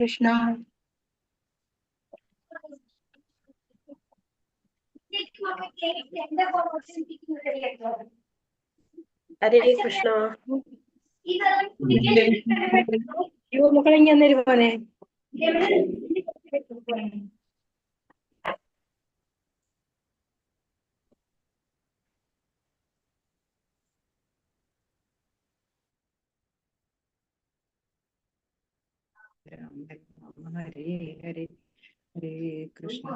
Krishna. Hare Krishna. മക്കളെ ഇങ്ങനെ പോലെ ഹരേ ഹരേ ഹരേ കൃഷ്ണ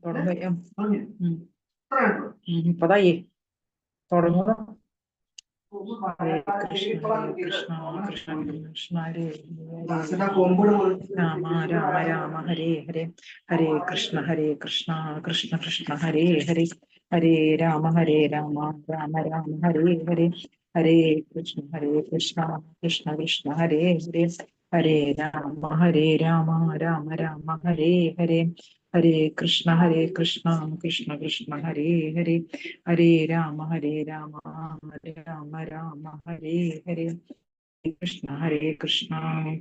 തുടങ്ങാം. ഇപ്പതായി തുടങ്ങുക. ഹരേ കൃഷ്ണ കൃഷ്ണ കൃഷ്ണ ഹരേ രാമ രാമ രാമ ഹരേ ഹരേ ഹരേ കൃഷ്ണ കൃഷ്ണ കൃഷ്ണ ഹരേ ഹരേ ഹരേ രാമ രാമ രാമ ഹരേ ഹരേ ഹരേ കൃഷ്ണ കൃഷ്ണ കൃഷ്ണ ഹരേ ഹരേ ഹരേ രാമ രാമ രാമ ഹരേ ഹരേ ഹരേ കൃഷ്ണ കൃഷ്ണ കൃഷ്ണ ഹരേ ഹരേ ഹരേ രാമ രാമ രാമ ഹരേ ഹരേ കൃഷ്ണ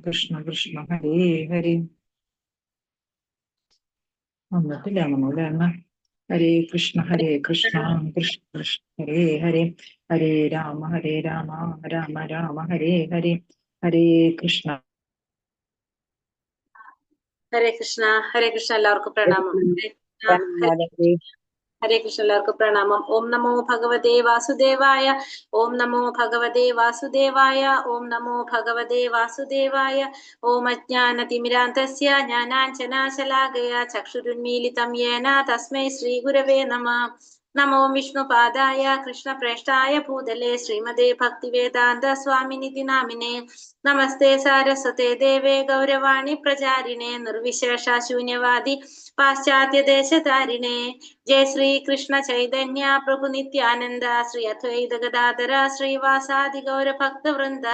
കൃഷ്ണ കൃഷ്ണ ഹരേ ഹരേ. വന്നിട്ടില്ല നമ്മളെ എണ്ണ. ഹരേ കൃഷ്ണ കൃഷ്ണ കൃഷ്ണ ഹരേ ഹരേ ഹരേ രാമ രാമ ഹരേ ഹരേ ഹരേ കൃഷ്ണ. ഹരേ കൃഷ്ണ എല്ലാവർക്കും പ്രണാമം. ഹരേ കൃഷ്ണ എല്ലാവർക്കും പ്രണാമം. ഓം നമോ ഭഗവതേ വാസുദേവായ. ഓം നമോ ഭഗവതേ വാസുദേവായ. ഓം നമോ ഭഗവതേ വാസുദേവായ. ഓം അജ്ഞാനതിമിരാന്തസ്യ ജ്ഞാനാഞ്ജനാശലാകയ ചക്ഷുരുന്മീലിതം യേന തസ്മൈ ശ്രീ ഗുരവേ നമഃ. നമോ വിഷ്ണുപാദായ കൃഷ്ണപ്രേഷ്ഠായ ഭൂതലേ ശ്രീമതേ ഭക്തിവേദാന്ത സ്വാമിനിധി നാമിനേ. നമസ്തേ സാരസ്വതേ ദേവേ ഗൗരവാണി പ്രചാരിണേ നിർവിശേഷ ശൂന്യവാദി പാശ്ചാത്യദേശതാരിണേ. ജയ ശ്രീ കൃഷ്ണ ചൈതന്യ പ്രഭു നിത്യാനന്ദ ശ്രീ അദ്വൈത ഗദാധര ശ്രീവാസാദി ഗൗര ഭക്തവൃന്ദ.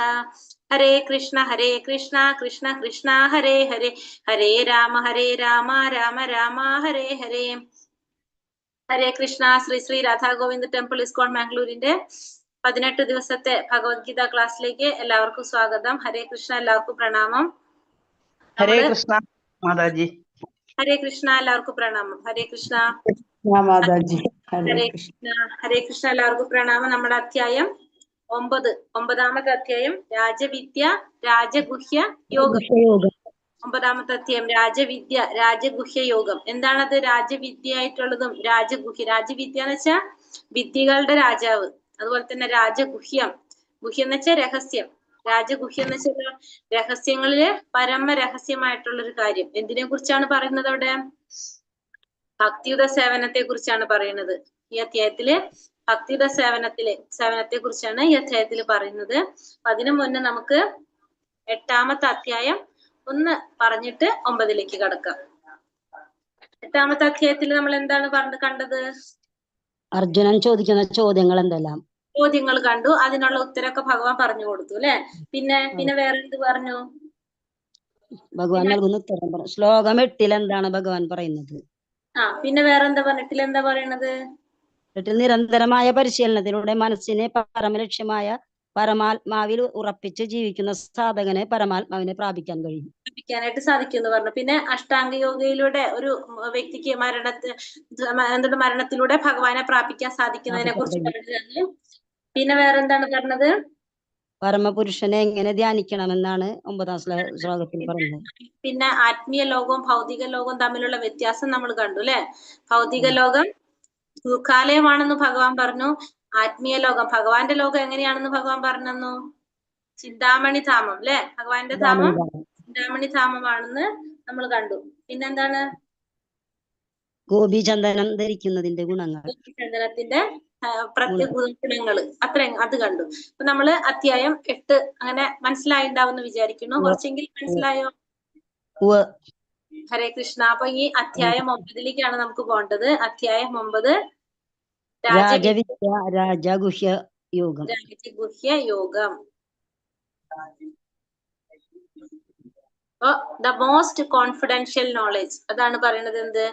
ഹരേ കൃഷ്ണ കൃഷ്ണ കൃഷ്ണ ഹരേ ഹരേ ഹരേ രാമ രാമ രാമ ഹരേ ഹരേ. ഹരേ കൃഷ്ണ. ശ്രീ രാധാ ഗോവിന്ദ് ടെമ്പിൾ ഇസ്കോൺ മാംഗ്ലൂരിന്റെ 18 ദിവസത്തെ ഭഗവത്ഗീത ക്ലാസ്സിലേക്ക് എല്ലാവർക്കും സ്വാഗതം. ഹരേ കൃഷ്ണ, എല്ലാവർക്കും പ്രണാമം. ഹരേ കൃഷ്ണ മാതാജി. ഹരേ കൃഷ്ണ, എല്ലാവർക്കും പ്രണാമം. ഹരേ കൃഷ്ണ മാതാജി. ഹരേ കൃഷ്ണ എല്ലാവർക്കും പ്രണാമം. നമ്മുടെ അധ്യായം 9, 9ാമത്തെ അധ്യായം രാജവിദ്യ രാജഗുഹ്യ യോഗം. 9ാമത്തെ അധ്യായം രാജവിദ്യ രാജഗുഹ്യ യോഗം. എന്താണത്? രാജവിദ്യ ആയിട്ടുള്ളതും രാജവിദ്യ എന്ന് വെച്ചാൽ വിദ്യകളുടെ രാജാവ്. അതുപോലെ തന്നെ രാജഗുഹ്യം, ഗുഹ്യം എന്ന് വെച്ചാൽ രഹസ്യം. രാജഗുഹ്യം എന്ന് വെച്ചാൽ രഹസ്യങ്ങളില് പരമ രഹസ്യമായിട്ടുള്ള ഒരു കാര്യം. എന്തിനെ കുറിച്ചാണ് പറയുന്നത് അവിടെ? ഭക്തിയുത സേവനത്തെ കുറിച്ചാണ് പറയുന്നത് ഈ അധ്യായത്തില്. ഭക്തിയുത സേവനത്തെ കുറിച്ചാണ് ഈ അധ്യായത്തിൽ പറയുന്നത്. അതിനു മുന്നേ നമുക്ക് 8ാമത്തെ അധ്യായം ഒന്ന് പറഞ്ഞിട്ട് 9ലേക്ക് കടക്കാം. 8ാമത്തെ അധ്യായത്തിൽ നമ്മൾ എന്താണ് കണ്ടത്? അർജുനൻ ചോദിക്കുന്ന ചോദ്യങ്ങൾ എന്തെല്ലാം? ചോദ്യങ്ങൾ കണ്ടു. അതിനുള്ള ഉത്തരമൊക്കെ ഭഗവാൻ പറഞ്ഞു കൊടുത്തു അല്ലെ. പിന്നെ വേറെ എന്ത് പറഞ്ഞു? ഭഗവാൻ നൽകുന്ന ഉത്തരം പറഞ്ഞു. ശ്ലോകം 8 എന്താണ് ഭഗവാൻ പറയുന്നത്? പിന്നെ വേറെ എന്താ പറഞ്ഞിട്ടില്ല? എന്താ പറയണത്? നിരന്തരമായ പരിശീലനത്തിലൂടെ മനസ്സിനെ പരമലക്ഷ്യമായ പരമാത്മാവിൽ ഉറപ്പിച്ച് ജീവിക്കുന്ന സാധകനെ പരമാത്മാവിനെ പ്രാപിക്കാനായിട്ട് സാധിക്കും എന്ന് പറഞ്ഞു. പിന്നെ അഷ്ടാംഗ യോഗയിലൂടെ ഒരു വ്യക്തിക്ക് മരണത്തിലൂടെ ഭഗവാനെ പ്രാപിക്കാൻ സാധിക്കുന്നതിനെ കുറിച്ച് പറഞ്ഞു. പിന്നെ വേറെന്താണ് പറഞ്ഞത്? പരമപുരുഷനെ എങ്ങനെ ധ്യാനിക്കണമെന്നാണ് 9ാം ശ്ലോകത്തിൽ പറയുന്നത്. പിന്നെ ആത്മീയ ലോകവും ഭൗതിക ലോകവും തമ്മിലുള്ള വ്യത്യാസം നമ്മൾ കണ്ടു അല്ലെ. ഭൗതിക ലോകം ദുഃഖാലയമാണെന്ന് ഭഗവാൻ പറഞ്ഞു. ആത്മീയ ലോകം, ഭഗവാന്റെ ലോകം എങ്ങനെയാണെന്ന് ഭഗവാൻ പറഞ്ഞു? ചിന്താമണി ധാമം അല്ലെ. ഭഗവാന്റെ ധാമം ചിന്താമണി ധാമമാണെന്ന് നമ്മൾ കണ്ടു. പിന്നെന്താണ്? ഗോപീചന്ദനം ധരിക്കുന്നതിന്റെ ഗുണങ്ങൾ, ഗോപീചന്ദനത്തിന്റെ പ്രത്യേക ഗുണങ്ങള് അത് കണ്ടു. അപ്പൊ നമ്മള് അധ്യായം 8 അങ്ങനെ മനസ്സിലായിണ്ടാവും വിചാരിക്കുന്നു. കുറച്ചെങ്കിലും മനസ്സിലായോ? ഹരേ കൃഷ്ണ. അപ്പൊ ഈ അധ്യായം 9ലേക്കാണ് നമുക്ക് പോകേണ്ടത്. അധ്യായം 9 രാജവിദ്യ രാജഗുഹ്യ യോഗം. ദ മോസ്റ്റ് കോൺഫിഡൻഷ്യൽ നോളജ്, അതാണ് പറയുന്നത്. എന്ത്?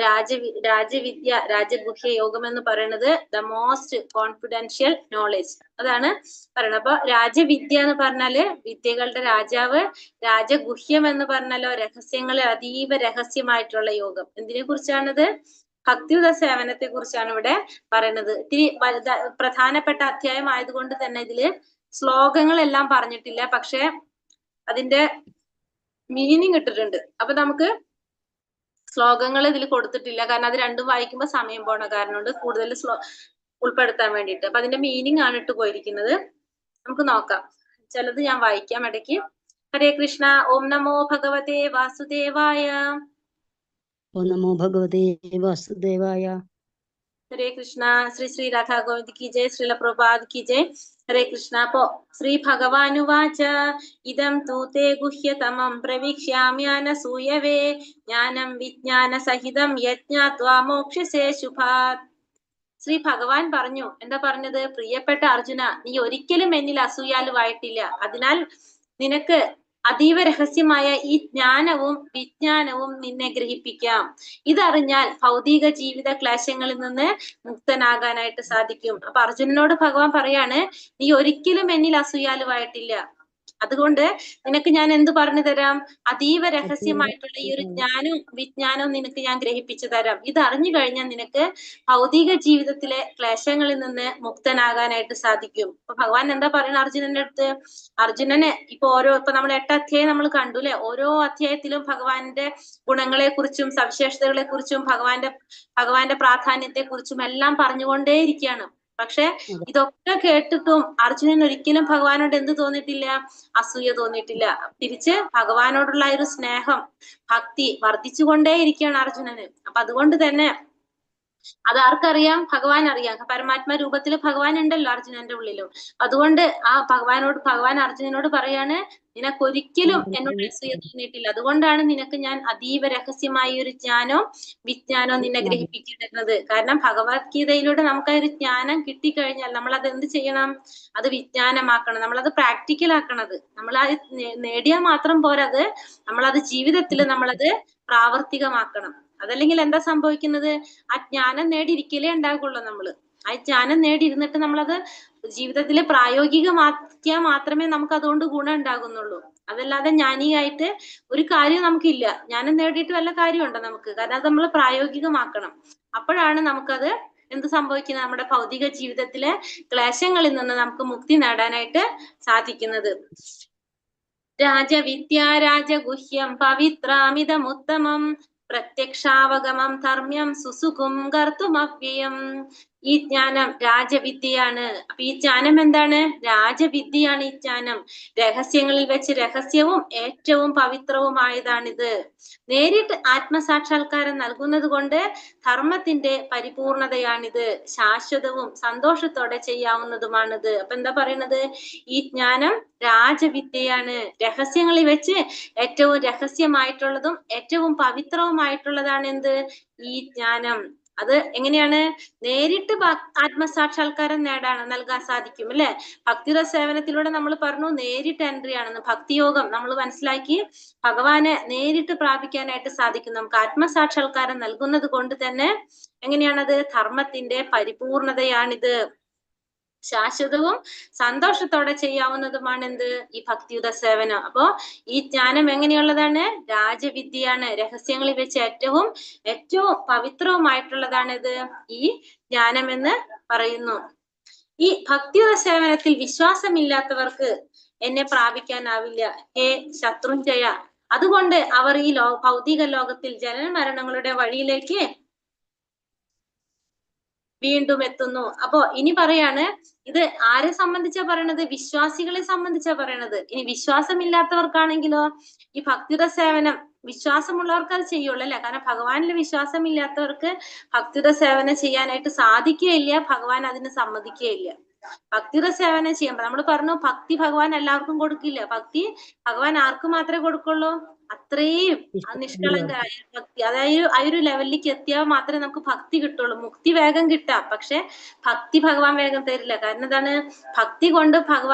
രാജവിദ്യ രാജഗുഹ്യ യോഗം എന്ന് പറയുന്നത് ദ മോസ്റ്റ് കോൺഫിഡൻഷ്യൽ നോളേജ്, അതാണ് പറയുന്നത്. അപ്പൊ രാജവിദ്യ എന്ന് പറഞ്ഞാല് വിദ്യകളുടെ രാജാവ്, രാജഗുഹ്യം എന്ന് പറഞ്ഞാലോ രഹസ്യങ്ങളെ അതീവ രഹസ്യമായിട്ടുള്ള യോഗം. എന്തിനെ കുറിച്ചാണിത്? ഭക്തിയുത സേവനത്തെ കുറിച്ചാണ് ഇവിടെ പറയുന്നത്. ഇത്തിരി പ്രധാനപ്പെട്ട അധ്യായം ആയതുകൊണ്ട് തന്നെ ഇതില് ശ്ലോകങ്ങളെല്ലാം പറഞ്ഞിട്ടില്ല, പക്ഷെ അതിന്റെ മീനിങ് ഇട്ടിട്ടുണ്ട്. അപ്പൊ നമുക്ക് ശ്ലോകങ്ങൾ ഇതിൽ കൊടുത്തിട്ടില്ല, കാരണം അത് രണ്ടും വായിക്കുമ്പോൾ സമയം പോണ കാരണം കൊണ്ട് കൂടുതൽ ഉൾപ്പെടുത്താൻ വേണ്ടിയിട്ട്. അപ്പൊ അതിന്റെ മീനിങ് ആണ് ഇട്ട് പോയിരിക്കുന്നത്. നമുക്ക് നോക്കാം, ചിലത് ഞാൻ വായിക്കാം ഇടയ്ക്ക്. ഹരേ കൃഷ്ണ. ഓം നമോ ഭഗവതേ വാസുദേവായ. ഓം നമോ ഭഗവതേ വാസുദേവായ. ഹരേ കൃഷ്ണ. ശ്രീ ശ്രീ രാധാ ഗോവിന്ദ് കി ജയ്, ശ്രീല പ്രഭുപാദ് കി ജയ്. ഹരേ കൃഷ്ണ. അപ്പോ ശ്രീ ഭഗവാനുവാച ഇദം തൂ തേ ഗുഹ്യതമം പ്രവീക്ഷ്യാമ്യാനസൂയവേ ജ്ഞാനം വിജ്ഞാന സഹിതം യജ്ഞാത്വാ മോക്ഷ്യസേ ശുഭാത്. ശ്രീ ഭഗവാൻ പറഞ്ഞു, എന്താ പറഞ്ഞത്? പ്രിയപ്പെട്ട അർജുന, നീ ഒരിക്കലും എന്നിൽ അസൂയാലുവായിട്ടില്ല. അതിനാൽ നിനക്ക് അതീവ രഹസ്യമായ ഈ ജ്ഞാനവും വിജ്ഞാനവും നിന്നെ ഗ്രഹിപ്പിക്കാം. ഇതറിഞ്ഞാൽ ഭൗതിക ജീവിത ക്ലേശങ്ങളിൽ നിന്ന് മുക്തനാകാനായിട്ട് സാധിക്കും. അപ്പൊ അർജുനനോട് ഭഗവാൻ പറയാണ്, നീ ഒരിക്കലും എന്നിൽ അസൂയാലുവായിട്ടില്ല. അതുകൊണ്ട് നിനക്ക് ഞാൻ എന്ത് പറഞ്ഞു തരാം? അതീവ രഹസ്യമായിട്ടുള്ള ഈ ഒരു ജ്ഞാനവും വിജ്ഞാനവും നിനക്ക് ഞാൻ ഗ്രഹിപ്പിച്ചു തരാം. ഇത് അറിഞ്ഞു കഴിഞ്ഞാൽ നിനക്ക് ഭൗതിക ജീവിതത്തിലെ ക്ലേശങ്ങളിൽ നിന്ന് മുക്തനാകാനായിട്ട് സാധിക്കും. അപ്പൊ ഭഗവാൻ എന്താ പറയുന്നത് അർജുനന്റെ അടുത്ത്? അർജുനന് ഇപ്പൊ നമ്മൾ 8 അധ്യായം നമ്മൾ കണ്ടു അല്ലെ? ഓരോ അധ്യായത്തിലും ഭഗവാന്റെ ഗുണങ്ങളെ കുറിച്ചും സവിശേഷതകളെ കുറിച്ചും ഭഗവാന്റെ പ്രാധാന്യത്തെ കുറിച്ചും എല്ലാം പറഞ്ഞുകൊണ്ടേയിരിക്കുകയാണ്. പക്ഷെ ഇതൊക്കെ കേട്ടിട്ടും അർജുനൻ ഒരിക്കലും ഭഗവാനോട് എന്ത് തോന്നിയിട്ടില്ല? അസൂയ തോന്നിയിട്ടില്ല. തിരിച്ച് ഭഗവാനോടുള്ള ഒരു സ്നേഹം, ഭക്തി വർദ്ധിച്ചുകൊണ്ടേയിരിക്കുകയാണ് അർജുനന്. അപ്പൊ അതുകൊണ്ട് തന്നെ അത് ആർക്കറിയാം? ഭഗവാൻ അറിയാം. പരമാത്മ രൂപത്തിൽ ഭഗവാൻ ഉണ്ടല്ലോ അർജുനന്റെ ഉള്ളിലും. അതുകൊണ്ട് ആ ഭഗവാൻ അർജുനനോട് പറയാണ്, നിനക്കൊരിക്കലും എന്നോട് അസൂയ തോന്നിയിട്ടില്ല. അതുകൊണ്ടാണ് നിനക്ക് ഞാൻ അതീവ രഹസ്യമായ ഒരു ജ്ഞാനവും വിജ്ഞാനവും നിന്നെ ഗ്രഹിപ്പിക്കുന്നത്. കാരണം ഭഗവത്ഗീതയിലൂടെ നമുക്ക് ആ ഒരു ജ്ഞാനം കിട്ടിക്കഴിഞ്ഞാൽ നമ്മൾ അത് എന്ത് ചെയ്യണം? അത് വിജ്ഞാനമാക്കണം, നമ്മളത് പ്രാക്ടിക്കൽ ആക്കണത്. നമ്മൾ അത് നേടിയാൽ മാത്രം പോരത്, നമ്മളത് ജീവിതത്തിൽ നമ്മളത് പ്രാവർത്തികമാക്കണം. അതല്ലെങ്കിൽ എന്താ സംഭവിക്കുന്നത്? ആ ജ്ഞാനം നേടിയിരിക്കലേ ഉണ്ടാകുള്ളൂ. ആ ജ്ഞാനം നേടിയിരുന്നിട്ട് നമ്മളത് ജീവിതത്തിൽ പ്രായോഗികമാക്കിയാൽ മാത്രമേ നമുക്ക് അതുകൊണ്ട് ഗുണം ഉണ്ടാകുന്നുള്ളൂ. അതല്ലാതെ ജ്ഞാനിയായിട്ട് ഒരു കാര്യം നമുക്കില്ല. ജ്ഞാനം നേടിയിട്ട് വല്ല കാര്യമുണ്ടോ നമുക്ക്? കാരണം അത് നമ്മൾ പ്രായോഗികമാക്കണം. അപ്പോഴാണ് നമുക്കത് എന്ത് സംഭവിക്കുന്നത്? നമ്മുടെ ഭൗതിക ജീവിതത്തിലെ ക്ലേശങ്ങളിൽ നിന്ന് നമുക്ക് മുക്തി നേടാനായിട്ട് സാധിക്കുന്നത്. രാജവിദ്യ രാജഗുഹ്യം പവിത്രാമിതമുത്തമം പ്രത്യക്ഷാവഗമം ധർമ്മ്യം സുസുഖം കർത്തുമവ്യയം. ഈ ജ്ഞാനം രാജവിദ്യയാണ്. അപ്പൊ ഈ ജ്ഞാനം എന്താണ്? രാജവിദ്യയാണ് ഈ ജ്ഞാനം. രഹസ്യങ്ങളിൽ വെച്ച് രഹസ്യവും ഏറ്റവും പവിത്രവുമായതാണിത്. നേരിട്ട് ആത്മസാക്ഷാത്കാരം നൽകുന്നത് കൊണ്ട് ധർമ്മത്തിന്റെ പരിപൂർണതയാണിത്. ശാശ്വതവും സന്തോഷത്തോടെ ചെയ്യാവുന്നതുമാണിത്. അപ്പൊ എന്താ പറയുന്നത്? ഈ ജ്ഞാനം രാജവിദ്യയാണ്. രഹസ്യങ്ങളിൽ വെച്ച് ഏറ്റവും രഹസ്യമായിട്ടുള്ളതും ഏറ്റവും പവിത്രവുമായിട്ടുള്ളതാണ് എന്ത്? ഈ ജ്ഞാനം. അത് എങ്ങനെയാണ്? നേരിട്ട് ആത്മസാക്ഷാത്കാരം നൽകാൻ സാധിക്കും അല്ലെ? ഭക്തിയുടെ സേവനത്തിലൂടെ നമ്മൾ പറഞ്ഞു നേരിട്ട് എൻട്രി ആണെന്ന്. ഭക്തിയോഗം നമ്മൾ മനസ്സിലാക്കി ഭഗവാനെ നേരിട്ട് പ്രാപിക്കാനായിട്ട് സാധിക്കും. നമുക്ക് ആത്മസാക്ഷാത്കാരം നൽകുന്നത് കൊണ്ട് തന്നെ എങ്ങനെയാണത്? ധർമ്മത്തിന്റെ പരിപൂർണതയാണിത്. ശാശ്വതവും സന്തോഷത്തോടെ ചെയ്യാവുന്നതുമാണ് എന്ത്? ഈ ഭക്തിയുത സേവനം. അപ്പോ ഈ ജ്ഞാനം എങ്ങനെയുള്ളതാണ്? രാജവിദ്യയാണ്. രഹസ്യങ്ങളിൽ വെച്ച് ഏറ്റവും പവിത്രവുമായിട്ടുള്ളതാണ് ഇത്, ഈ ജ്ഞാനം എന്ന് പറയുന്നു. ഈ ഭക്തിയുത സേവനത്തിൽ വിശ്വാസമില്ലാത്തവർക്ക് എന്നെ പ്രാപിക്കാനാവില്ല ഹേ ശത്രുഞ്ജയ. അതുകൊണ്ട് അവർ ഈ ഭൗതിക ലോകത്തിൽ ജനന മരണങ്ങളുടെ വഴിയിലേക്ക് വീണ്ടും എത്തുന്നു. അപ്പോ ഇനി പറയാണ്, ഇത് ആരെ സംബന്ധിച്ചാ പറയണത്? വിശ്വാസികളെ സംബന്ധിച്ചാ പറയണത്. ഇനി വിശ്വാസമില്ലാത്തവർക്കാണെങ്കിലോ ഈ ഭക്തിയുടെ സേവനം വിശ്വാസമുള്ളവർക്ക് അത് ചെയ്യുള്ളൂ അല്ലെ? കാരണം ഭഗവാനിൽ വിശ്വാസമില്ലാത്തവർക്ക് ഭക്തിയുടെ സേവനം ചെയ്യാനായിട്ട് സാധിക്കുകയില്ല. ഭഗവാൻ അതിന് സമ്മതിക്കുകയില്ല. ഭക്തിയുടെ സേവനം ചെയ്യുമ്പോൾ നമ്മൾ പറഞ്ഞു ഭക്തി ഭഗവാൻ എല്ലാവർക്കും കൊടുക്കില്ല. ഭക്തി ഭഗവാൻ ആർക്ക് മാത്രമേ കൊടുക്കുള്ളൂ? അത്രയും നിഷ്കളങ്കരായ ഭക്തി, അതായത് ആ ഒരു ലെവലിലേക്ക് എത്തിയാൽ മാത്രമേ നമുക്ക് ഭക്തി കിട്ടുള്ളൂ. മുക്തി വേഗം കിട്ടാം, പക്ഷെ ഭക്തി ഭഗവാൻ വേഗം തരില്ല. കാരണം എന്താണ്? ഭക്തി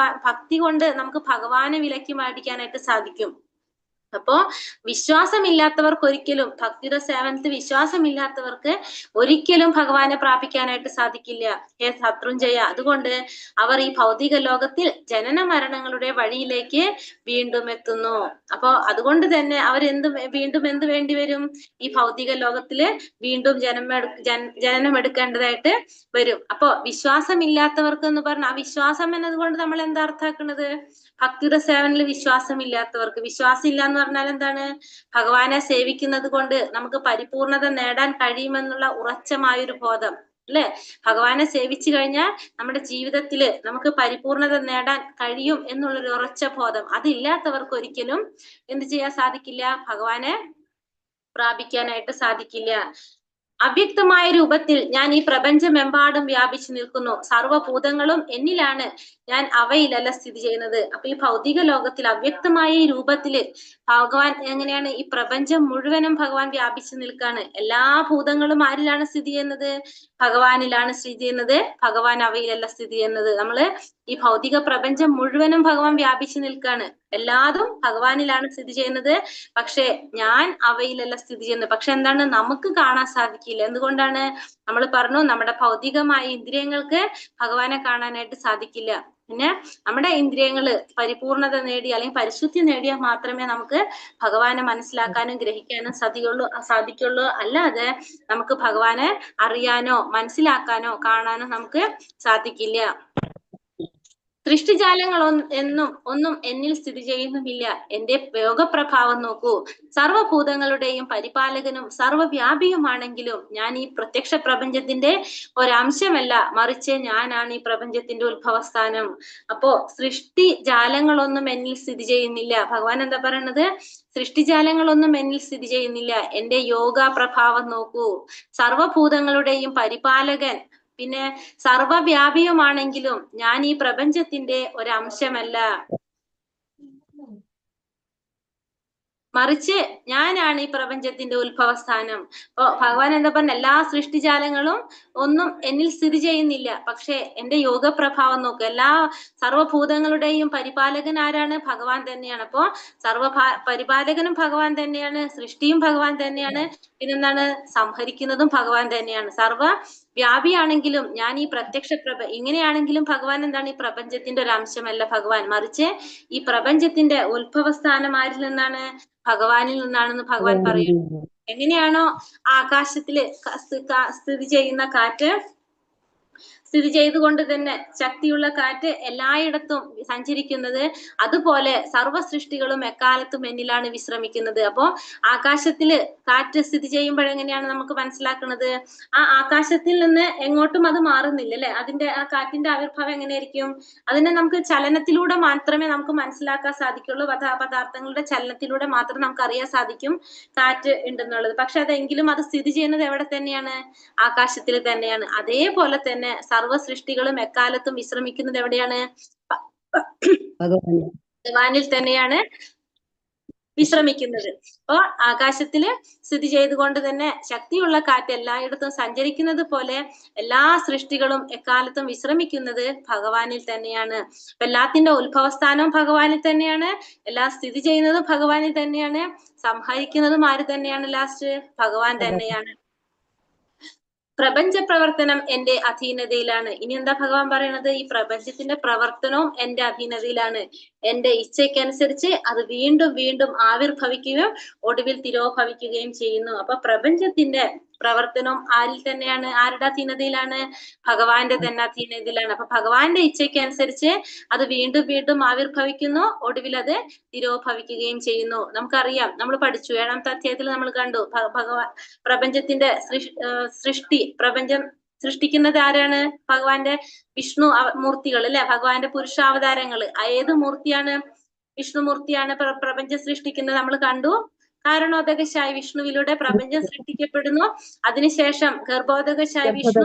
കൊണ്ട് നമുക്ക് ഭഗവാനെ വിലക്കി മേടിക്കാനായിട്ട് സാധിക്കും. അപ്പോ വിശ്വാസമില്ലാത്തവർക്ക് ഒരിക്കലും ഭക്തിയുടെ സേവനത്തിൽ വിശ്വാസമില്ലാത്തവർക്ക് ഒരിക്കലും ഭഗവാനെ പ്രാപിക്കാനായിട്ട് സാധിക്കില്ല. ഹേ ശത്രുഞ്ജയ, അതുകൊണ്ട് അവർ ഈ ഭൗതിക ലോകത്തിൽ ജനന മരണങ്ങളുടെ വഴിയിലേക്ക് വീണ്ടും എത്തുന്നു. അപ്പോ അതുകൊണ്ട് തന്നെ വീണ്ടും എന്ത് വേണ്ടി വരും? ഈ ഭൗതിക ലോകത്തില് വീണ്ടും ജനനം എടുക്കേണ്ടതായിട്ട് വരും. അപ്പോ വിശ്വാസമില്ലാത്തവർക്ക് എന്ന് പറഞ്ഞ ആ വിശ്വാസം എന്നതുകൊണ്ട് നമ്മൾ എന്താ അർത്ഥാക്കുന്നത്? ഭക്തിയുടെ സേവനിൽ വിശ്വാസമില്ലാത്തവർക്ക്. വിശ്വാസം ഇല്ല എന്ന് പറഞ്ഞാൽ എന്താണ്? ഭഗവാനെ സേവിക്കുന്നത് കൊണ്ട് നമുക്ക് പരിപൂർണത നേടാൻ കഴിയുമെന്നുള്ള ഉറച്ചമായൊരു ബോധം, അല്ലെ? ഭഗവാനെ സേവിച്ചു കഴിഞ്ഞാൽ നമ്മുടെ ജീവിതത്തില് നമുക്ക് പരിപൂർണത നേടാൻ കഴിയും എന്നുള്ളൊരു ഉറച്ച ബോധം അതില്ലാത്തവർക്ക് ഒരിക്കലും എന്ത് ചെയ്യാൻ സാധിക്കില്ല? ഭഗവാനെ പ്രാപിക്കാനായിട്ട് സാധിക്കില്ല. അവ്യക്തമായ രൂപത്തിൽ ഞാൻ ഈ പ്രപഞ്ചമെമ്പാടും വ്യാപിച്ചു നിൽക്കുന്നു. സർവഭൂതങ്ങളും എന്നിലാണ്, ഞാൻ അവയിലല്ല സ്ഥിതി ചെയ്യുന്നത്. അപ്പൊ ഈ ഭൗതിക ലോകത്തിൽ അവ്യക്തമായ ഈ രൂപത്തില് ഭഗവാൻ എങ്ങനെയാണ്? ഈ പ്രപഞ്ചം മുഴുവനും ഭഗവാൻ വ്യാപിച്ചു നിൽക്കാണ്. എല്ലാ ഭൂതങ്ങളും ആരിലാണ് സ്ഥിതി ചെയ്യുന്നത്? ഭഗവാനിലാണ് സ്ഥിതി ചെയ്യുന്നത്. ഭഗവാൻ അവയിലല്ല സ്ഥിതി ചെയ്യുന്നത്. നമ്മള് ഈ ഭൗതിക പ്രപഞ്ചം മുഴുവനും ഭഗവാൻ വ്യാപിച്ചു നിൽക്കാണ്. എല്ലാതും ഭഗവാനിലാണ് സ്ഥിതി ചെയ്യുന്നത്. പക്ഷെ ഞാൻ അവയിലല്ല സ്ഥിതി ചെയ്യുന്നത്. പക്ഷെ എന്താണ്? നമുക്ക് കാണാൻ സാധിക്കില്ല. എന്തുകൊണ്ടാണ്? നമ്മൾ പറഞ്ഞു, നമ്മുടെ ഭൗതികമായ ഇന്ദ്രിയങ്ങൾക്ക് ഭഗവാനെ കാണാനായിട്ട് സാധിക്കില്ല. പിന്നെ നമ്മുടെ ഇന്ദ്രിയങ്ങള് പരിപൂർണത നേടി അല്ലെങ്കിൽ പരിശുദ്ധി നേടിയാൽ മാത്രമേ നമുക്ക് ഭഗവാനെ മനസ്സിലാക്കാനും ഗ്രഹിക്കാനും സാധിക്കുള്ളൂ. അല്ലാതെ നമുക്ക് ഭഗവാനെ അറിയാനോ മനസ്സിലാക്കാനോ കാണാനോ നമുക്ക് സാധിക്കില്ല. സൃഷ്ടിജാലങ്ങൾ ഒന്നും എന്നിൽ സ്ഥിതി ചെയ്യുന്നുമില്ല. എന്റെ യോഗപ്രഭാവം നോക്കൂ. സർവഭൂതങ്ങളുടെയും പരിപാലകനും സർവവ്യാപിയുമാണെങ്കിലും ഞാൻ ഈ പ്രത്യക്ഷ പ്രപഞ്ചത്തിന്റെ ഒരംശമല്ല, മറിച്ച് ഞാനാണ് ഈ പ്രപഞ്ചത്തിന്റെ ഉത്ഭവസ്ഥാനം. അപ്പോ സൃഷ്ടിജാലങ്ങളൊന്നും എന്നിൽ സ്ഥിതി ചെയ്യുന്നില്ല. ഭഗവാൻ എന്താ പറയണത്? സൃഷ്ടിജാലങ്ങളൊന്നും എന്നിൽ സ്ഥിതി ചെയ്യുന്നില്ല. എന്റെ യോഗ പ്രഭാവം നോക്കൂ. സർവഭൂതങ്ങളുടെയും പരിപാലകൻ പിന്നെ സർവവ്യാപിയുമാണെങ്കിലും ഞാൻ ഈ പ്രപഞ്ചത്തിന്റെ ഒരംശമല്ല, മറിച്ച് ഞാനാണ് ഈ പ്രപഞ്ചത്തിന്റെ ഉത്ഭവസ്ഥാനം. അപ്പൊ ഭഗവാൻ എന്താ പറഞ്ഞ? എല്ലാ സൃഷ്ടിജാലങ്ങളും ഒന്നും എന്നിൽ സ്ഥിതി ചെയ്യുന്നില്ല. പക്ഷെ എന്റെ യോഗപ്രഭാവം നോക്കുക. എല്ലാ സർവഭൂതങ്ങളുടെയും പരിപാലകൻ ആരാണ്? ഭഗവാൻ തന്നെയാണ്. അപ്പോ പരിപാലകനും ഭഗവാൻ തന്നെയാണ്, സൃഷ്ടിയും ഭഗവാൻ തന്നെയാണ്, പിന്നെന്താണ്? സംഹരിക്കുന്നതും ഭഗവാൻ തന്നെയാണ്. വ്യാപിയാണെങ്കിലും ഞാൻ ഈ ഇങ്ങനെയാണെങ്കിലും ഭഗവാൻ എന്താണ്? ഈ പ്രപഞ്ചത്തിന്റെ ഒരു അംശമല്ല ഭഗവാൻ, മറിച്ച് ഈ പ്രപഞ്ചത്തിന്റെ ഉത്ഭവസ്ഥാനം ആരിൽ നിന്നാണ്? ഭഗവാനിൽ നിന്നാണെന്ന് ഭഗവാൻ പറയുന്നു. എങ്ങനെയാണോ ആകാശത്തില് സ്ഥിതി ചെയ്യുന്ന കാറ്റ് സ്ഥിതി ചെയ്തുകൊണ്ട് തന്നെ ശക്തിയുള്ള കാറ്റ് എല്ലായിടത്തും സഞ്ചരിക്കുന്നത്, അതുപോലെ സർവ്വ സൃഷ്ടികളും എക്കാലത്തും എന്നിലാണ് വിശ്രമിക്കുന്നത്. അപ്പോ ആകാശത്തില് കാറ്റ് സ്ഥിതി ചെയ്യുമ്പോഴെങ്ങനെയാണ് നമുക്ക് മനസ്സിലാക്കുന്നത്? ആ ആകാശത്തിൽ നിന്ന് എങ്ങോട്ടും അത് മാറുന്നില്ല, അല്ലെ? ആ കാറ്റിന്റെ ആവിർഭാവം എങ്ങനെയായിരിക്കും? അതിനെ നമുക്ക് ചലനത്തിലൂടെ മാത്രമേ നമുക്ക് മനസ്സിലാക്കാൻ സാധിക്കുള്ളൂ. പദാർത്ഥങ്ങളുടെ ചലനത്തിലൂടെ മാത്രം നമുക്ക് അറിയാൻ സാധിക്കും കാറ്റ് ഉണ്ടെന്നുള്ളത്. പക്ഷെ അതെങ്കിലും അത് സ്ഥിതി ചെയ്യുന്നത് എവിടെ തന്നെയാണ്? ആകാശത്തിൽ തന്നെയാണ്. അതേപോലെ തന്നെ സർവ്വ സൃഷ്ടികളും എക്കാലത്തും വിശ്രമിക്കുന്നത് എവിടെയാണ്? ഭഗവാനിൽ തന്നെയാണ് വിശ്രമിക്കുന്നത്. അപ്പൊ ആകാശത്തില് സ്ഥിതി ചെയ്തുകൊണ്ട് തന്നെ ശക്തിയുള്ള കാറ്റ് എല്ലായിടത്തും സഞ്ചരിക്കുന്നത് പോലെ എല്ലാ സൃഷ്ടികളും എക്കാലത്തും വിശ്രമിക്കുന്നത് ഭഗവാനിൽ തന്നെയാണ്. അപ്പൊ എല്ലാത്തിന്റെ ഉത്ഭവസ്ഥാനവും ഭഗവാനിൽ തന്നെയാണ്, എല്ലാം സ്ഥിതി ചെയ്യുന്നതും ഭഗവാനിൽ തന്നെയാണ്, സംഹരിക്കുന്നതും ആര് തന്നെയാണ്? ലാസ്റ്റ് ഭഗവാൻ തന്നെയാണ്. പ്രപഞ്ച പ്രവർത്തനം എന്റെ അധീനതയിലാണ്. ഇനി എന്താ ഭഗവാൻ പറയണത്? ഈ പ്രപഞ്ചത്തിന്റെ പ്രവർത്തനവും എന്റെ അധീനതയിലാണ്. എന്റെ ഇച്ഛയ്ക്കനുസരിച്ച് അത് വീണ്ടും വീണ്ടും ആവിർഭവിക്കുകയും ഒടുവിൽ തിരോഭവിക്കുകയും ചെയ്യുന്നു. അപ്പൊ പ്രപഞ്ചത്തിന്റെ പ്രവർത്തനം ആരിൽ തന്നെയാണ്? ആരുടെ അധീനതയിലാണ്? ഭഗവാന്റെ തന്നെ അധീനതയിലാണ്. അപ്പൊ ഭഗവാന്റെ ഇച്ഛയ്ക്കനുസരിച്ച് അത് വീണ്ടും വീണ്ടും ആവിർഭവിക്കുന്നു, ഒടുവിൽ അത് തിരോഭവിക്കുകയും ചെയ്യുന്നു. നമുക്കറിയാം, നമ്മൾ പഠിച്ചു, 7ാമത്തെ അധ്യായത്തിൽ നമ്മൾ കണ്ടു, പ്രപഞ്ചത്തിന്റെ പ്രപഞ്ചം സൃഷ്ടിക്കുന്നത് ആരാണ്? ഭഗവാന്റെ വിഷ്ണു മൂർത്തികൾ, അല്ലെ? ഭഗവാന്റെ പുരുഷാവതാരങ്ങൾ. ഏത് മൂർത്തിയാണ്? വിഷ്ണുമൂർത്തിയാണ് പ്രപഞ്ചം സൃഷ്ടിക്കുന്നത്. നമ്മൾ കണ്ടു. കാരണോദകശായ വിഷ്ണുവിലൂടെ പ്രപഞ്ചം സൃഷ്ടിക്കപ്പെടുന്നു. അതിനുശേഷം ഗർഭോദകശായ വിഷ്ണു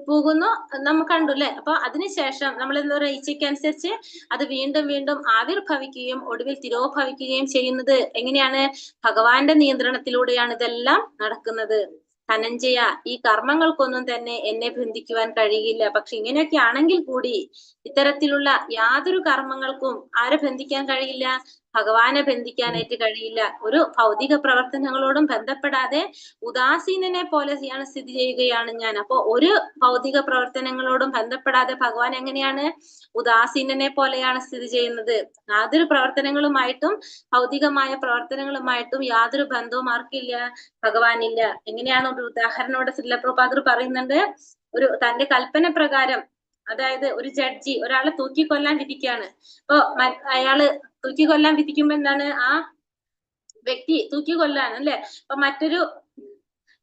പോകുന്നു, നമ്മൾ കണ്ടു, അല്ലെ? അപ്പൊ അതിനുശേഷം നമ്മൾ എന്താ പറയുക? ഇച്ഛയ്ക്കനുസരിച്ച് അത് വീണ്ടും വീണ്ടും ആവിർഭവിക്കുകയും ഒടുവിൽ തിരോഭവിക്കുകയും ചെയ്യുന്നത് എങ്ങനെയാണ്? ഭഗവാന്റെ നിയന്ത്രണത്തിലൂടെയാണ് ഇതെല്ലാം നടക്കുന്നത്. ധനഞ്ജയ, ഈ കർമ്മങ്ങൾക്കൊന്നും തന്നെ എന്നെ ബന്ധിക്കുവാൻ കഴിയില്ല. പക്ഷെ ഇങ്ങനെയൊക്കെ ആണെങ്കിൽ കൂടി ഇത്തരത്തിലുള്ള യാതൊരു കർമ്മങ്ങൾക്കും ആരെ ബന്ധിക്കാൻ കഴിയില്ല? ഭഗവാനെ ബന്ധിക്കാനായിട്ട് കഴിയില്ല. ഒരു ഭൗതിക പ്രവർത്തനങ്ങളോടും ബന്ധപ്പെടാതെ ഉദാസീനനെ പോലെയാണ് സ്ഥിതി ചെയ്യുകയാണ് ഞാൻ. അപ്പോ ഒരു ഭൗതിക പ്രവർത്തനങ്ങളോടും ബന്ധപ്പെടാതെ ഭഗവാൻ എങ്ങനെയാണ്? ഉദാസീനനെ പോലെയാണ് സ്ഥിതി ചെയ്യുന്നത്. യാതൊരു പ്രവർത്തനങ്ങളുമായിട്ടും ഭൗതികമായ പ്രവർത്തനങ്ങളുമായിട്ടും യാതൊരു ബന്ധവും ആർക്കില്ല? ഭഗവാനില്ല. എങ്ങനെയാണ്? ഒരു ഉദാഹരണോടെ ശ്രീല പ്രഭുപാദർ പറയുന്നുണ്ട്. ഒരു തന്റെ കൽപ്പന പ്രകാരം, അതായത് ഒരു ജഡ്ജി ഒരാളെ തൂക്കിക്കൊല്ലാൻ വിധിക്കുകയാണ്. അപ്പൊ അയാള് തൂക്കിക്കൊല്ലാൻ വിധിക്കുമ്പോ എന്താണ്? ആ വ്യക്തി തൂക്കിക്കൊല്ലാൻ അല്ലെ. അപ്പൊ മറ്റൊരു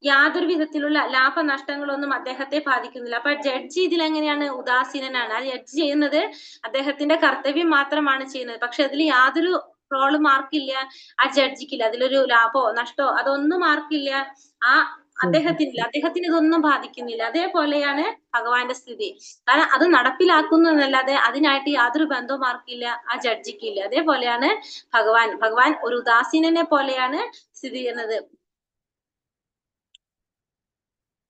യാതൊരു വിധത്തിലുള്ള ലാഭനഷ്ടങ്ങളൊന്നും അദ്ദേഹത്തെ ബാധിക്കുന്നില്ല. അപ്പൊ ജഡ്ജി ഇതിൽ എങ്ങനെയാണ്? ഉദാസീനനാണ്. ആ ജഡ്ജി ചെയ്യുന്നത് അദ്ദേഹത്തിന്റെ കർത്തവ്യം മാത്രമാണ് ചെയ്യുന്നത്. പക്ഷെ അതിൽ യാതൊരു റോളും ആർക്കില്ല? ആ ജഡ്ജിക്കില്ല. അതിലൊരു ലാഭമോ നഷ്ടമോ അതൊന്നും ആർക്കില്ല? ആ അദ്ദേഹത്തിന് ഇതൊന്നും ബാധിക്കുന്നില്ല. അതേപോലെയാണ് ഭഗവാന്റെ സ്ഥിതി. കാരണം അത് നടപ്പിലാക്കുന്നു എന്നല്ലാതെ അതിനായിട്ട് യാതൊരു ബന്ധവും ആർക്കില്ല? ആ ജഡ്ജിക്കില്ല. അതേപോലെയാണ് ഭഗവാൻ ഒരു ഉദാസീനനെ പോലെയാണ് സ്ഥിതി ചെയ്യുന്നത്.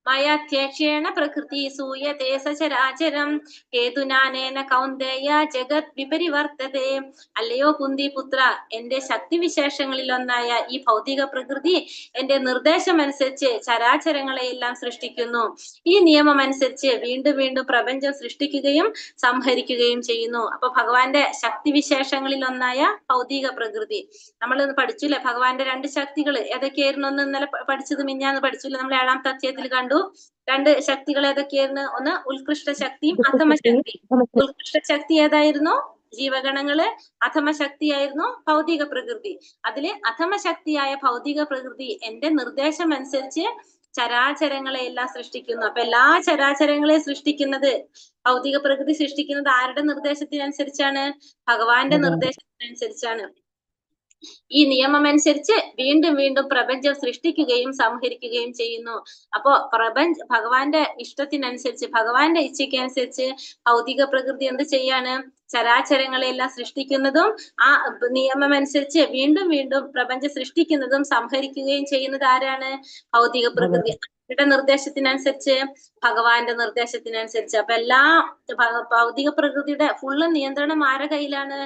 മയാധ്യക്ഷേണ പ്രകൃതി സൂയതേ സചരാചരം ഹേതുനാനേന കൗന്ദേയ ജഗത് വിപരിവർത്തതേ. അല്ലയോ കുന്തി പുത്ര, എന്റെ ശക്തിവിശേഷങ്ങളിൽ ഒന്നായ ഈ ഭൗതിക പ്രകൃതി എന്റെ നിർദ്ദേശമനുസരിച്ച് ചരാചരങ്ങളെയെല്ലാം സൃഷ്ടിക്കുന്നു. ഈ നിയമം അനുസരിച്ച് വീണ്ടും വീണ്ടും പ്രപഞ്ചം സൃഷ്ടിക്കുകയും സംഹരിക്കുകയും ചെയ്യുന്നു. അപ്പൊ ഭഗവാന്റെ ശക്തിവിശേഷങ്ങളിൽ ഒന്നായ ഭൗതിക പ്രകൃതി നമ്മൾ പഠിച്ചില്ലേ? ഭഗവാന്റെ രണ്ട് ശക്തികൾ ഏതൊക്കെയായിരുന്നു? ഒന്ന് ഇന്നലെ പഠിച്ചത്, മിഞ്ഞാന്ന് പഠിച്ചില്ലേ? നമ്മൾ 7ാമത്തെ അധ്യായത്തിൽ കണ്ടു. രണ്ട് ശക്തികൾ ഏതൊക്കെയായിരുന്നു? ഒന്ന് ഉത്കൃഷ്ട ശക്തിയും അധമശക്തി. ഉത്കൃഷ്ട ശക്തി ഏതായിരുന്നു? ജീവഗണങ്ങള്. അധമശക്തിയായിരുന്നു ഭൗതിക പ്രകൃതി. അതില് അധമശക്തിയായ ഭൗതിക പ്രകൃതി എന്റെ നിർദ്ദേശം അനുസരിച്ച് ചരാചരങ്ങളെ എല്ലാം സൃഷ്ടിക്കുന്നു. അപ്പൊ എല്ലാ ചരാചരങ്ങളെ സൃഷ്ടിക്കുന്നത്, ഭൗതിക പ്രകൃതി സൃഷ്ടിക്കുന്നത് ആരുടെ നിർദ്ദേശത്തിനനുസരിച്ചാണ്? ഭഗവാന്റെ നിർദ്ദേശത്തിനനുസരിച്ചാണ്. ഈ നിയമം അനുസരിച്ച് വീണ്ടും വീണ്ടും പ്രപഞ്ചം സൃഷ്ടിക്കുകയും സംഹരിക്കുകയും ചെയ്യുന്നു. അപ്പോ ഭഗവാന്റെ ഇഷ്ടത്തിനനുസരിച്ച്, ഭഗവാന്റെ ഇച്ഛയ്ക്കനുസരിച്ച് ഭൗതിക പ്രകൃതി എന്ത് ചെയ്യാണ്? ചരാചരങ്ങളെല്ലാം സൃഷ്ടിക്കുന്നതും ആ നിയമം അനുസരിച്ച് വീണ്ടും വീണ്ടും പ്രപഞ്ചം സൃഷ്ടിക്കുന്നതും സംഹരിക്കുകയും ചെയ്യുന്നത് ആരാണ്? ഭൗതിക പ്രകൃതി. അവരുടെ നിർദ്ദേശത്തിനനുസരിച്ച്, ഭഗവാന്റെ നിർദ്ദേശത്തിനനുസരിച്ച്. അപ്പൊ എല്ലാ ഭൗതിക പ്രകൃതിയുടെ ഫുള്ള് നിയന്ത്രണം ആരുടെ കയ്യിലാണ്?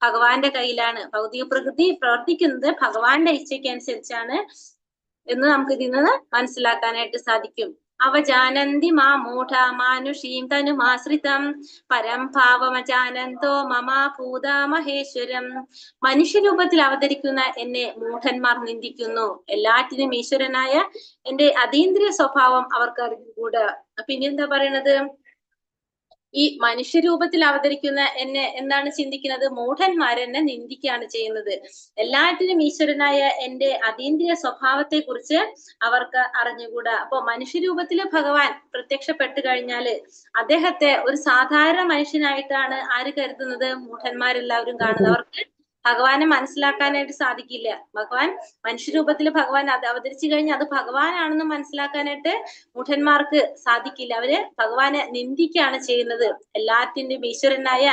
ഭഗവാന്റെ കയ്യിലാണ്. ഭൗതിക പ്രകൃതി പ്രവർത്തിക്കുന്നത് ഭഗവാന്റെ ഇച്ഛയ്ക്കനുസരിച്ചാണ് എന്ന് നമുക്ക് ഇതിൽ നിന്ന് മനസ്സിലാക്കാനായിട്ട് സാധിക്കും. അവജാനന്തി മാ മൂഢ മാനുഷീം തനുമാശ്രിതം പരം ഭാവമജാനന്തോ മമാ ഭൂത മഹേശ്വരം. മനുഷ്യരൂപത്തിൽ അവതരിക്കുന്ന എന്നെ മൂഢന്മാർ നിന്ദിക്കുന്നു. എല്ലാറ്റിനും ഈശ്വരനായ എന്റെ അതീന്ദ്രിയ സ്വഭാവം അവർക്ക് അറിഞ്ഞുകൂടാ. പിന്നെന്താ പറയണത്? ഈ മനുഷ്യരൂപത്തിൽ അവതരിക്കുന്ന എന്നെ എന്താണ് ചിന്തിക്കുന്നത്? മൂഢന്മാരെന്നെ നിന്ദിക്കുകയാണ് ചെയ്യുന്നത്. എല്ലാറ്റിനും ഈശ്വരനായ എന്റെ അതീന്ദ്രിയ സ്വഭാവത്തെ കുറിച്ച് അവർക്ക് അറിഞ്ഞുകൂടാ. അപ്പൊ മനുഷ്യരൂപത്തില് ഭഗവാൻ പ്രത്യക്ഷപ്പെട്ടു കഴിഞ്ഞാല് അദ്ദേഹത്തെ ഒരു സാധാരണ മനുഷ്യനായിട്ടാണ് ആര് കരുതുന്നത്? മൂഢന്മാരെല്ലാവരും കാണുന്നത്. അവർക്ക് ഭഗവാനെ മനസ്സിലാക്കാനായിട്ട് സാധിക്കില്ല. ഭഗവാൻ മനുഷ്യരൂപത്തിൽ ഭഗവാൻ അവതരിച്ചു കഴിഞ്ഞാൽ അത് ഭഗവാനാണെന്ന് മനസ്സിലാക്കാനായിട്ട് മൂഢന്മാർക്ക് സാധിക്കില്ല. അവര് ഭഗവാനെ നിന്ദിക്കുകയാണ് ചെയ്യുന്നത്. എല്ലാറ്റിന്റെയും ഈശ്വരനായ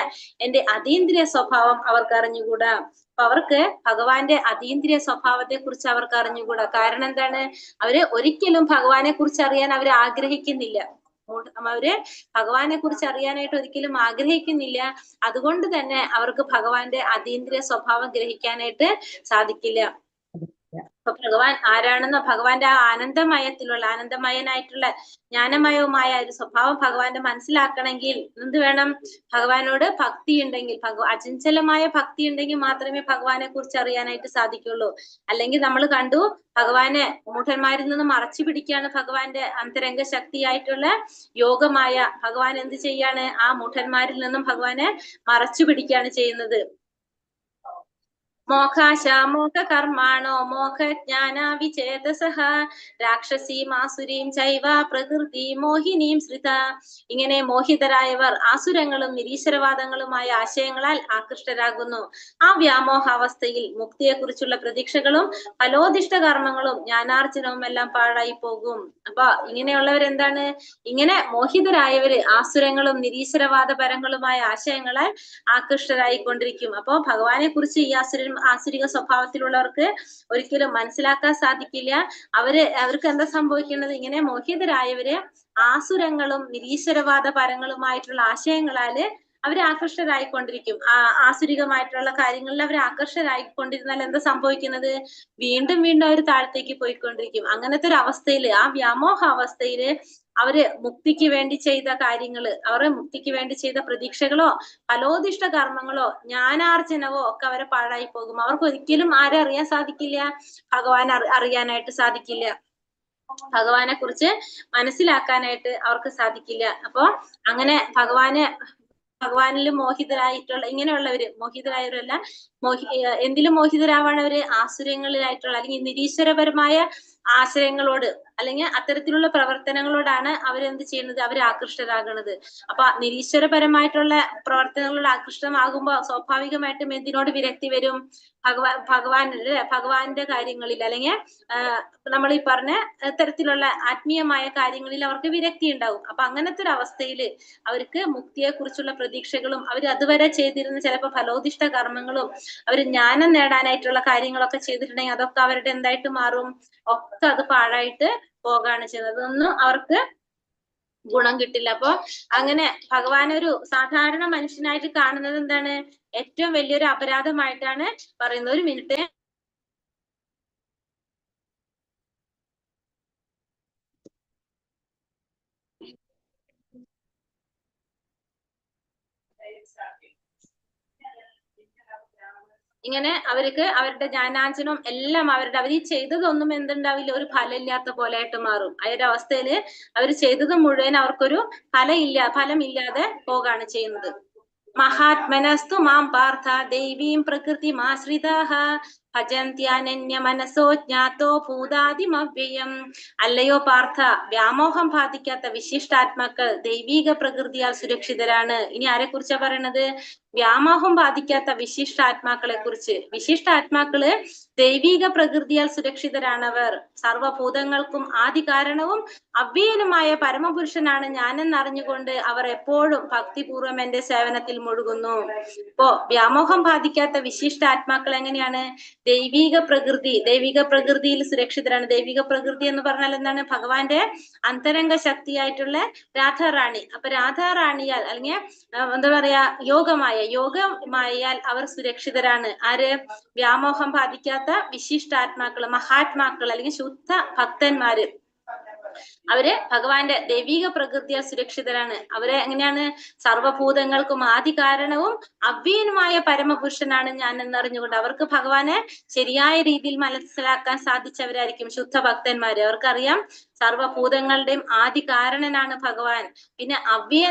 എന്റെ അതീന്ദ്രിയ സ്വഭാവം അവർക്ക് അറിഞ്ഞുകൂടാ. അപ്പൊ അവർക്ക് ഭഗവാന്റെ അതീന്ദ്രിയ സ്വഭാവത്തെ കുറിച്ച് അവർക്ക് അറിഞ്ഞുകൂടാ. കാരണം എന്താണ്? അവര് ഒരിക്കലും ഭഗവാനെ കുറിച്ച് അറിയാൻ അവർ ആഗ്രഹിക്കുന്നില്ല. അവര് ഭഗവാനെ കുറിച്ച് അറിയാനായിട്ട് ഒരിക്കലും ആഗ്രഹിക്കുന്നില്ല. അതുകൊണ്ട് തന്നെ അവർക്ക് ഭഗവാന്റെ അതീന്ദ്രിയ സ്വഭാവം ഗ്രഹിക്കാനായിട്ട് സാധിക്കില്ല. അപ്പൊ ഭഗവാൻ ആരാണെന്നോ, ഭഗവാന്റെ ആ ആനന്ദമയനായിട്ടുള്ള ജ്ഞാനമയവുമായ ഒരു സ്വഭാവം ഭഗവാന്റെ മനസ്സിലാക്കണമെങ്കിൽ എന്ത് വേണം? ഭഗവാനോട് ഭക്തി ഉണ്ടെങ്കിൽ, അചഞ്ചലമായ ഭക്തി ഉണ്ടെങ്കിൽ മാത്രമേ ഭഗവാനെ കുറിച്ച് അറിയാനായിട്ട് സാധിക്കുള്ളൂ. അല്ലെങ്കിൽ നമ്മൾ കണ്ടു, ഭഗവാനെ മൂഢന്മാരിൽ നിന്ന് മറച്ചു പിടിക്കുകയാണ് ഭഗവാന്റെ അന്തരംഗ ശക്തിയായിട്ടുള്ള യോഗമായ. ഭഗവാൻ എന്ത് ചെയ്യാണ്? ആ മൂഢന്മാരിൽ നിന്നും ഭഗവാനെ മറച്ചു പിടിക്കുകയാണ് ചെയ്യുന്നത്. മോഹാശാമോഹ കർമാണോ മോഹജ്ഞാന വിചേതസഃ രാക്ഷസീം ആസുരീം ചൈവ പ്രകൃതി മോഹിനീം ശ്രിത. ഇങ്ങനെ മോഹിതരായവർ ആസുരങ്ങളും നിരീശ്വരവാദങ്ങളുമായ ആശയങ്ങളാൽ ആകൃഷ്ടരാകുന്നു. ആ വ്യാമോഹാവസ്ഥയിൽ മുക്തിയെക്കുറിച്ചുള്ള പ്രതീക്ഷകളും ഫലോദിഷ്ട കർമ്മങ്ങളും ജ്ഞാനാർജനവും എല്ലാം പാഴായി പോകും. അപ്പൊ ഇങ്ങനെയുള്ളവരെന്താണ്? ഇങ്ങനെ മോഹിതരായവര് ആസുരങ്ങളും നിരീശ്വരവാദപരങ്ങളുമായ ആശയങ്ങളാൽ ആകൃഷ്ടരായിക്കൊണ്ടിരിക്കും. അപ്പൊ ഭഗവാനെ കുറിച്ച് ഈ ആസുരിക സ്വഭാവത്തിലുള്ളവർക്ക് ഒരിക്കലും മനസ്സിലാക്കാൻ സാധിക്കില്ല. അവർക്ക് എന്താ സംഭവിക്കുന്നത്? ഇങ്ങനെ മോഹിതരായവര് ആസുരങ്ങളും നിരീശ്വരവാദ പരങ്ങളുമായിട്ടുള്ള ആശയങ്ങളാല് അവര് ആകർഷകരായിക്കൊണ്ടിരിക്കും. ആസുരികമായിട്ടുള്ള കാര്യങ്ങളിൽ അവർ ആകർഷകരായിക്കൊണ്ടിരുന്നാൽ എന്താ സംഭവിക്കുന്നത്? വീണ്ടും വീണ്ടും അവർ താഴത്തേക്ക് പോയിക്കൊണ്ടിരിക്കും. അങ്ങനത്തെ ഒരു അവസ്ഥയില്, ആ വ്യാമോഹ അവസ്ഥയില് അവര് മുക്തിക്ക് വേണ്ടി ചെയ്ത കാര്യങ്ങള്, അവരുടെ മുക്തിക്ക് വേണ്ടി ചെയ്ത പ്രതീക്ഷകളോ ഫലോദിഷ്ട കർമ്മങ്ങളോ ജ്ഞാനാർജനവോ ഒക്കെ അവരെ പാഴായി പോകും. അവർക്ക് ഒരിക്കലും ആരെ അറിയാൻ സാധിക്കില്ല? ഭഗവാൻ അറിയാനായിട്ട് സാധിക്കില്ല. ഭഗവാനെ കുറിച്ച് മനസ്സിലാക്കാനായിട്ട് അവർക്ക് സാധിക്കില്ല. അപ്പൊ അങ്ങനെ ഭഗവാനിൽ മോഹിതരായിട്ടുള്ള ഇങ്ങനെയുള്ളവര്, മോഹിതരായവരല്ല, എന്തിലും മോഹിതരാവാണവര്? ആസുരങ്ങളിലായിട്ടുള്ള അല്ലെങ്കിൽ നിരീശ്വരപരമായ ആശയങ്ങളോട് അല്ലെങ്കിൽ അത്തരത്തിലുള്ള പ്രവർത്തനങ്ങളോടാണ് അവരെന്ത് ചെയ്യുന്നത്? അവർ ആകൃഷ്ടരാകുന്നത്. അപ്പൊ നിരീശ്വരപരമായിട്ടുള്ള പ്രവർത്തനങ്ങളോട് ആകൃഷ്ടമാകുമ്പോ സ്വാഭാവികമായിട്ടും എന്തിനോട് വിരക്തി വരും? ഭഗവാന്റെ കാര്യങ്ങളിൽ അല്ലെങ്കിൽ നമ്മൾ ഈ പറഞ്ഞ തരത്തിലുള്ള ആത്മീയമായ കാര്യങ്ങളിൽ അവർക്ക് വിരക്തി ഉണ്ടാവും. അപ്പൊ അങ്ങനത്തെ ഒരു അവസ്ഥയിൽ അവർക്ക് മുക്തിയെ കുറിച്ചുള്ള പ്രതീക്ഷകളും അവർ അതുവരെ ചെയ്തിരുന്ന ചിലപ്പോൾ ഫലോദിഷ്ട കർമ്മങ്ങളും അവർ ജ്ഞാനം നേടാനായിട്ടുള്ള കാര്യങ്ങളൊക്കെ ചെയ്തിട്ടുണ്ടെങ്കിൽ അതൊക്കെ അവരുടെ എന്തായിട്ട് മാറും? ഒക്കെ അത് പാഴായിട്ട് പോകാണ് ചെയ്യുന്നത്. അതൊന്നും അവർക്ക് ഗുണം കിട്ടില്ല. അപ്പൊ അങ്ങനെ ഭഗവാൻ ഒരു സാധാരണ മനുഷ്യനായിട്ട് കാണുന്നത് എന്താണ്? ഏറ്റവും വലിയൊരു അപരാധമായിട്ടാണ് പറയുന്നത്. ഒരു മിനിറ്റ്. ഇങ്ങനെ അവർക്ക് അവരുടെ ജ്ഞാനാർജനം എല്ലാം അവർ ഈ ചെയ്തതൊന്നും എന്തുണ്ടാവില്ല? ഒരു ഫലമില്ലാത്ത പോലെ ആയിട്ട് മാറും. ആ ഒരു അവസ്ഥയില് അവർ ചെയ്തത് മുഴുവൻ അവർക്കൊരു ഫലമില്ലാതെ പോകാണ് ചെയ്യുന്നത്. മഹാത്മനസ്തു മാം പാർത്ഥ ദൈവീം പ്രകൃതിമാശ്രിതാഃ ഭജന്ത്യാനന്യ മനസോ ജ്ഞാതോ ഭൂതാദിമവ്യയം. അല്ലയോ പാർത്ഥ, വ്യാമോഹം ബാധിക്കാത്ത വിശിഷ്ടാത്മാക്കൾ ദൈവീക പ്രകൃതിയാൽ സുരക്ഷിതരാണ്. ഇനി ആരെ കുറിച്ചാ പറയണത്? വ്യാമോഹം ബാധിക്കാത്ത വിശിഷ്ടാത്മാക്കളെ കുറിച്ച്. വിശിഷ്ടാത്മാക്കള് ദൈവീക പ്രകൃതിയാൽ സുരക്ഷിതരാണവർ. സർവഭൂതങ്ങൾക്കും ആദി കാരണവും അവ്യയനുമായ പരമപുരുഷനാണ് ഞാനെന്നറിഞ്ഞുകൊണ്ട് അവർ എപ്പോഴും ഭക്തിപൂർവം എന്റെ സേവനത്തിൽ മുഴുകുന്നു. ഇപ്പോ വ്യാമോഹം ബാധിക്കാത്ത വിശിഷ്ടാത്മാക്കൾ എങ്ങനെയാണ്? ദൈവീക പ്രകൃതിയിൽ സുരക്ഷിതരാണ്. ദൈവിക പ്രകൃതി എന്ന് പറഞ്ഞാൽ എന്താണ്? ഭഗവാന്റെ അന്തരംഗ ശക്തിയായിട്ടുള്ള രാധാറാണി. അപ്പൊ രാധാറാണിയാൽ അല്ലെങ്കിൽ എന്താ പറയാ, യോഗമായാൽ അവർ സുരക്ഷിതരാണ്. ആര്? വ്യാമോഹം ബാധിക്കാത്ത വിശിഷ്ടാത്മാക്കള്, മഹാത്മാക്കൾ അല്ലെങ്കിൽ ശുദ്ധ ഭക്തന്മാര്. അവര് ഭഗവാന്റെ ദൈവിക പ്രകൃതിയാൽ സുരക്ഷിതരാണ്. അവരെ എങ്ങനെയാണ്? സർവഭൂതങ്ങൾക്കും ആദി കാരണവും അവ്യയനുമായ പരമപുരുഷനാണ് ഞാൻ എന്നറിഞ്ഞുകൊണ്ട് അവർക്ക് ഭഗവാനെ ശരിയായ രീതിയിൽ മനസ്സിലാക്കാൻ സാധിച്ചവരായിരിക്കും ശുദ്ധ ഭക്തന്മാര്. അവർക്കറിയാം സർവഭൂതങ്ങളുടെയും ആദി കാരണനാണ് ഭഗവാൻ, പിന്നെ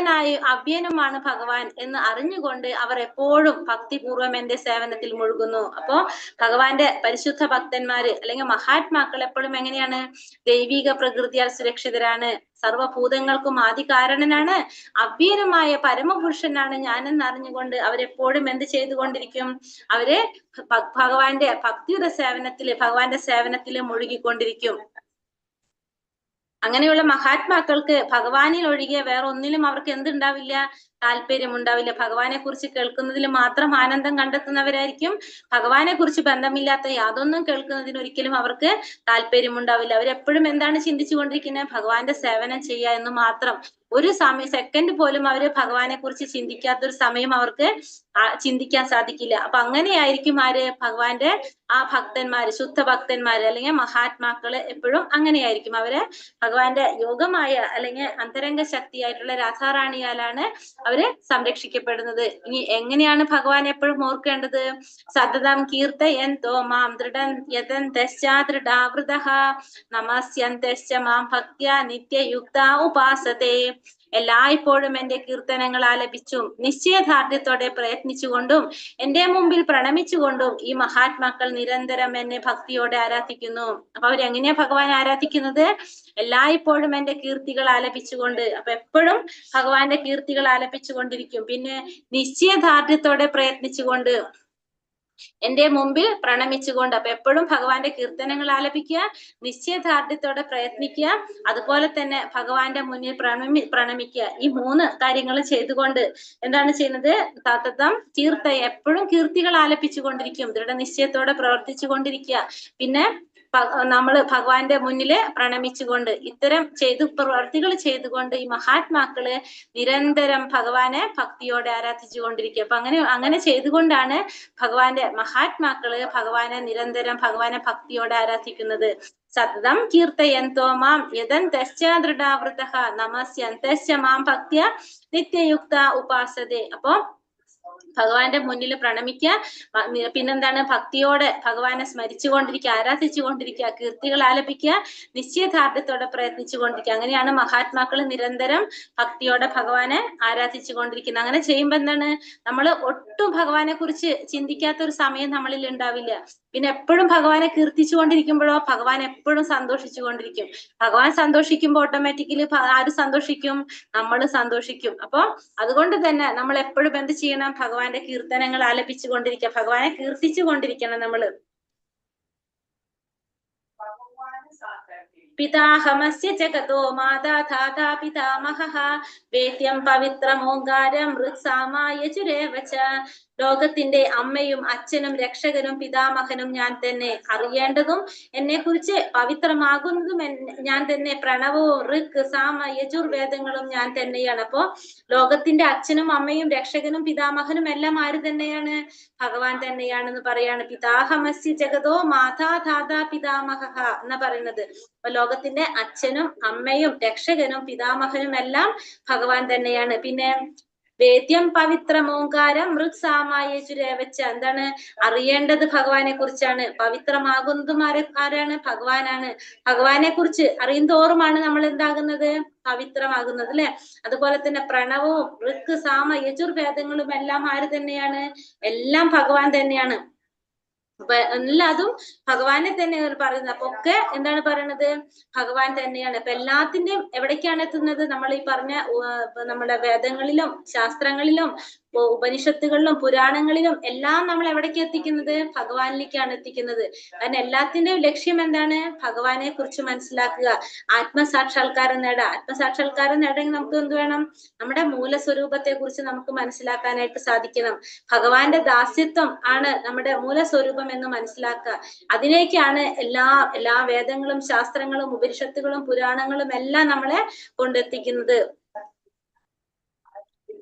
അവ്യയനുമാണ് ഭഗവാൻ എന്ന് അറിഞ്ഞുകൊണ്ട് അവർ എപ്പോഴും ഭക്തിപൂർവം എന്റെ സേവനത്തിൽ മുഴുകുന്നു. അപ്പോ ഭഗവാന്റെ പരിശുദ്ധ ഭക്തന്മാര് അല്ലെങ്കിൽ മഹാത്മാക്കൾ എപ്പോഴും എങ്ങനെയാണ്? ദൈവിക പ്രകൃതിയാൽ സുരക്ഷിതരാണ്. സർവഭൂതങ്ങൾക്കും ആദി കാരണനാണ്, അവ്യയനുമായ പരമപുരുഷനാണ് ഞാനെന്ന് അറിഞ്ഞുകൊണ്ട് അവരെപ്പോഴും എന്ത് ചെയ്തുകൊണ്ടിരിക്കും? അവര് ഭഗവാന്റെ ഭഗവാന്റെ സേവനത്തില് മുഴുകിക്കൊണ്ടിരിക്കും. അങ്ങനെയുള്ള മഹാത്മാക്കൾക്ക് ഭഗവാനിൽ ഒഴികെ വേറെ ഒന്നിലും അവർക്ക് എന്തുണ്ടാവില്ല? താല്പര്യമുണ്ടാവില്ല. ഭഗവാനെ കുറിച്ച് കേൾക്കുന്നതിൽ മാത്രം ആനന്ദം കണ്ടെത്തുന്നവരായിരിക്കും. ഭഗവാനെ കുറിച്ച് ബന്ധമില്ലാത്ത യാതൊന്നും കേൾക്കുന്നതിന് ഒരിക്കലും അവർക്ക് താല്പര്യമുണ്ടാവില്ല. അവരെപ്പോഴും എന്താണ് ചിന്തിച്ചു കൊണ്ടിരിക്കുന്നത്? ഭഗവാന്റെ സേവനം ചെയ്യുക എന്ന് മാത്രം. ഒരു സെക്കൻഡ് പോലും അവര് ഭഗവാനെ കുറിച്ച് ചിന്തിക്കാത്തൊരു സമയം അവർക്ക് ചിന്തിക്കാൻ സാധിക്കില്ല. അപ്പൊ അങ്ങനെയായിരിക്കും ആര്? ഭഗവാന്റെ ആ ഭക്തന്മാര്, ശുദ്ധ ഭക്തന്മാര് അല്ലെങ്കിൽ മഹാത്മാക്കള് എപ്പോഴും അങ്ങനെയായിരിക്കും. അവര് ഭഗവാന്റെ യോഗമായ അല്ലെങ്കിൽ അന്തരംഗ ശക്തിയായിട്ടുള്ള രാധാറാണിയാലാണ് അവര് സംരക്ഷിക്കപ്പെടുന്നത്. ഇനി എങ്ങനെയാണ് ഭഗവാൻ എപ്പോഴും ഓർക്കേണ്ടത്? സതതം കീർത്തയന്തോ മാം ദൃഢം യതന്തശ്ചാദൃഢാവൃതഃ നമസ്യന്തശ്ച മാം ഭക്ത്യാ നിത്യയുക്ത ഉപാസതേ. എല്ലായ്പ്പോഴും എന്റെ കീർത്തനങ്ങൾ ആലപിച്ചും നിശ്ചയദാർഢ്യത്തോടെ പ്രയത്നിച്ചുകൊണ്ടും എന്റെ മുമ്പിൽ പ്രണമിച്ചുകൊണ്ടും ഈ മഹാത്മാക്കൾ നിരന്തരം എന്നെ ഭക്തിയോടെ ആരാധിക്കുന്നു. അപ്പൊ അവരെങ്ങനെയാ ഭഗവാൻ ആരാധിക്കുന്നത്? എല്ലായ്പ്പോഴും എന്റെ കീർത്തികൾ ആലപിച്ചുകൊണ്ട്. അപ്പൊ എപ്പോഴും ഭഗവാന്റെ കീർത്തികൾ ആലപിച്ചുകൊണ്ടിരിക്കും. പിന്നെ നിശ്ചയദാർഢ്യത്തോടെ പ്രയത്നിച്ചുകൊണ്ട് എന്റെ മുമ്പിൽ പ്രണമിച്ചുകൊണ്ട്. അപ്പൊ എപ്പോഴും ഭഗവാന്റെ കീർത്തനങ്ങൾ ആലപിക്കുക, നിശ്ചയദാർഢ്യത്തോടെ പ്രയത്നിക്കുക, അതുപോലെ തന്നെ ഭഗവാന്റെ മുന്നിൽ പ്രണമിക്കുക. ഈ 3 കാര്യങ്ങൾ ചെയ്തുകൊണ്ട് എന്താണ് ചെയ്യുന്നത്? സതതം കീർത്തയ, എപ്പോഴും കീർത്തികൾ ആലപിച്ചു കൊണ്ടിരിക്കും, ദൃഢനിശ്ചയത്തോടെ പ്രവർത്തിച്ചു കൊണ്ടിരിക്കുക. പിന്നെ നമ്മള് ഭഗവാന്റെ മുന്നില് പ്രണമിച്ചുകൊണ്ട് ഇത്തരം പ്രവർത്തികൾ ചെയ്തുകൊണ്ട് ഈ മഹാത്മാക്കള് നിരന്തരം ഭഗവാനെ ഭക്തിയോടെ ആരാധിച്ചു കൊണ്ടിരിക്കുക. അപ്പൊ അങ്ങനെ ചെയ്തുകൊണ്ടാണ് ഭഗവാന്റെ മഹാത്മാക്കള് ഭഗവാനെ നിരന്തരം ഭഗവാനെ ഭക്തിയോടെ ആരാധിക്കുന്നത്. സതതം കീർത്തയന്തോ മാം യദന്തശ്ച ദൃഢാവൃതഃ നമസ്യന്തശ്ച മാം ഭക്ത്യ നിത്യയുക്ത ഉപാസതേ. അപ്പൊ ഭഗവാന്റെ മുന്നിൽ പ്രണമിക്കുക, പിന്നെന്താണ്? ഭക്തിയോടെ ഭഗവാനെ സ്മരിച്ചുകൊണ്ടിരിക്കുക, ആരാധിച്ചുകൊണ്ടിരിക്കുക, കീർത്തികൾ ആലപിക്കുക, നിശ്ചയദാർഢ്യത്തോടെ പ്രയത്നിച്ചു കൊണ്ടിരിക്കുക. അങ്ങനെയാണ് മഹാത്മാക്കൾ നിരന്തരം ഭക്തിയോടെ ഭഗവാനെ ആരാധിച്ചു കൊണ്ടിരിക്കുന്നത്. അങ്ങനെ ചെയ്യുമ്പോ എന്താണ്? നമ്മൾ ഒട്ടും ഭഗവാനെ കുറിച്ച് ചിന്തിക്കാത്ത ഒരു സമയം നമ്മളിൽ ഉണ്ടാവില്ല. പിന്നെ എപ്പോഴും ഭഗവാനെ കീർത്തിച്ചു കൊണ്ടിരിക്കുമ്പോഴോ ഭഗവാൻ എപ്പോഴും സന്തോഷിച്ചു കൊണ്ടിരിക്കും. ഭഗവാൻ സന്തോഷിക്കുമ്പോൾ ഓട്ടോമാറ്റിക്കലി ആര് സന്തോഷിക്കും? നമ്മൾ സന്തോഷിക്കും. അപ്പൊ അതുകൊണ്ട് തന്നെ നമ്മൾ എപ്പോഴും എന്ത് ചെയ്യണം? ഭഗവാന്റെ കീർത്തനങ്ങൾ ആലപിച്ചു കൊണ്ടിരിക്കുക, ഭഗവാനെ കീർത്തിച്ചു കൊണ്ടിരിക്കണം നമ്മള്. പിതാഹമസ്യ ജഗതോ മാതാ ധാതാ പിതാമഹഃ വേദ്യം പവിത്രമോങ്കാരം ഋക്സാമായജുരേവ ച. ലോകത്തിന്റെ അമ്മയും അച്ഛനും രക്ഷകനും പിതാമഹനും ഞാൻ തന്നെ. അറിയേണ്ടതും എന്നെ കുറിച്ച് പവിത്രമാകുന്നതും ഞാൻ തന്നെ. പ്രണവവും ഋക് സാമ യജുർവേദങ്ങളും ഞാൻ തന്നെയാണ്. അപ്പോ ലോകത്തിന്റെ അച്ഛനും അമ്മയും രക്ഷകനും പിതാമഹനും എല്ലാം ആര് തന്നെയാണ്? ഭഗവാൻ തന്നെയാണെന്ന് പറയാണ്. പിതാഹമസ്യ ജഗതോ മാതാ ധാതാ പിതാമഹഃ എന്ന് പറയുന്നത്. അപ്പൊ ലോകത്തിന്റെ അച്ഛനും അമ്മയും രക്ഷകനും പിതാമഹനും എല്ലാം ഭഗവാൻ തന്നെയാണ്. പിന്നെ വേദ്യം പവിത്രമോങ്കാരം മൃത്സാമായചുരേവച്ച. എന്താണ്? അറിയേണ്ടത് ഭഗവാനെ കുറിച്ചാണ്. പവിത്രമാകുന്നതും ആരാണ്? ഭഗവാനാണ്. ഭഗവാനെ കുറിച്ച് അറിയും തോറുമാണ് നമ്മൾ എന്താകുന്നത്? പവിത്രമാകുന്നത്, അല്ലെ? അതുപോലെ തന്നെ പ്രണവവും ഋക് സാമ യജുർവേദങ്ങളും എല്ലാം ആര് തന്നെയാണ്? എല്ലാം ഭഗവാൻ തന്നെയാണ്. അപ്പൊ എല്ലാതും ഭഗവാനെ തന്നെയാണ് പറയുന്നത്. അപ്പൊ ഒക്കെ എന്താണ് പറയണത്? ഭഗവാൻ തന്നെയാണ്. അപ്പൊ എല്ലാത്തിന്റെയും എവിടേക്കാണ് എത്തുന്നത്? നമ്മൾ ഈ പറഞ്ഞ നമ്മുടെ വേദങ്ങളിലും ശാസ്ത്രങ്ങളിലും ഉപനിഷത്തുകളിലും പുരാണങ്ങളിലും എല്ലാം നമ്മൾ എവിടേക്ക് എത്തിക്കുന്നത്? ഭഗവാനിലേക്കാണ് എത്തിക്കുന്നത്. കാരണം എല്ലാത്തിന്റെയും ലക്ഷ്യം എന്താണ്? ഭഗവാനെ കുറിച്ച് മനസ്സിലാക്കുക, ആത്മസാക്ഷാത്കാരം നേടുക. ആത്മസാക്ഷാത്കാരം നേടണമെങ്കിൽ നമുക്ക് എന്ത് വേണം? നമ്മുടെ മൂലസ്വരൂപത്തെ കുറിച്ച് നമുക്ക് മനസ്സിലാക്കാനായിട്ട് സാധിക്കണം. ഭഗവാന്റെ ദാസ്യത്വം ആണ് നമ്മുടെ മൂലസ്വരൂപം എന്ന് മനസ്സിലാക്കുക. അതിലേക്കാണ് എല്ലാ വേദങ്ങളും ശാസ്ത്രങ്ങളും ഉപനിഷത്തുകളും പുരാണങ്ങളും എല്ലാം നമ്മളെ കൊണ്ടെത്തിക്കുന്നത്.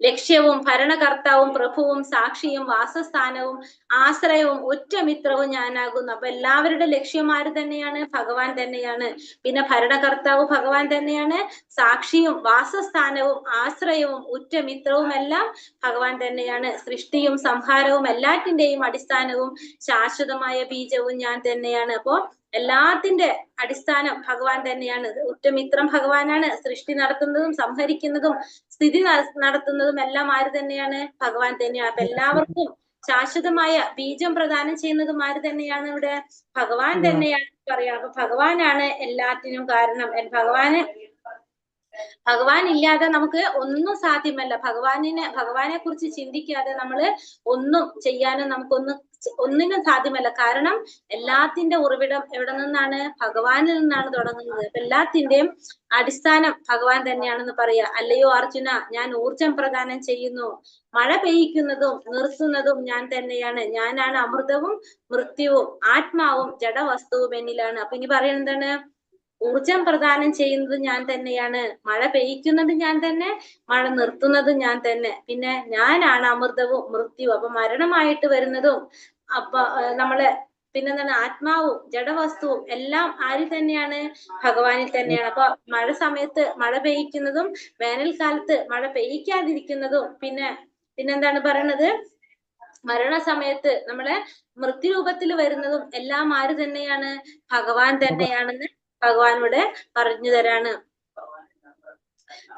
ലക്ഷ്യവും ഭരണകർത്താവും പ്രഭുവും സാക്ഷിയും വാസസ്ഥാനവും ആശ്രയവും ഒറ്റമിത്രവും ഞാനാകുന്നു. അപ്പൊ എല്ലാവരുടെ ലക്ഷ്യമാര് തന്നെയാണ്? ഭഗവാൻ തന്നെയാണ്. പിന്നെ ഭരണകർത്താവ് ഭഗവാൻ തന്നെയാണ്, സാക്ഷിയും വാസസ്ഥാനവും ആശ്രയവും ഉറ്റമിത്രവും എല്ലാം ഭഗവാൻ തന്നെയാണ്. സൃഷ്ടിയും സംഹാരവും എല്ലാറ്റിന്റെയും അടിസ്ഥാനവും ശാശ്വതമായ ബീജവും ഞാൻ തന്നെയാണ്. അപ്പോ എല്ലാത്തിന്റെ അടിസ്ഥാനം ഭഗവാൻ തന്നെയാണ്. ഉറ്റമിത്രം ഭഗവാനാണ്. സൃഷ്ടി നടത്തുന്നതും സംഹരിക്കുന്നതും സ്ഥിതി നടത്തുന്നതും എല്ലാം ആര് തന്നെയാണ്? ഭഗവാൻ തന്നെയാണ്. അപ്പൊ എല്ലാവർക്കും ശാശ്വതമായ ബീജം പ്രദാനം ചെയ്യുന്നതും ആര് തന്നെയാണ്? ഇവിടെ ഭഗവാൻ തന്നെയാണ് പറയാം. അപ്പൊ ഭഗവാനാണ് എല്ലാത്തിനും കാരണം. ഭഗവാൻ ഇല്ലാതെ നമുക്ക് ഒന്നും സാധ്യമല്ല. ഭഗവാനെ കുറിച്ച് ചിന്തിക്കാതെ നമ്മള് ഒന്നും ചെയ്യാനും ഒന്നിനും സാധ്യമല്ല. കാരണം എല്ലാത്തിന്റെ ഉറവിടം എവിടെ നിന്നാണ്? ഭഗവാനിൽ നിന്നാണ് തുടങ്ങുന്നത്. അപ്പൊ എല്ലാത്തിന്റെയും അടിസ്ഥാനം ഭഗവാൻ തന്നെയാണെന്ന് പറയാ. അല്ലയോ അർജുന, ഞാൻ ഊർജം പ്രദാനം ചെയ്യുന്നു, മഴ പെയ്യിക്കുന്നതും നിർത്തുന്നതും ഞാൻ തന്നെയാണ്. ഞാനാണ് അമൃതവും മൃത്യുവും ആത്മാവും ജഡവസ്തുവും എന്നിലാണ്. അപ്പൊ ഇനി പറയുന്നതാണ്? ഊർജം പ്രദാനം ചെയ്യുന്നത് ഞാൻ തന്നെയാണ്, മഴ പെയ്യിക്കുന്നത് ഞാൻ തന്നെ, മഴ നിർത്തുന്നത് ഞാൻ തന്നെ. പിന്നെ ഞാനാണ് അമൃതവും മൃത്യുവും. അപ്പൊ മരണമായിട്ട് വരുന്നതും അപ്പൊ നമ്മളെ പിന്നെന്താണ്? ആത്മാവും ജഡവസ്തുവും എല്ലാം ആര് തന്നെയാണ്? ഭഗവാനിൽ തന്നെയാണ്. അപ്പൊ മഴ സമയത്ത് മഴ പെയ്യിക്കുന്നതും വേനൽക്കാലത്ത് മഴ പെയ്യിക്കാതിരിക്കുന്നതും പിന്നെന്താണ് പറയണത്? മരണസമയത്ത് നമ്മളെ മൃത്യുരൂപത്തിൽ വരുന്നതും എല്ലാം ആര് തന്നെയാണ്? ഭഗവാൻ തന്നെയാണെന്ന് ഭഗവാൻ ഇവിടെ പറഞ്ഞു തരാണ്.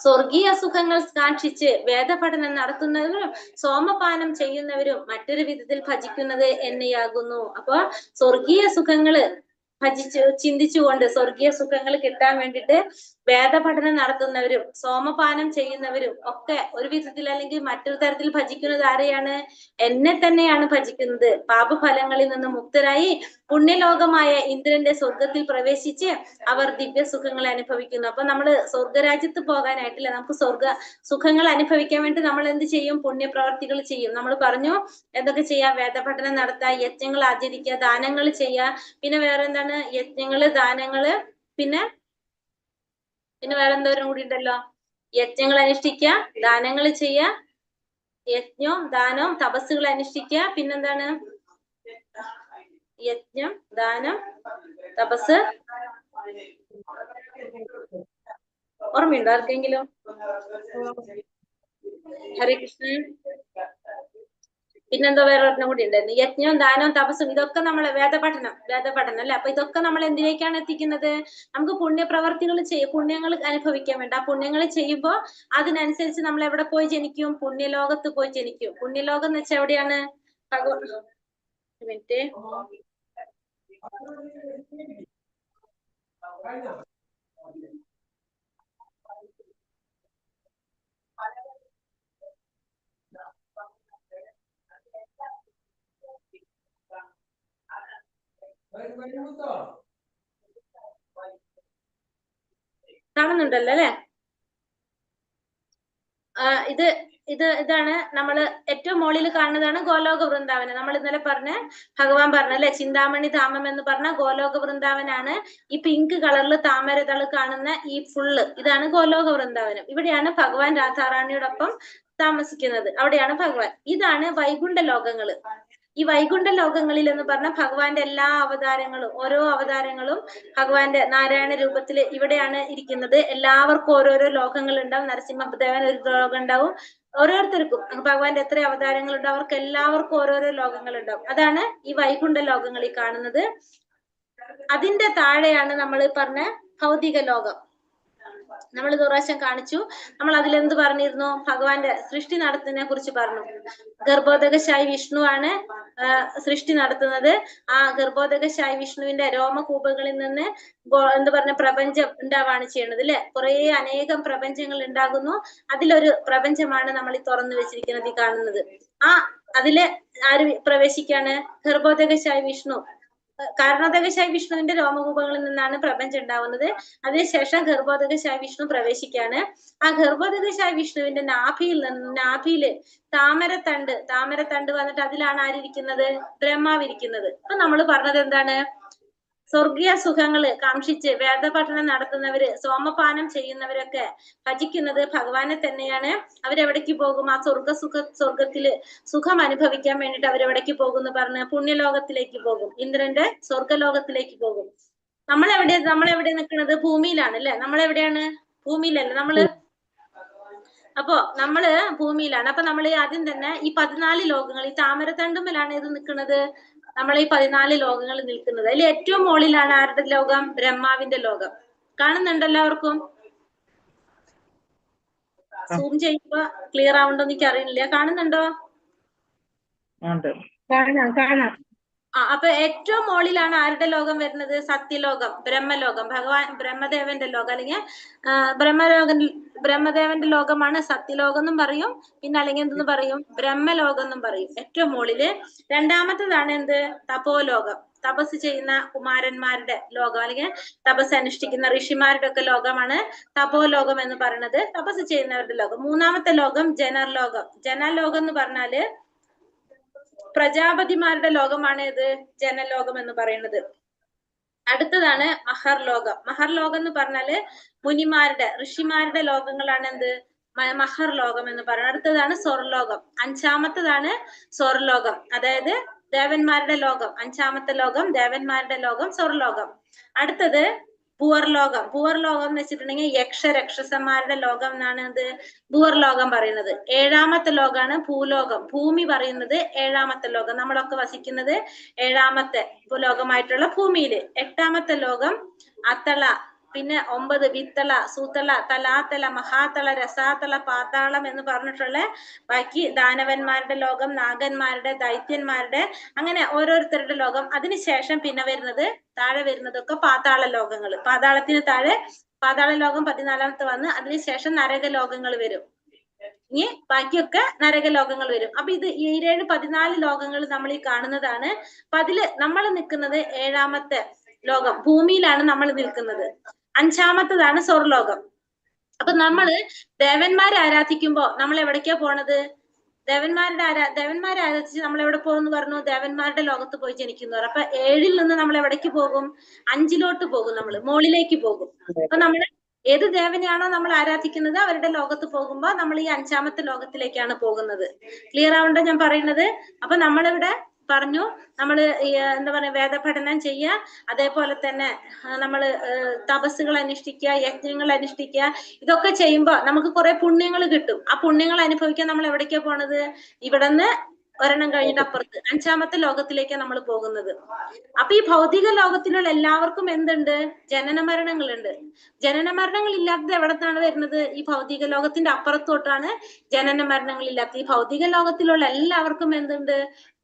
സ്വർഗീയ സുഖങ്ങൾ കാക്ഷിച്ച് വേദപഠനം നടത്തുന്നവരും സോമപാനം ചെയ്യുന്നവരും മറ്റൊരു വിധത്തിൽ ഭജിക്കുന്നത് എന്നെയാകുന്നു. അപ്പൊ സ്വർഗീയ സുഖങ്ങള് ചിന്തിച്ചുകൊണ്ട് സ്വർഗീയ സുഖങ്ങൾ കിട്ടാൻ വേണ്ടിയിട്ട് വേദപഠനം നടത്തുന്നവരും സോമപാനം ചെയ്യുന്നവരും ഒക്കെ ഒരു വിധത്തിൽ അല്ലെങ്കിൽ മറ്റൊരു തരത്തിൽ ഭജിക്കുന്നത് ആരെയാണ്? എന്നെ തന്നെയാണ് ഭജിക്കുന്നത്. പാപഫലങ്ങളിൽ നിന്ന് മുക്തരായി പുണ്യലോകമായ ഇന്ദ്രന്റെ സ്വർഗത്തിൽ പ്രവേശിച്ച് അവർ ദിവ്യ സുഖങ്ങൾ അനുഭവിക്കുന്നു. അപ്പൊ നമ്മള് സ്വർഗരാജ്യത്ത് പോകാനായിട്ടില്ല, നമുക്ക് സ്വർഗ സുഖങ്ങൾ അനുഭവിക്കാൻ വേണ്ടി നമ്മൾ എന്ത് ചെയ്യും? പുണ്യപ്രവർത്തികൾ ചെയ്യും. നമ്മൾ പറഞ്ഞു എന്തൊക്കെ ചെയ്യാം? വേദപഠനം നടത്തുക, യജ്ഞങ്ങൾ ആചരിക്കുക, ദാനങ്ങൾ ചെയ്യുക. പിന്നെ വേറെ എന്താണ്? യജ്ഞങ്ങള്, ദാനങ്ങള്, പിന്നെ വേറെ എന്തോരം കൂടി ഉണ്ടല്ലോ. യജ്ഞങ്ങൾ അനുഷ്ഠിക്കുക, ദാനങ്ങൾ ചെയ്യുക, യജ്ഞവും ദാനവും തപസ്സുകൾ അനുഷ്ഠിക്കുക. പിന്നെന്താണ്? യജ്ഞം, ദാനം, തപസ്. ഓർമ്മയുണ്ടോ ആർക്കെങ്കിലും? ഹരേ കൃഷ്ണൻ. പിന്നെന്തോ വേറെ ഒരെണ്ണം കൂടി ഉണ്ടായിരുന്നു. യജ്ഞവും ദാനവും തപസ്സും. ഇതൊക്കെ നമ്മളെ വേദപഠനം അല്ലെ. അപ്പൊ ഇതൊക്കെ നമ്മൾ എന്തിലേക്കാണ് എത്തിക്കുന്നത്? നമുക്ക് പുണ്യപ്രവർത്തികൾ പുണ്യങ്ങൾ അനുഭവിക്കാൻ വേണ്ട. ആ പുണ്യങ്ങൾ ചെയ്യുമ്പോൾ അതിനനുസരിച്ച് നമ്മൾ എവിടെ പോയി ജനിക്കും? പുണ്യലോകത്ത് പോയി ജനിക്കും. പുണ്യലോകം എന്ന് വെച്ചാൽ എവിടെയാണ്? മിനിറ്റ്. കാണുന്നുണ്ടല്ലോ അല്ലെ? ഇതാണ് നമ്മള് ഏറ്റവും മുകളിൽ കാണുന്നതാണ് ഗോലോക വൃന്ദാവനം. നമ്മൾ ഇന്നലെ ഭഗവാൻ പറഞ്ഞല്ലേ, ചിന്താമണി ധാമം എന്ന് പറഞ്ഞ ഗോലോക വൃന്ദാവനാണ്. ഈ പിങ്ക് കളറിൽ താമരതള് കാണുന്ന ഈ ഫുള്ള് ഇതാണ് ഗോലോക വൃന്ദാവനം. ഇവിടെയാണ് ഭഗവാൻ രാധാറാണിയോടൊപ്പം താമസിക്കുന്നത്. അവിടെയാണ് ഭഗവാൻ. ഇതാണ് വൈകുണ്ഠ ലോകങ്ങള്. ഈ വൈകുണ്ഠ ലോകങ്ങളിൽ എന്ന് പറഞ്ഞാൽ ഭഗവാന്റെ എല്ലാ അവതാരങ്ങളും, ഓരോ അവതാരങ്ങളും ഭഗവാന്റെ നാരായണ രൂപത്തില് ഇവിടെയാണ് ഇരിക്കുന്നത്. എല്ലാവർക്കും ഓരോരോ ലോകങ്ങൾ ഉണ്ടാവും. നരസിംഹദേവൻ ഒരു ലോകം ഉണ്ടാവും. ഓരോരുത്തർക്കും ഭഗവാന്റെ എത്ര അവതാരങ്ങളുണ്ടോ അവർക്ക് എല്ലാവർക്കും ഓരോരോ ലോകങ്ങൾ ഉണ്ടാവും. അതാണ് ഈ വൈകുണ്ഠ ലോകങ്ങൾ ഈ കാണുന്നത്. അതിന്റെ താഴെയാണ് നമ്മൾ പറഞ്ഞ ഭൗതിക ലോകം. നമ്മൾ ഇത് പ്രാവശ്യം കാണിച്ചു. നമ്മൾ അതിലെന്ത് പറഞ്ഞിരുന്നു? ഭഗവാന്റെ സൃഷ്ടി നടത്തുന്നതിനെ കുറിച്ച് പറഞ്ഞു. ഗർഭോദകശായി വിഷ്ണു ആണ് സൃഷ്ടി നടത്തുന്നത്. ആ ഗർഭോദകശായി വിഷ്ണുവിന്റെ രോമകൂപങ്ങളിൽ നിന്ന് എന്ത് പറഞ്ഞ പ്രപഞ്ചം ഉണ്ടാവാണ് ചെയ്യുന്നത് അല്ലെ. കുറെ അനേകം പ്രപഞ്ചങ്ങൾ ഉണ്ടാകുന്നു. അതിലൊരു പ്രപഞ്ചമാണ് നമ്മൾ ഈ തുറന്നു വെച്ചിരിക്കുന്നത്, ഈ കാണുന്നത്. അതില് ആര് പ്രവേശിക്കാണ്? ഗർഭോദകശായി വിഷ്ണു. കാരണോദകശായി വിഷ്ണുവിന്റെ രോമകൂപങ്ങളിൽ നിന്നാണ് പ്രപഞ്ചം ഉണ്ടാവുന്നത്. അതിനുശേഷം ഗർഭോദകശായി വിഷ്ണു പ്രവേശിക്കാണ്. ആ ഗർഭോദകശായി വിഷ്ണുവിന്റെ നാഭിയില് താമരത്തണ്ട് വന്നിട്ട് അതിലാണ് ആരിയ്ക്കുന്നത്? ബ്രഹ്മാവിരിക്കുന്നത്. അപ്പൊ നമ്മൾ പറഞ്ഞത് എന്താണ്? സ്വർഗീയ സുഖങ്ങള് കാക്ഷിച്ച് വേദപഠനം നടത്തുന്നവര്, സോമപാനം ചെയ്യുന്നവരൊക്കെ ഭജിക്കുന്നത് ഭഗവാനെ തന്നെയാണ്. അവരെവിടേക്ക് പോകും? ആ സ്വർഗത്തില് സുഖം അനുഭവിക്കാൻ വേണ്ടിട്ട് അവരെവിടേക്ക് പോകും എന്ന് പറഞ്ഞ് പുണ്യലോകത്തിലേക്ക് പോകും. ഇന്ദ്രന്റെ സ്വർഗലോകത്തിലേക്ക് പോകും. നമ്മളെവിടെ നിൽക്കുന്നത്? ഭൂമിയിലാണ് അല്ലെ. നമ്മളെവിടെയാണ്? ഭൂമിയിലല്ലേ നമ്മള്. അപ്പോ നമ്മള് ഭൂമിയിലാണ്. അപ്പൊ നമ്മൾ ആദ്യം തന്നെ ഈ 14 ലോകങ്ങൾ, ഈ താമരത്തണ്ടുമ്മലാണ് ഇത് നിൽക്കുന്നത്. നമ്മൾ ഈ 14 ലോകങ്ങൾ നിൽക്കുന്നത്. അതിൽ ഏറ്റവും മുകളിലാണ് ആരുടെ ലോകം? ബ്രഹ്മാവിന്റെ ലോകം. കാണുന്നുണ്ടോ എല്ലാവർക്കും? സൂം ചെയ്യുമ്പോ ക്ലിയർ ആവുണ്ടോ എനിക്ക് അറിയില്ല. കാണുന്നുണ്ടോ? കാണാം. അപ്പൊ ഏറ്റവും മുകളിലാണ് ആരുടെ ലോകം വരുന്നത്? സത്യലോകം, ബ്രഹ്മലോകം. ബ്രഹ്മദേവന്റെ ലോകം, അല്ലെങ്കിൽ ബ്രഹ്മദേവന്റെ ലോകമാണ് സത്യലോകം എന്നും പറയും. പിന്നെ അല്ലെങ്കിൽ എന്തെന്ന് പറയും? ബ്രഹ്മലോകം എന്നും പറയും. ഏറ്റവും മുകളില്. രണ്ടാമത്തേതാണ് എന്ത്? തപോലോകം. തപസ് ചെയ്യുന്ന കുമാരന്മാരുടെ ലോകം, അല്ലെങ്കിൽ തപസ് അനുഷ്ഠിക്കുന്ന ഋഷിമാരുടെ ഒക്കെ ലോകമാണ് തപോലോകം എന്ന് പറയുന്നത്. തപസ് ചെയ്യുന്നവരുടെ ലോകം. മൂന്നാമത്തെ ലോകം ജനലോകം. ജനലോകം എന്ന് പറഞ്ഞാല് പ്രജാപതിമാരുടെ ലോകമാണ് ഇത് ജനലോകം എന്ന് പറയുന്നത്. അടുത്തതാണ് മഹർലോകം. മഹർലോകം എന്ന് പറഞ്ഞാല് മുനിമാരുടെ, ഋഷിമാരുടെ ലോകങ്ങളാണ് എന്ത്? മഹർലോകം എന്ന് പറയുന്നത്. അടുത്തതാണ് സ്വർലോകം. അഞ്ചാമത്തതാണ് സ്വർലോകം, അതായത് ദേവന്മാരുടെ ലോകം. അഞ്ചാമത്തെ ലോകം ദേവന്മാരുടെ ലോകം, സ്വർലോകം. അടുത്തത് ഭൂവർലോകം. ഭൂവർലോകം എന്ന് വെച്ചിട്ടുണ്ടെങ്കിൽ യക്ഷരക്ഷസന്മാരുടെ ലോകം എന്നാണ് എന്ത്? ഭൂവർലോകം പറയുന്നത്. ഏഴാമത്തെ ലോകമാണ് ഭൂലോകം. ഭൂമി പറയുന്നത് ഏഴാമത്തെ ലോകം. നമ്മളൊക്കെ വസിക്കുന്നത് ഏഴാമത്തെ ഭൂലോകമായിട്ടുള്ള ഭൂമിയില്. എട്ടാമത്തെ ലോകം അത്തള. പിന്നെ 9 വിത്തള, സൂത്തള, തലാത്തള, മഹാതള, രസാതള, പാതാളം എന്ന് പറഞ്ഞിട്ടുള്ള ബാക്കി ദാനവന്മാരുടെ ലോകം, നാഗന്മാരുടെ, ദൈത്യന്മാരുടെ, അങ്ങനെ ഓരോരുത്തരുടെ ലോകം. അതിനുശേഷം പിന്നെ വരുന്നത് താഴെ വരുന്നതൊക്കെ പാതാള ലോകങ്ങൾ. പാതാളത്തിന് താഴെ പാതാള ലോകം 14ാമത്തെ വന്ന് അതിനുശേഷം നരകലോകങ്ങൾ വരും. ഇനി ബാക്കിയൊക്കെ നരകലോകങ്ങൾ വരും. അപ്പൊ ഇത് 7 14 ലോകങ്ങൾ നമ്മൾ ഈ കാണുന്നതാണ്. അപ്പൊ അതില് നമ്മൾ നിൽക്കുന്നത് 7ാമത്തെ ലോകം, ഭൂമിയിലാണ് നമ്മൾ നിൽക്കുന്നത്. 5ാമത്തതാണ് സ്വർലോകം. അപ്പൊ നമ്മള് ദേവന്മാരെ ആരാധിക്കുമ്പോ നമ്മൾ എവിടേക്കാ പോണത്? ദേവന്മാരെ ആരാധിച്ച് നമ്മൾ എവിടെ പോകുന്നു പറഞ്ഞു? ദേവന്മാരുടെ ലോകത്ത് പോയി ജനിക്കുന്നു. അപ്പൊ 7ൽ നിന്ന് നമ്മൾ എവിടേക്ക് പോകും? 5ലോട്ട് പോകും, നമ്മൾ മുകളിലേക്ക് പോകും. അപ്പൊ നമ്മള് ഏത് ദേവനെയാണോ നമ്മൾ ആരാധിക്കുന്നത് അവരുടെ ലോകത്ത് പോകുമ്പോ നമ്മൾ ഈ 5ാമത്തെ ലോകത്തിലേക്കാണ് പോകുന്നത്. ക്ലിയർ ആവുണ്ടോ ഞാൻ പറയുന്നത്? അപ്പൊ നമ്മളിവിടെ പറഞ്ഞു, നമ്മള് എന്താ പറയാ, വേദപഠനം ചെയ്യുക, അതേപോലെ തന്നെ നമ്മള് തപസ്സുകൾ അനുഷ്ഠിക്കുക, യജ്ഞങ്ങൾ അനുഷ്ഠിക്കുക. ഇതൊക്കെ ചെയ്യുമ്പോ നമുക്ക് കുറെ പുണ്യങ്ങൾ കിട്ടും. ആ പുണ്യങ്ങൾ അനുഭവിക്കാൻ നമ്മൾ എവിടേക്കാ പോണത്? ഇവിടുന്ന് ഒരെണ്ണം കഴിഞ്ഞിട്ട് അപ്പുറത്ത് 5ാമത്തെ ലോകത്തിലേക്കാണ് നമ്മൾ പോകുന്നത്. അപ്പൊ ഈ ഭൗതിക ലോകത്തിലുള്ള എല്ലാവർക്കും എന്തുണ്ട്? ജനന മരണങ്ങളുണ്ട്. ജനന മരണങ്ങൾ ഇല്ലാത്തത് എവിടത്താണ് വരുന്നത്? ഈ ഭൗതിക ലോകത്തിന്റെ അപ്പുറത്തോട്ടാണ് ജനന മരണങ്ങൾ ഇല്ലാത്തത്. ഈ ഭൗതിക ലോകത്തിലുള്ള എല്ലാവർക്കും എന്തുണ്ട്?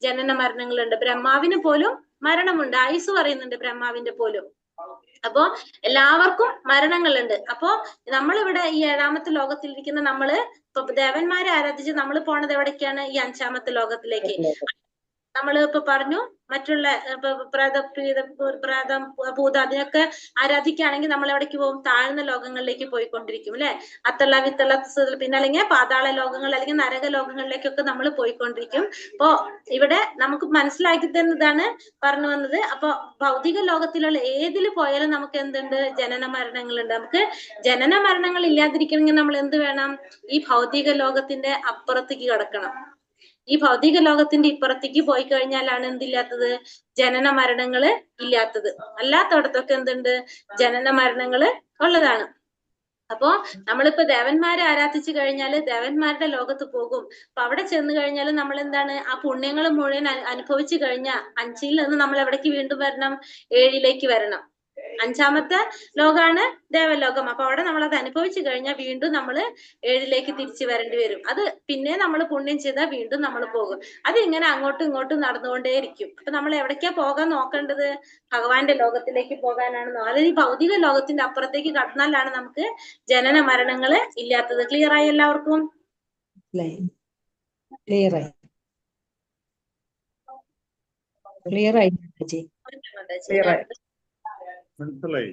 ജനന മരണങ്ങളുണ്ട്. ബ്രഹ്മാവിന് പോലും മരണമുണ്ട്. ആയുസ് പറയുന്നുണ്ട് ബ്രഹ്മാവിന്റെ പോലും. അപ്പോ എല്ലാവർക്കും മരണങ്ങളുണ്ട്. അപ്പോ നമ്മളിവിടെ ഈ 7ാമത്തെ ലോകത്തിലിരിക്കുന്ന നമ്മള് ഇപ്പൊ ദേവന്മാരെ ആരാധിച്ച് നമ്മൾ പോണത് എവിടേക്കാണ്? ഈ 5ാമത്തെ ലോകത്തിലേക്ക്. നമ്മള് ഇപ്പൊ പറഞ്ഞു മറ്റുള്ള പ്രേതം ഭൂത അതിനൊക്കെ ആരാധിക്കുകയാണെങ്കിൽ നമ്മൾ എവിടേക്ക് പോകും? താഴ്ന്ന ലോകങ്ങളിലേക്ക് പോയിക്കൊണ്ടിരിക്കും അല്ലെ? അത്തള്ള വിത്തള്ള പിന്നെ അല്ലെങ്കിൽ പാതാള ലോകങ്ങൾ അല്ലെങ്കിൽ നരക ലോകങ്ങളിലേക്കൊക്കെ നമ്മൾ പോയിക്കൊണ്ടിരിക്കും. അപ്പോ ഇവിടെ നമുക്ക് മനസ്സിലാക്കി തരുന്നതാണ് പറഞ്ഞു വന്നത്. അപ്പൊ ഭൗതിക ലോകത്തിലുള്ള ഏതിൽ പോയാലും നമുക്ക് എന്തുണ്ട്? ജനന മരണങ്ങളുണ്ട്. നമുക്ക് ജനന മരണങ്ങൾ ഇല്ലാതിരിക്കണമെങ്കിൽ നമ്മൾ എന്ത് വേണം? ഈ ഭൗതിക ലോകത്തിന്റെ അപ്പുറത്തേക്ക് കടക്കണം. ഈ ഭൗതിക ലോകത്തിന്റെ ഇപ്പുറത്തേക്ക് പോയി കഴിഞ്ഞാലാണ് എന്തില്ലാത്തത്? ജനന മരണങ്ങള് ഇല്ലാത്തത്. അല്ലാത്തടത്തൊക്കെ എന്തുണ്ട്? ജനന മരണങ്ങള് ഉള്ളതാണ്. അപ്പോ നമ്മളിപ്പോ ദേവന്മാരെ ആരാധിച്ചു കഴിഞ്ഞാല് ദേവന്മാരുടെ ലോകത്ത് പോകും. അപ്പൊ അവിടെ ചെന്ന് കഴിഞ്ഞാൽ നമ്മൾ എന്താണ്? ആ പുണ്യങ്ങൾ മുഴുവൻ അനുഭവിച്ചു കഴിഞ്ഞാൽ 5ൽ നിന്ന് നമ്മൾ എവിടേക്ക് വീണ്ടും വരണം? 7ലേക്ക് വരണം. 5ാമത്തെ ലോകാണ് ദേവലോകം. അപ്പൊ അവിടെ നമ്മൾ അത് അനുഭവിച്ചു കഴിഞ്ഞാൽ വീണ്ടും നമ്മൾ 7ലേക്ക് തിരിച്ചു വരേണ്ടി വരും. അത് പിന്നെ നമ്മൾ പുണ്യം ചെയ്താൽ വീണ്ടും നമ്മൾ പോകും. അതിങ്ങനെ അങ്ങോട്ടും ഇങ്ങോട്ടും നടന്നുകൊണ്ടേയിരിക്കും. അപ്പൊ നമ്മൾ എവിടേക്കാ പോകാൻ നോക്കേണ്ടത്? ഭഗവാന്റെ ലോകത്തിലേക്ക് പോകാനാണ്. അല്ലെങ്കിൽ ഈ ഭൗതിക ലോകത്തിന്റെ അപ്പുറത്തേക്ക് കടന്നാലാണ് നമുക്ക് ജനന മരണങ്ങള് ഇല്ലാത്തത്. ക്ലിയർ ആയി എല്ലാവർക്കും? മനസ്സിലായി.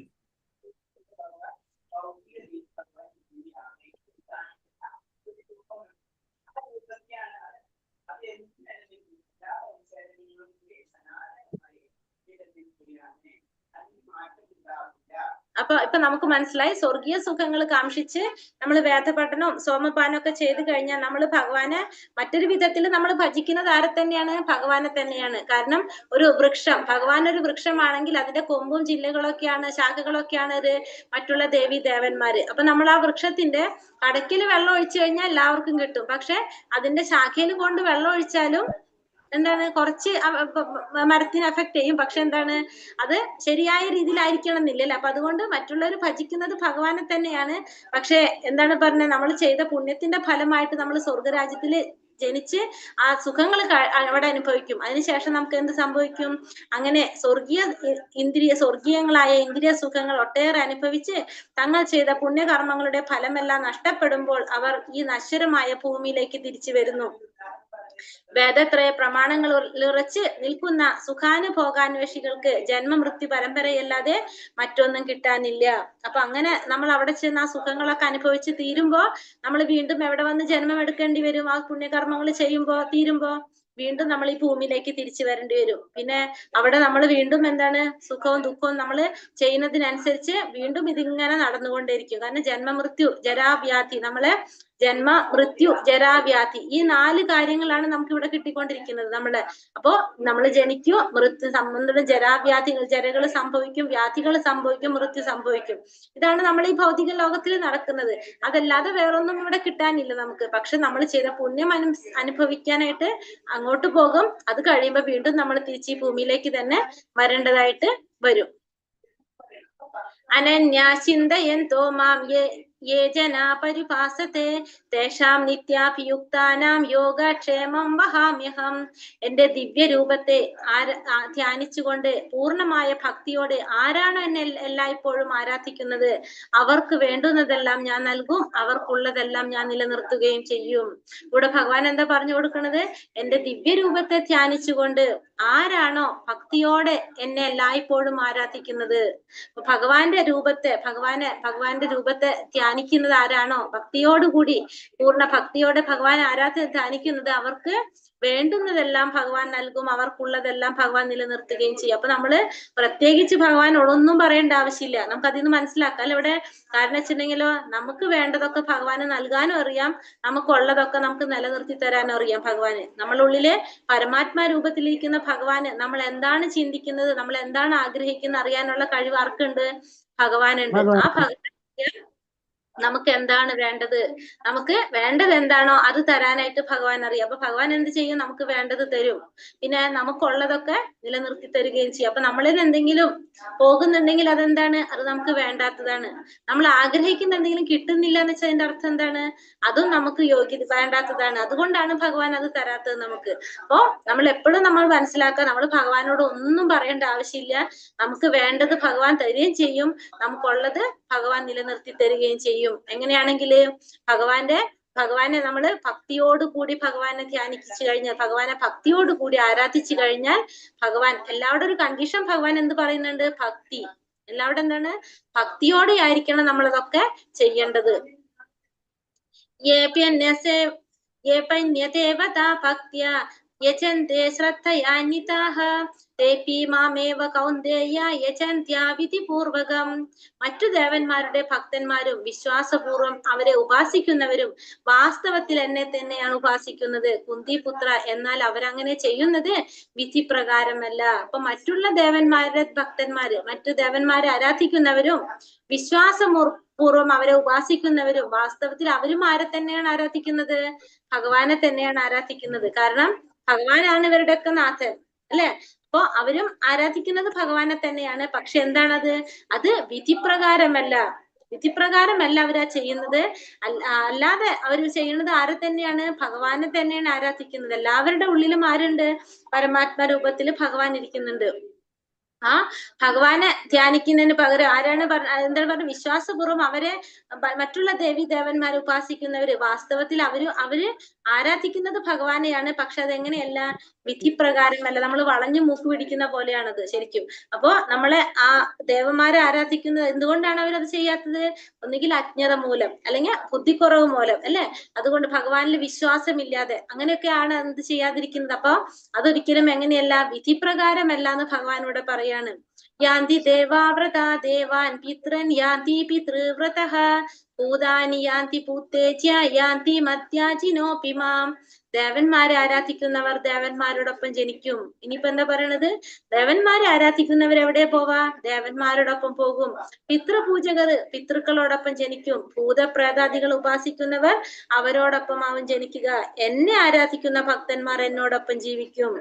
ഇപ്പൊ നമുക്ക് മനസ്സിലായി. സ്വർഗീയ സുഖങ്ങൾ കാംക്ഷിച്ച് നമ്മൾ വേദപഠനവും സോമപാനവും ഒക്കെ ചെയ്ത് കഴിഞ്ഞാൽ നമ്മൾ ഭഗവാനെ മറ്റൊരു വിധത്തിൽ നമ്മൾ ഭജിക്കുന്നത് ആരെ തന്നെയാണ്? ഭഗവാനെ തന്നെയാണ്. കാരണം ഒരു വൃക്ഷം, ഭഗവാൻ ഒരു വൃക്ഷമാണെങ്കിൽ അതിന്റെ കൊമ്പും ചില്ലകളൊക്കെയാണ്, ശാഖകളൊക്കെയാണ് മറ്റുള്ള ദേവി ദേവന്മാര്. അപ്പൊ നമ്മൾ ആ വൃക്ഷത്തിന്റെ കടക്കിൽ വെള്ളം ഒഴിച്ചു കഴിഞ്ഞാൽ എല്ലാവർക്കും കിട്ടും. പക്ഷെ അതിന്റെ ശാഖയിൽ കൊണ്ട് വെള്ളം ഒഴിച്ചാലും എന്താണ്? കുറച്ച് മരത്തിന് എഫക്ട് ചെയ്യും. പക്ഷെ എന്താണ്? അത് ശരിയായ രീതിയിലായിരിക്കണം എന്നില്ലല്ലോ. അപ്പൊ അതുകൊണ്ട് മറ്റുള്ളവർ ഭജിക്കുന്നത് ഭഗവാനെ തന്നെയാണ്. പക്ഷെ എന്താണ് പറഞ്ഞത്? നമ്മൾ ചെയ്ത പുണ്യത്തിന്റെ ഫലമായിട്ട് നമ്മൾ സ്വർഗരാജ്യത്തില് ജനിച്ച് ആ സുഖങ്ങൾ അവിടെ അനുഭവിക്കും. അതിനുശേഷം നമുക്ക് എന്ത് സംഭവിക്കും? അങ്ങനെ സ്വർഗീയങ്ങളായ ഇന്ദ്രിയ സുഖങ്ങൾ ഒട്ടേറെ അനുഭവിച്ച് തങ്ങൾ ചെയ്ത പുണ്യകർമ്മങ്ങളുടെ ഫലമെല്ലാം നഷ്ടപ്പെടുമ്പോൾ അവർ ഈ നശ്വരമായ ഭൂമിയിലേക്ക് തിരിച്ചു വരുന്നു. വേദത്രയ പ്രമാണങ്ങൾ ഉറച്ച് നിൽക്കുന്ന സുഖാനുഭോഗാന്വേഷികൾക്ക് ജന്മമൃത്യു പരമ്പരയല്ലാതെ മറ്റൊന്നും കിട്ടാനില്ല. അപ്പൊ അങ്ങനെ നമ്മൾ അവിടെ ചെന്ന് ആ സുഖങ്ങളൊക്കെ അനുഭവിച്ച് തീരുമ്പോ നമ്മൾ വീണ്ടും എവിടെ വന്ന് ജന്മം എടുക്കേണ്ടി വരും? ആ പുണ്യകർമ്മങ്ങൾ തീരുമ്പോ വീണ്ടും നമ്മൾ ഈ ഭൂമിയിലേക്ക് തിരിച്ചു വരേണ്ടി വരും. പിന്നെ അവിടെ നമ്മൾ വീണ്ടും എന്താണ്? സുഖവും ദുഃഖവും നമ്മൾ ചെയ്യുന്നതിനനുസരിച്ച് വീണ്ടും ഇതിങ്ങനെ നടന്നുകൊണ്ടേയിരിക്കും. കാരണം ജന്മമൃത്യു ജരാവ്യാധി, നമ്മളെ ജന്മ മൃത്യു ജരാവ്യാധി, ഈ 4 കാര്യങ്ങളാണ് നമുക്ക് ഇവിടെ കിട്ടിക്കൊണ്ടിരിക്കുന്നത്. അപ്പോ നമ്മൾ ജനിക്കും, മൃത്യു സംബന്ധ ജരാവ്യാധികൾ, ജരകൾ സംഭവിക്കും, വ്യാധികൾ സംഭവിക്കും, മൃത്യു സംഭവിക്കും. ഇതാണ് നമ്മൾ ഈ ഭൗതിക ലോകത്തിൽ നടക്കുന്നത്. അതല്ലാതെ വേറൊന്നും ഇവിടെ കിട്ടാനില്ല നമുക്ക്. പക്ഷെ നമ്മൾ ചെയ്ത പുണ്യം അനുഭവിക്കാനായിട്ട് അങ്ങോട്ട് പോകും. അത് കഴിയുമ്പോ വീണ്ടും നമ്മൾ തിരിച്ച് ഈ ഭൂമിയിലേക്ക് തന്നെ വരേണ്ടതായിട്ട് വരും. അനന്യ ചിന്തയന്തോ മാം യേ ജനാ പരിഭാസത്തെ തേഷാം നിത്യാഭിയുക്താനാം യോഗക്ഷേമം വഹാമ്യഹം. എന്റെ ദിവ്യരൂപത്തെ ധ്യാനിച്ചുകൊണ്ട് പൂർണ്ണമായ ഭക്തിയോടെ ആരാണ് എന്നെ എല്ലായ്പ്പോഴും ആരാധിക്കുന്നത് അവർക്ക് വേണ്ടുന്നതെല്ലാം ഞാൻ നൽകും, അവർക്കുള്ളതെല്ലാം ഞാൻ നിലനിർത്തുകയും ചെയ്യും. ഇവിടെ ഭഗവാൻ എന്താ പറഞ്ഞു കൊടുക്കുന്നത്? എന്റെ ദിവ്യരൂപത്തെ ധ്യാനിച്ചുകൊണ്ട് ആരാണോ ഭക്തിയോടെ എന്നെ എല്ലായ്പ്പോഴും ആരാധിക്കുന്നത്, ഭഗവാന്റെ രൂപത്തെ ധ്യാനിക്കുന്നത് ആരാണോ ഭക്തിയോടുകൂടി പൂർണ്ണ ഭക്തിയോടെ ഭഗവാൻ ധ്യാനിക്കുന്നത് അവർക്ക് വേണ്ടുന്നതെല്ലാം ഭഗവാൻ നൽകും, അവർക്കുള്ളതെല്ലാം ഭഗവാൻ നിലനിർത്തുകയും ചെയ്യും. അപ്പൊ നമ്മള് പ്രത്യേകിച്ച് ഭഗവാനോടൊന്നും പറയേണ്ട ആവശ്യമില്ല, നമുക്ക് അതിൽ നിന്ന് മനസ്സിലാക്കാം അല്ലെ ഇവിടെ. കാരണം വെച്ചിട്ടുണ്ടെങ്കിലോ നമുക്ക് വേണ്ടതൊക്കെ ഭഗവാന് നൽകാനും അറിയാം, നമുക്കുള്ളതൊക്കെ നമുക്ക് നിലനിർത്തി തരാനും അറിയാം ഭഗവാന്. നമ്മളുള്ളില് പരമാത്മാ രൂപത്തിലിരിക്കുന്ന ഭഗവാന് നമ്മൾ എന്താണ് ചിന്തിക്കുന്നത്, നമ്മൾ എന്താണ് ആഗ്രഹിക്കുന്നത് അറിയാനുള്ള കഴിവ് ആർക്കുണ്ട്? ഭഗവാനുണ്ട്. ആ ഭഗവാൻ നമുക്ക് എന്താണ് വേണ്ടത്, നമുക്ക് വേണ്ടത് എന്താണോ അത് തരാനായിട്ട് ഭഗവാൻ അറിയാം. അപ്പൊ ഭഗവാൻ എന്ത് ചെയ്യും? നമുക്ക് വേണ്ടത് തരും, പിന്നെ നമുക്കുള്ളതൊക്കെ നിലനിർത്തി തരികയും ചെയ്യും. അപ്പൊ നമ്മളിൽ എന്തെങ്കിലും പോകുന്നുണ്ടെങ്കിൽ അതെന്താണ്? അത് നമുക്ക് വേണ്ടാത്തതാണ്. നമ്മൾ ആഗ്രഹിക്കുന്ന എന്തെങ്കിലും കിട്ടുന്നില്ല എന്ന് വെച്ചാൽ അതിന്റെ അർത്ഥം എന്താണ്? അതും നമുക്ക് വേണ്ടാത്തതാണ്. അതുകൊണ്ടാണ് ഭഗവാൻ അത് തരാത്തത് നമുക്ക്. അപ്പോ നമ്മൾ എപ്പോഴും നമ്മൾ മനസ്സിലാക്കുക, നമ്മൾ ഭഗവാനോട് ഒന്നും പറയേണ്ട ആവശ്യമില്ല, നമുക്ക് വേണ്ടത് ഭഗവാൻ തരികയും ചെയ്യും, നമുക്കുള്ളത് ഭഗവാൻ നിലനിർത്തി തരികയും ചെയ്യും. എങ്ങനെയാണെങ്കില് ഭഗവാനെ നമ്മള് ഭക്തിയോടുകൂടി ഭഗവാനെ ധ്യാനിച്ചു കഴിഞ്ഞാൽ, ഭഗവാനെ ഭക്തിയോടുകൂടി ആരാധിച്ചു കഴിഞ്ഞാൽ ഭഗവാൻ എല്ലാവരുടെ ഒരു കണ്ടീഷൻ ഭഗവാൻ എന്ത് പറയുന്നുണ്ട്? ഭക്തി. എല്ലാവരുടെ എന്താണ്? ഭക്തിയോടെ ആയിരിക്കണം നമ്മളതൊക്കെ ചെയ്യേണ്ടത്. ഭക്തിയ യജന്തെ ശ്രദ്ധയാന്വിതാഃ തേപി മാമേവ കൗന്ദേയ യജന്ത്യാവിധിപൂർവകം. മറ്റു ദേവന്മാരുടെ ഭക്തന്മാരും വിശ്വാസപൂർവം അവരെ ഉപാസിക്കുന്നവരും വാസ്തവത്തിൽ എന്നെ തന്നെയാണ് ഉപാസിക്കുന്നത്. കുന്തിപുത്ര, എന്നാൽ അവരങ്ങനെ ചെയ്യുന്നത് വിധിപ്രകാരമല്ല. അപ്പൊ മറ്റുള്ള ദേവന്മാരുടെ ഭക്തന്മാര്, മറ്റു ദേവന്മാരെ ആരാധിക്കുന്നവരും വിശ്വാസപൂർവം അവരെ ഉപാസിക്കുന്നവരും വാസ്തവത്തിൽ അവരും ആരെ തന്നെയാണ് ആരാധിക്കുന്നത്? ഭഗവാനെ തന്നെയാണ് ആരാധിക്കുന്നത്. കാരണം ഭഗവാനാണ് ഇവരുടെയൊക്കെ നാഥൻ അല്ലെ. അപ്പൊ അവരും ആരാധിക്കുന്നത് ഭഗവാനെ തന്നെയാണ്. പക്ഷെ എന്താണത്? അത് വിധിപ്രകാരമല്ല അവരാ ചെയ്യുന്നത്. അല്ലാതെ അവർ ചെയ്യുന്നത് ആരെ തന്നെയാണ്? ഭഗവാനെ തന്നെയാണ് ആരാധിക്കുന്നത്. എല്ലാവരുടെ ഉള്ളിലും ആരുണ്ട്? പരമാത്മ രൂപത്തിൽ ഭഗവാൻ ഇരിക്കുന്നുണ്ട്. ആ ഭഗവാനെ ധ്യാനിക്കുന്നതിന് പകരം ആരാണ് എന്താണ് പറഞ്ഞ? വിശ്വാസപൂർവ്വം അവരെ മറ്റുള്ള ദേവി ദേവന്മാരെ ഉപാസിക്കുന്നവര് വാസ്തവത്തിൽ അവര് ആരാധിക്കുന്നത് ഭഗവാനെയാണ്. പക്ഷെ അതെങ്ങനെയല്ല? വിധിപ്രകാരമല്ല. നമ്മൾ വളഞ്ഞു മൂക്ക് പിടിക്കുന്ന പോലെയാണത് ശരിക്കും. അപ്പോ നമ്മളെ ആ ദേവന്മാരെ ആരാധിക്കുന്നത് എന്തുകൊണ്ടാണ് അവരത് ചെയ്യാത്തത്? ഒന്നുകിൽ അജ്ഞത മൂലം, അല്ലെങ്കിൽ ബുദ്ധിക്കുറവ് മൂലം അല്ലെ. അതുകൊണ്ട് ഭഗവാനിൽ വിശ്വാസമില്ലാതെ അങ്ങനെയൊക്കെയാണ് എന്ത് ചെയ്യാതിരിക്കുന്നത്. അപ്പൊ അതൊരിക്കലും എങ്ങനെയല്ല? വിധിപ്രകാരമല്ല എന്ന് ഭഗവാനോട് പറയാണ്. യാന്തി ദേവാവ്രതാ ദേവാൻ പിതൃൻ യാന്തി പിതൃവ്രതഃ ഭൂതാനി യാന്തി ഭൂതേജ്യ യാന്തി മദ്യാജിനോപി മാം. ദേവന്മാരെ ആരാധിക്കുന്നവർ ദേവന്മാരോടൊപ്പം ജനിക്കും. ഇനിയിപ്പോ എന്താ പറയണത്? ദേവന്മാരെ ആരാധിക്കുന്നവർ എവിടെ പോവാ? ദേവന്മാരോടൊപ്പം പോകും. പിതൃപൂജകർ പിതൃക്കളോടൊപ്പം ജനിക്കും. ഭൂതപ്രേതാദികൾ ഉപാസിക്കുന്നവർ അവരോടൊപ്പം അവൻ ജനിക്കുക. എന്നെ ആരാധിക്കുന്ന ഭക്തന്മാർ എന്നോടൊപ്പം ജീവിക്കും.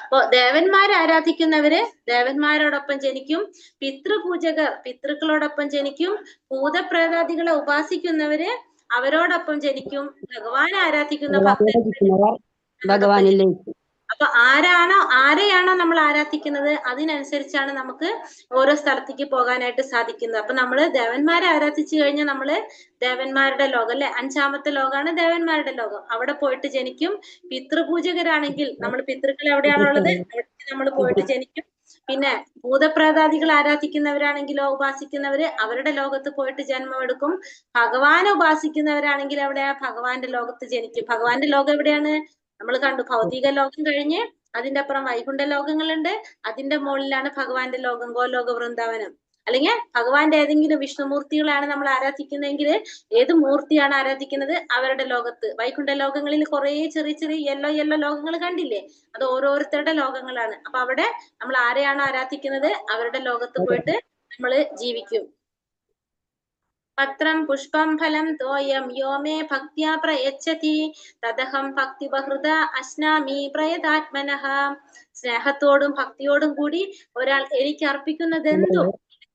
അപ്പൊ ദേവന്മാരെ ആരാധിക്കുന്നവര് ദേവന്മാരോടൊപ്പം ജനിക്കും. പിതൃപൂജകർ പിതൃക്കളോടൊപ്പം ജനിക്കും. ഭൂതപ്രേതാദികളെ ഉപാസിക്കുന്നവര് അവരോടൊപ്പം ജനിക്കും. ഭഗവാൻ ആരാധിക്കുന്ന ഭക്തന്മാർ ഭഗവാനിലേക്ക്. അപ്പൊ ആരെയാണോ നമ്മൾ ആരാധിക്കുന്നത് അതിനനുസരിച്ചാണ് നമുക്ക് ഓരോ സ്ഥലത്തേക്ക് പോകാനായിട്ട് സാധിക്കുന്നത്. അപ്പൊ നമ്മള് ദേവന്മാരെ ആരാധിച്ചു കഴിഞ്ഞാൽ നമ്മള് ദേവന്മാരുടെ ലോകം അല്ലെ, 5ാമത്തെ ലോകമാണ് ദേവന്മാരുടെ ലോകം. അവിടെ പോയിട്ട് ജനിക്കും. പിതൃപൂജകരാണെങ്കിൽ നമ്മൾ പിതൃക്കൾ എവിടെയാണുള്ളത് അവിടെ നമ്മൾ പോയിട്ട് ജനിക്കും. പിന്നെ ഭൂതപ്രേതാദികൾ ആരാധിക്കുന്നവരാണെങ്കിലോ ഉപാസിക്കുന്നവര് അവരുടെ ലോകത്ത് പോയിട്ട് ജന്മമെടുക്കും. ഭഗവാനെ ഉപാസിക്കുന്നവരാണെങ്കിൽ എവിടെയാ? ഭഗവാന്റെ ലോകത്ത് ജനിക്കും. ഭഗവാന്റെ ലോകം എവിടെയാണ്? നമ്മൾ കണ്ടു, ഭൗതിക ലോകം കഴിഞ്ഞ് അതിന്റെ അപ്പുറം വൈകുണ്ഠ ലോകങ്ങളുണ്ട്. അതിന്റെ മുകളിലാണ് ഭഗവാന്റെ ലോകം, ഗോലോക വൃന്ദാവനം. അല്ലെങ്കിൽ ഭഗവാന്റെ ഏതെങ്കിലും വിഷ്ണുമൂർത്തികളാണ് നമ്മൾ ആരാധിക്കുന്നതെങ്കിൽ ഏത് മൂർത്തിയാണ് ആരാധിക്കുന്നത് അവരുടെ ലോകത്ത്. വൈകുണ്ഠ ലോകങ്ങളിൽ കുറെ ചെറിയ ചെറിയ യെല്ലോ ലോകങ്ങൾ കണ്ടില്ലേ? അത് ഓരോരുത്തരുടെ ലോകങ്ങളാണ്. അപ്പൊ അവിടെ നമ്മൾ ആരെയാണോ ആരാധിക്കുന്നത് അവരുടെ ലോകത്ത് പോയിട്ട് നമ്മൾ ജീവിക്കും. പത്രം പുഷ്പം ഫലം തോയം യോ മേ ഭക്ത്യാ പ്രയച്ഛതി തദഹം ഭക്തിബഹൃത അശ്നാമി പ്രയതാത്മനഃ. സ്നേഹത്തോടും ഭക്തിയോടും കൂടി ഒരാൾ എനിക്ക് അർപ്പിക്കുന്നത് എന്തോ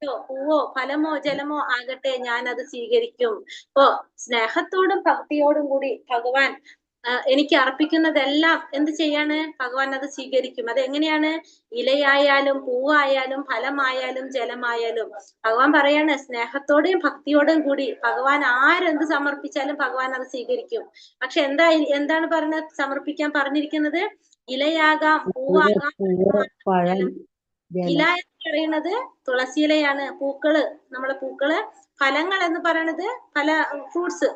പൂവോ ഫലമോ ജലമോ ആകട്ടെ ഞാൻ അത് സ്വീകരിക്കും. അപ്പോ സ്നേഹത്തോടും ഭക്തിയോടും കൂടി ഭഗവാൻ എനിക്ക് അർപ്പിക്കുന്നതെല്ലാം എന്ത് ചെയ്യാണ്? ഭഗവാൻ അത് സ്വീകരിക്കും. അത് എങ്ങനെയാണ്? ഇലയായാലും പൂവായാലും ഫലമായാലും ജലമായാലും ഭഗവാൻ പറയാണ് സ്നേഹത്തോടെയും ഭക്തിയോടും കൂടി ഭഗവാൻ ആരെന്ത് സമർപ്പിച്ചാലും ഭഗവാൻ അത് സ്വീകരിക്കും. പക്ഷെ എന്താണ് സമർപ്പിക്കാൻ പറഞ്ഞിരിക്കുന്നത്? ഇലയാകാം, പൂവാകാം, പഴം ഇല എന്ന് പറയുന്നത് തുളസി ഇലയാണ്. പൂക്കള്, നമ്മളെ പൂക്കള്. ഫലങ്ങൾ എന്ന് പറയുന്നത് പല ഫ്രൂട്ട്സ്,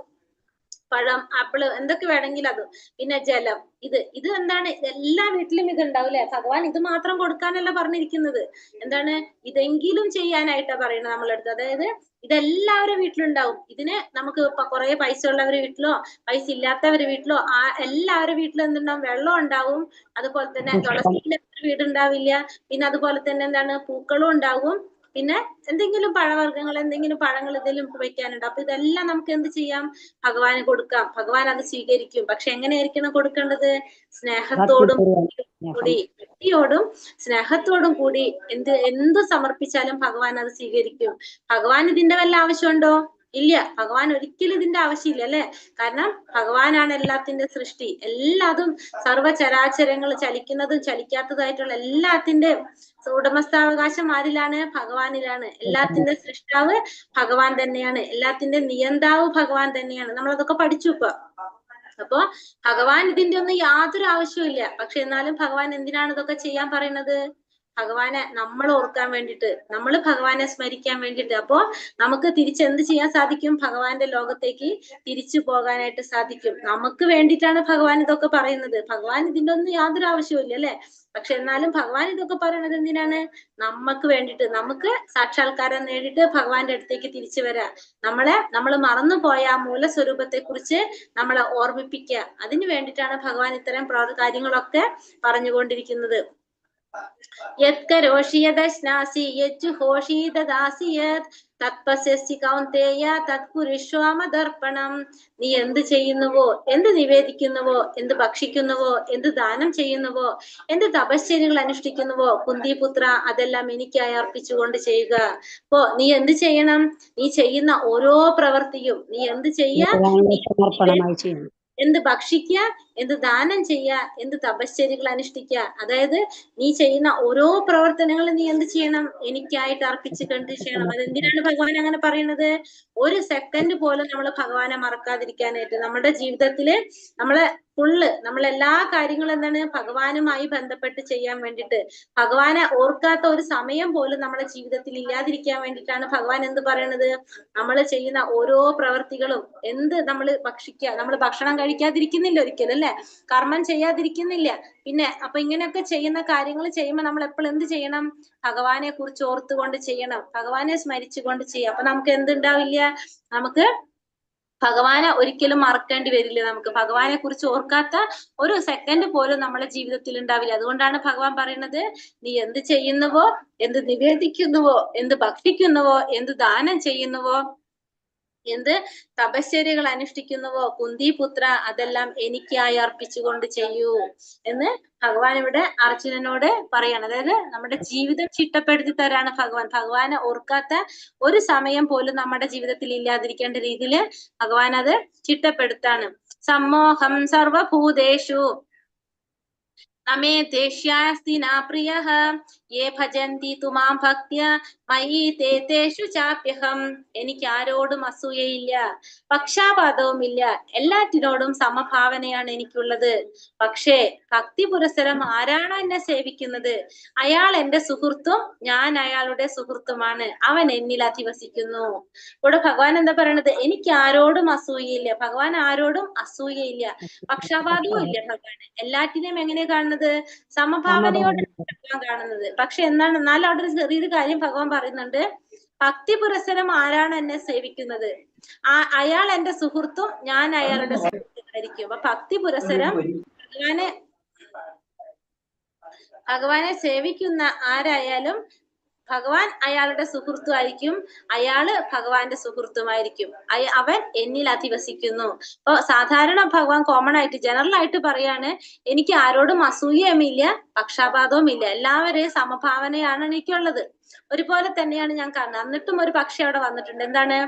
പഴം, ആപ്പിള്, എന്തൊക്കെ വേണമെങ്കിലും അത്. പിന്നെ ജലം, ഇത് എന്താണ്? എല്ലാ വീട്ടിലും ഇത് ഉണ്ടാവില്ലേ? ഭഗവാൻ ഇത് മാത്രം കൊടുക്കാനല്ല പറഞ്ഞിരിക്കുന്നത്. എന്താണ്? ഇതെങ്കിലും ചെയ്യാനായിട്ടാ പറയുന്നത് നമ്മളടുത്ത്. അതായത് ഇതെല്ലാവരുടെ വീട്ടിലുണ്ടാവും. ഇതിന് നമുക്ക് കുറെ പൈസ ഉള്ളവരുടെ വീട്ടിലോ പൈസ ഇല്ലാത്തവരുടെ വീട്ടിലോ എല്ലാവരുടെ വീട്ടിലും എന്തുണ്ടാവും? വെള്ളം ഉണ്ടാവും. അതുപോലെ തന്നെ തുളസിയില്ലാത്ത വീടുണ്ടാവില്ല. പിന്നെ അതുപോലെ തന്നെ എന്താണ്? പൂക്കളും ഉണ്ടാവും. പിന്നെ എന്തെങ്കിലും പഴവർഗ്ഗങ്ങൾ, എന്തെങ്കിലും പഴങ്ങൾ ഇതിലും വെക്കാനുണ്ട്. അപ്പൊ ഇതെല്ലാം നമുക്ക് എന്ത് ചെയ്യാം? ഭഗവാന് കൊടുക്കാം. ഭഗവാൻ അത് സ്വീകരിക്കും. പക്ഷെ എങ്ങനെയായിരിക്കണം കൊടുക്കേണ്ടത്? സ്നേഹത്തോടും കൂടി, ഭക്തിയോടും സ്നേഹത്തോടും കൂടി എന്ത് സമർപ്പിച്ചാലും ഭഗവാൻ അത് സ്വീകരിക്കും. ഭഗവാൻ ഇതിന്റെ വല്ല ആവശ്യമുണ്ടോ? ഇല്ല. ഭഗവാൻ ഒരിക്കലും ഇതിന്റെ ആവശ്യമില്ല, അല്ലെ? കാരണം ഭഗവാനാണ് എല്ലാത്തിന്റെ സൃഷ്ടി. എല്ലാതും സർവ്വചരാചരങ്ങൾ, ചലിക്കുന്നതും ചലിക്കാത്തതായിട്ടുള്ള എല്ലാത്തിന്റെ ഉടമസ്ഥാവകാശം ആരിലാണ്? ഭഗവാനിലാണ്. എല്ലാത്തിന്റെ സൃഷ്ടാവ് ഭഗവാൻ തന്നെയാണ്. എല്ലാത്തിന്റെ നിയന്താവ് ഭഗവാൻ തന്നെയാണ്. നമ്മളതൊക്കെ പഠിച്ചു ഇപ്പൊ. അപ്പൊ ഭഗവാൻ ഇതിന്റെ ഒന്നും യാതൊരു ആവശ്യമില്ല. പക്ഷെ എന്നാലും ഭഗവാൻ എന്തിനാണ് ഇതൊക്കെ ചെയ്യാൻ പറയുന്നത്? ഭഗവാനെ നമ്മൾ ഓർക്കാൻ വേണ്ടിയിട്ട്, നമ്മൾ ഭഗവാനെ സ്മരിക്കാൻ വേണ്ടിയിട്ട്. അപ്പോ നമുക്ക് തിരിച്ചെന്ത് ചെയ്യാൻ സാധിക്കും? ഭഗവാന്റെ ലോകത്തേക്ക് തിരിച്ചു പോകാനായിട്ട് സാധിക്കും. നമുക്ക് വേണ്ടിയിട്ടാണ് ഭഗവാൻ ഇതൊക്കെ പറയുന്നത്. ഭഗവാൻ ഇതിന്റെ ഒന്നും യാതൊരു ആവശ്യമില്ല, അല്ലെ? പക്ഷെ എന്നാലും ഭഗവാൻ ഇതൊക്കെ പറയുന്നത് എന്തിനാണ്? നമുക്ക് വേണ്ടിയിട്ട്, നമുക്ക് സാക്ഷാത്കാരം നേടിയിട്ട് ഭഗവാന്റെ അടുത്തേക്ക് തിരിച്ചു വരാം. നമ്മൾ മറന്നുപോയ ആ മൂലസ്വരൂപത്തെ കുറിച്ച് നമ്മളെ ഓർമ്മിപ്പിക്കുക. അതിനു വേണ്ടിയിട്ടാണ് ഭഗവാൻ ഇത്തരം കാര്യങ്ങളൊക്കെ പറഞ്ഞുകൊണ്ടിരിക്കുന്നത്. യത്കരോഷി യദശ്നാസി യജ്ജുഹോഷി ദദാസി യത് തത്പസ്യസി കൗന്തേയ തത്കുരുഷ്വാമദർപ്പണം. നീ എന്ത് ചെയ്യുന്നുവോ, എന്ത് നിവേദിക്കുന്നുവോ, എന്ത് ഭക്ഷിക്കുന്നുവോ, എന്ത് ദാനം ചെയ്യുന്നുവോ, എന്ത് തപശ്ചര്യകൾ അനുഷ്ഠിക്കുന്നുവോ കുന്തിപുത്ര, അതെല്ലാം എനിക്കായി അർപ്പിച്ചുകൊണ്ട് ചെയ്യുക. അപ്പോ നീ എന്ത് ചെയ്യണം? നീ ചെയ്യുന്ന ഓരോ പ്രവൃത്തിയും നീ എന്ത് സമർപ്പണമായി ചെയ്യണം. എന്ത് ഭക്ഷിക്കുക, എന്ത് ദാനം ചെയ്യുക, എന്ത് തപശ്ചര്യകൾ അനുഷ്ഠിക്കുക. അതായത് നീ ചെയ്യുന്ന ഓരോ പ്രവർത്തനങ്ങളും നീ എന്ത് ചെയ്യണം? എനിക്കായിട്ട് അർപ്പിച്ച് കണ്ട് ചെയ്യണം. അതെന്തിനാണ് ഭഗവാൻ അങ്ങനെ പറയുന്നത്? ഒരു സെക്കൻഡ് പോലും നമ്മൾ ഭഗവാനെ മറക്കാതിരിക്കാനായിട്ട്. നമ്മുടെ ജീവിതത്തില് നമ്മളെല്ലാ കാര്യങ്ങളും എന്താണ്? ഭഗവാനുമായി ബന്ധപ്പെട്ട് ചെയ്യാൻ വേണ്ടിയിട്ട്. ഭഗവാനെ ഓർക്കാത്ത ഒരു സമയം പോലും നമ്മുടെ ജീവിതത്തിൽ ഇല്ലാതിരിക്കാൻ വേണ്ടിയിട്ടാണ് ഭഗവാൻ എന്ത് പറയണത്? നമ്മൾ ചെയ്യുന്ന ഓരോ പ്രവർത്തികളും എന്ത് നമ്മൾ ഭക്ഷിക്കുക, നമ്മൾ ഭക്ഷണം കഴിക്കാതിരിക്കുന്നില്ല ഒരിക്കലും, അല്ലെ? കർമ്മം ചെയ്യാതിരിക്കുന്നില്ല. പിന്നെ അപ്പൊ ഇങ്ങനെയൊക്കെ ചെയ്യുന്ന കാര്യങ്ങൾ ചെയ്യുമ്പോൾ നമ്മൾ എപ്പോഴും എന്ത് ചെയ്യണം? ഭഗവാനെ കുറിച്ച് ഓർത്തുകൊണ്ട് ചെയ്യണം. ഭഗവാനെ സ്മരിച്ചുകൊണ്ട് ചെയ്യാം. അപ്പൊ നമുക്ക് എന്തുണ്ടാവില്ല? നമുക്ക് ഭഗവാനെ ഒരിക്കലും മറക്കേണ്ടി വരില്ല. നമുക്ക് ഭഗവാനെ കുറിച്ച് ഓർക്കാത്ത ഒരു സെക്കൻഡ് പോലും നമ്മുടെ ജീവിതത്തിൽ ഉണ്ടാവില്ല. അതുകൊണ്ടാണ് ഭഗവാൻ പറയുന്നത്, നീ എന്ത് ചെയ്യുന്നുവോ, എന്ത് നിവേദിക്കുന്നുവോ, എന്ത് ഭക്ഷിക്കുന്നുവോ, എന്ത് ദാനം ചെയ്യുന്നുവോ, എന്ത് തപശ്ചര്യകൾ അനുഷ്ഠിക്കുന്നുവോ കുന്തിപുത്ര, അതെല്ലാം എനിക്കായി അർപ്പിച്ചുകൊണ്ട് ചെയ്യൂ എന്ന് ഭഗവാൻ ഇവിടെ അർജുനനോട് പറയാണ്. അതായത് നമ്മുടെ ജീവിതം ചിട്ടപ്പെടുത്തി തരാണ് ഭഗവാൻ. ഭഗവാനെ ഓർക്കാത്ത ഒരു സമയം പോലും നമ്മുടെ ജീവിതത്തിൽ ഇല്ലാതിരിക്കേണ്ട രീതിയിൽ ഭഗവാൻ അത് ചിട്ടപ്പെടുത്താണ്. സമ്മോഹം സർവഭൂതേഷു നമേ ദേഷ്യാസ്തി നാ പ്രിയഃ യേ ഭജന്തി തുമാം ഭക്ത്യാ മയി തേ തേഷു ചാപ്യഹം. എനിക്ക് ആരോടും അസൂയയില്ല, പക്ഷാപാതവുമില്ല, എല്ലാറ്റിനോടും സമഭാവനയാണ് എനിക്കുള്ളത്. പക്ഷേ ഭക്തി പുരസ്സരം ആരാണോ എന്നെ സേവിക്കുന്നത് അയാൾ എന്റെ സുഹൃത്തും ഞാൻ അയാളുടെ സുഹൃത്തുമാണ്. അവൻ എന്നിൽ അധിവസിക്കുന്നു. ഇവിടെ ഭഗവാൻ എന്താ പറയണത്? എനിക്ക് ആരോടും അസൂയയില്ല. ഭഗവാൻ ആരോടും അസൂയയില്ല, പക്ഷാപാതവും ഇല്ല. ഭഗവാൻ എല്ലാറ്റിനെയും എങ്ങനെ കാണുന്നത്? സമഭാവനയോടെ ഭഗവാൻ കാണുന്നത്. പക്ഷെ എന്നാലും അവിടെ ഒരു ചെറിയൊരു കാര്യം ഭഗവാൻ പറയുന്നുണ്ട്. ഭക്തി പുരസ്സരം ആരാണ് എന്നെ സേവിക്കുന്നത് അയാൾ എന്റെ സുഹൃത്തും ഞാൻ അയാളുടെ സുഹൃത്തുമായിരിക്കും. അപ്പൊ ഭക്തി പുരസ്സരം ഭഗവാനെ സേവിക്കുന്ന ആരായാലും ഭഗവാൻ അയാളുടെ സുഹൃത്തുമായിരിക്കും, അയാള് ഭഗവാന്റെ സുഹൃത്തുമായിരിക്കും. അവൻ എന്നിൽ അധിവസിക്കുന്നു. അപ്പൊ സാധാരണ ഭഗവാൻ കോമൺ ആയിട്ട് ജനറൽ ആയിട്ട് പറയാണ്, എനിക്ക് ആരോടും അസൂയയുമില്ല, പക്ഷാപാതവും ഇല്ല, എല്ലാവരെയും സമഭാവനയാണ് എനിക്കുള്ളത്, ഒരുപോലെ തന്നെയാണ് ഞാൻ കാണുന്നത്. എന്നിട്ടും ഒരു പക്ഷി അവിടെ വന്നിട്ടുണ്ട്. എന്താണ്?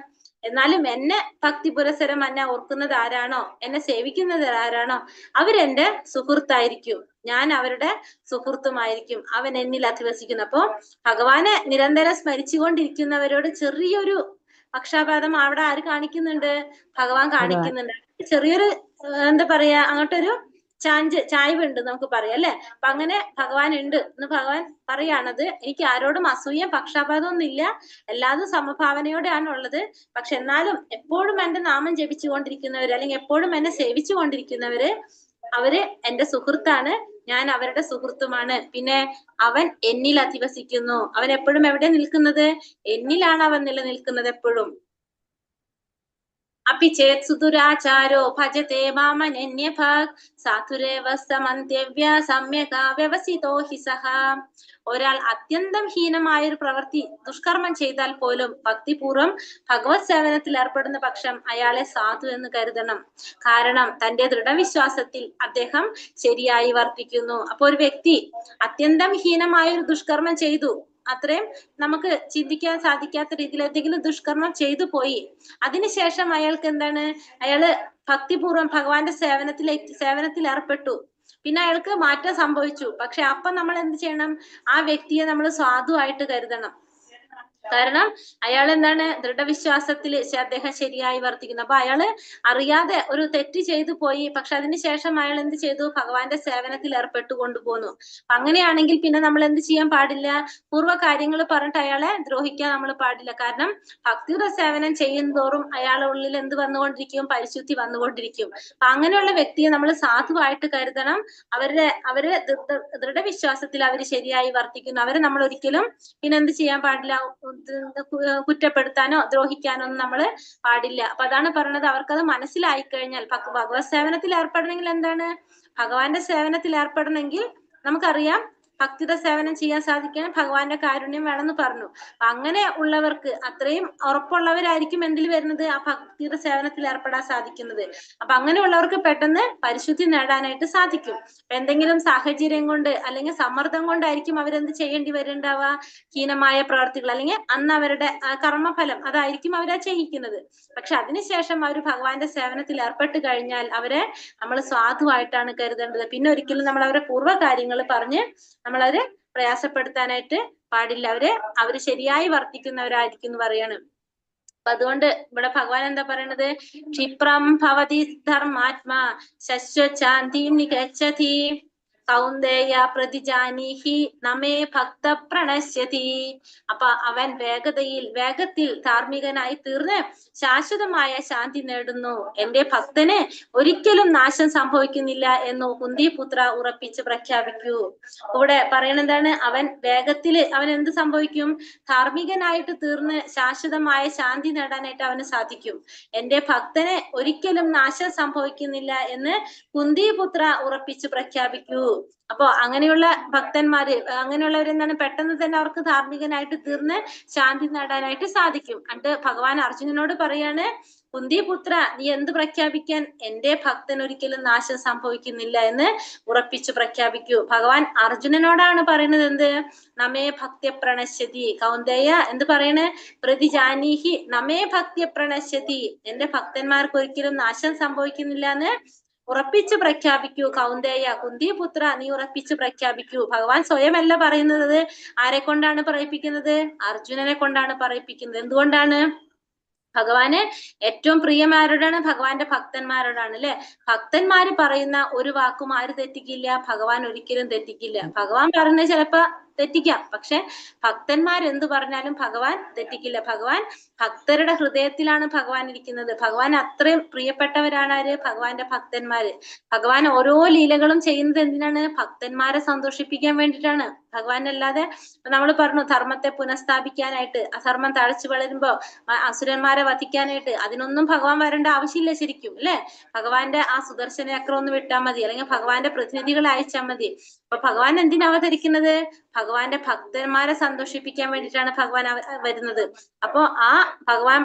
എന്നാലും എന്നെ ഭക്തി പുരസരം എന്നെ ഓർക്കുന്നത് ആരാണോ, എന്നെ സേവിക്കുന്നത് ആരാണോ, അവരെന്റെ സുഹൃത്തായിരിക്കും, ഞാൻ അവരുടെ സുഹൃത്തുമായിരിക്കും, അവൻ എന്നിൽ അധിവസിക്കുന്നു. അപ്പൊ ഭഗവാനെ നിരന്തരം സ്മരിച്ചുകൊണ്ടിരിക്കുന്നവരോട് ചെറിയൊരു പക്ഷാപാതം അവിടെ ആര് കാണിക്കുന്നുണ്ട്? ഭഗവാൻ കാണിക്കുന്നുണ്ട്. ചെറിയൊരു എന്താ പറയാ, അങ്ങോട്ടൊരു ചായ്വ് ഉണ്ട് നമുക്ക് പറയാം അല്ലെ. അപ്പൊ അങ്ങനെ ഭഗവാൻ ഉണ്ട് എന്ന് ഭഗവാൻ പറയാണത്. എനിക്ക് ആരോടും അസൂയം പക്ഷാപാതം ഒന്നും ഇല്ല, എല്ലാതും സമഭാവനയോടെയാണ് ഉള്ളത്. പക്ഷെ എന്നാലും എപ്പോഴും എന്റെ നാമം ജപിച്ചുകൊണ്ടിരിക്കുന്നവര്, അല്ലെങ്കിൽ എപ്പോഴും എന്നെ സേവിച്ചു കൊണ്ടിരിക്കുന്നവര്, അവര് എന്റെ സുഹൃത്താണ്, ഞാൻ അവരുടെ സുഹൃത്തുമാണ്. പിന്നെ അവൻ എന്നിൽ അധിവസിക്കുന്നു. അവൻ എപ്പോഴും എവിടെ നിൽക്കുന്നത്? എന്നിലാണ് അവൻ നിലനിൽക്കുന്നത് എപ്പോഴും. अपि चेत् सुदुराचारो भजते मामनन्यभाഗ് സാധുരേവ സമന്ത്യവ്യ സമ്യക വ്യവസിതോ ഹി സഹ. ഒരാൾ അത്യന്തം ഹീനമായ ഒരു പ്രവൃത്തി ദുഷ്കർമ്മം ചെയ്താൽ പോലും ഭക്തിപൂർവ്വം ഭഗവത് സേവനത്തിൽ ഏർപ്പെടുന്ന പക്ഷം അയാളെ സാധു എന്ന് കരുതണം. കാരണം തന്റെ ദൃഢവിശ്വാസത്തിൽ അദ്ദേഹം ശരിയായി വർത്തിക്കുന്നു. അപ്പൊ ഒരു വ്യക്തി അത്യന്തം ഹീനമായ ഒരു ദുഷ്കർമ്മം ചെയ്തു, അത്രയും നമുക്ക് ചിന്തിക്കാൻ സാധിക്കാത്ത രീതിയിൽ എന്തെങ്കിലും ദുഷ്കർമ്മം ചെയ്തു പോയി, അതിനുശേഷം അയാൾക്ക് എന്താണ്, അയാള് ഭക്തിപൂർവ്വം ഭഗവാന്റെ സേവനത്തിൽ ഏർപ്പെട്ടു, പിന്നെ അയാൾക്ക് മാറ്റം സംഭവിച്ചു. പക്ഷെ അപ്പൊ നമ്മൾ എന്ത് ചെയ്യണം? ആ വ്യക്തിയെ നമ്മൾ സാധുവായിട്ട് കരുതണം. കാരണം അയാൾ എന്താണ്, ദൃഢവിശ്വാസത്തിൽ അദ്ദേഹം ശരിയായി വർത്തിക്കുന്നു. അപ്പൊ അയാള് അറിയാതെ ഒരു തെറ്റ് ചെയ്തു പോയി, പക്ഷെ അതിനുശേഷം അയാൾ എന്ത് ചെയ്തു? ഭഗവാന്റെ സേവനത്തിൽ ഏർപ്പെട്ടു കൊണ്ടുപോന്നു. അങ്ങനെയാണെങ്കിൽ പിന്നെ നമ്മൾ എന്ത് ചെയ്യാൻ പാടില്ല? പൂർവ്വ കാര്യങ്ങൾ പറഞ്ഞിട്ട് അയാളെ ദ്രോഹിക്കാൻ നമ്മൾ പാടില്ല. കാരണം ഭക്തിയുടെ സേവനം ചെയ്യുന്തോറും അയാളുടെ ഉള്ളിൽ എന്ത് വന്നുകൊണ്ടിരിക്കും? പരിശുദ്ധി വന്നുകൊണ്ടിരിക്കും. അപ്പൊ അങ്ങനെയുള്ള വ്യക്തിയെ നമ്മൾ സാധുവായിട്ട് കരുതണം. അവര് ദൃഢവിശ്വാസത്തിൽ അവര് ശരിയായി വർത്തിക്കുന്നു. അവരെ നമ്മൾ ഒരിക്കലും പിന്നെ എന്ത് ചെയ്യാൻ പാടില്ല? കുറ്റപ്പെടുത്താനോ ദ്രോഹിക്കാനോ ഒന്നും നമ്മള് പാടില്ല. അപ്പൊ അതാണ് പറഞ്ഞത്, അവർക്കത് മനസ്സിലായി കഴിഞ്ഞാൽ ഭഗവത് സേവനത്തിൽ ഏർപ്പെടണമെങ്കിൽ എന്താണ്? ഭഗവാന്റെ സേവനത്തിൽ ഏർപ്പെടണമെങ്കിൽ നമുക്കറിയാം, ഭക്തിയുടെ സേവനം ചെയ്യാൻ സാധിക്കാൻ ഭഗവാന്റെ കാരുണ്യം വേണമെന്ന് പറഞ്ഞു. അപ്പൊ അങ്ങനെ ഉള്ളവർക്ക്, അത്രയും ഉറപ്പുള്ളവരായിരിക്കും എന്തിൽ വരുന്നത്? ആ ഭക്തിയുടെ സേവനത്തിൽ ഏർപ്പെടാൻ സാധിക്കുന്നത്. അപ്പൊ അങ്ങനെയുള്ളവർക്ക് പെട്ടെന്ന് പരിശുദ്ധി നേടാനായിട്ട് സാധിക്കും. എന്തെങ്കിലും സാഹചര്യം കൊണ്ട് അല്ലെങ്കിൽ സമ്മർദ്ദം കൊണ്ടായിരിക്കും അവരെന്ത് ചെയ്യേണ്ടി വരുന്നുണ്ടാവുക? ഹീനമായ പ്രവർത്തികൾ, അല്ലെങ്കിൽ അന്ന് അവരുടെ കർമ്മഫലം അതായിരിക്കും അവരെ ചെയ്യിക്കുന്നത്. പക്ഷെ അതിനുശേഷം അവർ ഭഗവാന്റെ സേവനത്തിൽ ഏർപ്പെട്ട് കഴിഞ്ഞാൽ അവരെ നമ്മൾ സാധുവായിട്ടാണ് കരുതേണ്ടത്. പിന്നെ ഒരിക്കലും നമ്മൾ അവരെ പൂർവ്വ കാര്യങ്ങൾ പറഞ്ഞ് നമ്മളവരെ പ്രയാസപ്പെടുത്താനായിട്ട് പാടില്ല. അവര് ശരിയായി വർത്തിക്കുന്നവരായിരിക്കും എന്ന് പറയാണ്. അപ്പൊ അതുകൊണ്ട് ഇവിടെ ഭഗവാൻ എന്താ പറയണത്? ക്ഷിപ്രം ഭവതി ധർമാത്മാ ശശ്വശാന്തി നിഗച്ഛതി കൗന്ദേയ പ്രതിജാനീഹി നമേ ഭക്ത പ്രണശ്യതി. അപ്പൊ അവൻ വേഗത്തിൽ ധാർമ്മികനായി തീർന്ന് ശാശ്വതമായ ശാന്തി നേടുന്നു. എന്റെ ഭക്തന് ഒരിക്കലും നാശം സംഭവിക്കുന്നില്ല എന്ന് കുന്തിപുത്ര ഉറപ്പിച്ച് പ്രഖ്യാപിക്കൂ. ഇവിടെ പറയണെന്താണ്? അവൻ എന്ത് സംഭവിക്കും? ധാർമ്മികനായിട്ട് തീർന്ന് ശാശ്വതമായ ശാന്തി നേടാനായിട്ട് അവന് സാധിക്കും. എന്റെ ഭക്തന് ഒരിക്കലും നാശം സംഭവിക്കുന്നില്ല എന്ന് കുന്തിപുത്ര ഉറപ്പിച്ച് പ്രഖ്യാപിക്കൂ. അപ്പൊ അങ്ങനെയുള്ള ഭക്തന്മാര്, അങ്ങനെയുള്ളവരെന്താണ്, പെട്ടെന്ന് തന്നെ അവർക്ക് ധാർമ്മികനായിട്ട് തീർന്ന് ശാന്തി നേടാനായിട്ട് സാധിക്കും. എന്നിട്ട് ഭഗവാൻ അർജുനനോട് പറയാണ്, കുന്തിപുത്ര നീ എന്ത് പ്രഖ്യാപിക്കാൻ? എന്റെ ഭക്തൻ ഒരിക്കലും നാശം സംഭവിക്കുന്നില്ല എന്ന് ഉറപ്പിച്ചു പ്രഖ്യാപിക്കൂ. ഭഗവാൻ അർജുനനോടാണ് പറയുന്നത് എന്ത്? നമേ ഭക്തി പ്രണശ്യതി. കൗന്ദേയ എന്ത് പറയണേ? പ്രതിജാനീഹി നമേ ഭക്തി പ്രണശ്യതി. എന്റെ ഭക്തന്മാർക്ക് ഒരിക്കലും നാശം സംഭവിക്കുന്നില്ല എന്ന് ഉറപ്പിച്ച് പ്രഖ്യാപിക്കൂ. കൗന്ദേയ, കുന്തിപുത്ര നീ ഉറപ്പിച്ച് പ്രഖ്യാപിക്കൂ. ഭഗവാൻ സ്വയമല്ല പറയുന്നത്. ആരെ കൊണ്ടാണ് പറയിപ്പിക്കുന്നത്? അർജുനനെ കൊണ്ടാണ് പറയിപ്പിക്കുന്നത്. എന്തുകൊണ്ടാണ്? ഭഗവാന് ഏറ്റവും പ്രിയമാരോടാണ്? ഭഗവാന്റെ ഭക്തന്മാരോടാണ് അല്ലെ. ഭക്തന്മാര് പറയുന്ന ഒരു വാക്കും ആര് തെറ്റിക്കില്ല? ഭഗവാൻ ഒരിക്കലും തെറ്റിക്കില്ല. ഭഗവാൻ പറയുന്നത് ചിലപ്പോ തെറ്റിക്കാം, പക്ഷെ ഭക്തന്മാർ എന്ത് പറഞ്ഞാലും ഭഗവാൻ തെറ്റിക്കില്ല. ഭഗവാൻ ഭക്തരുടെ ഹൃദയത്തിലാണ് ഭഗവാൻ ഇരിക്കുന്നത്. ഭഗവാൻ അത്രയും പ്രിയപ്പെട്ടവരാണ് ആര്? ഭഗവാന്റെ ഭക്തന്മാര്. ഭഗവാൻ ഓരോ ലീലകളും ചെയ്യുന്നത് എന്തിനാണ്? ഭക്തന്മാരെ സന്തോഷിപ്പിക്കാൻ വേണ്ടിയിട്ടാണ്. ഭഗവാൻ അല്ലാതെ നമ്മൾ പറഞ്ഞു ധർമ്മത്തെ പുനഃസ്ഥാപിക്കാനായിട്ട്, അധർമ്മം തഴച്ചു വളരുമ്പോ അസുരന്മാരെ വധിക്കാനായിട്ട്, അതിനൊന്നും ഭഗവാൻ വരേണ്ട ആവശ്യമില്ല ശരിക്കും അല്ലെ. ഭഗവാന്റെ ആ സുദർശന ചക്രം ഒന്ന് വിട്ടാൽ മതി, അല്ലെങ്കിൽ ഭഗവാന്റെ പ്രതിനിധികളെ അയച്ചാൽ മതി. അപ്പൊ ഭഗവാൻ എന്തിനാ അവതരിക്കുന്നത്? ഭഗവാന്റെ ഭക്തന്മാരെ സന്തോഷിപ്പിക്കാൻ വേണ്ടിയിട്ടാണ് ഭഗവാൻ വരുന്നത്. അപ്പൊ ആ ഭഗവാൻ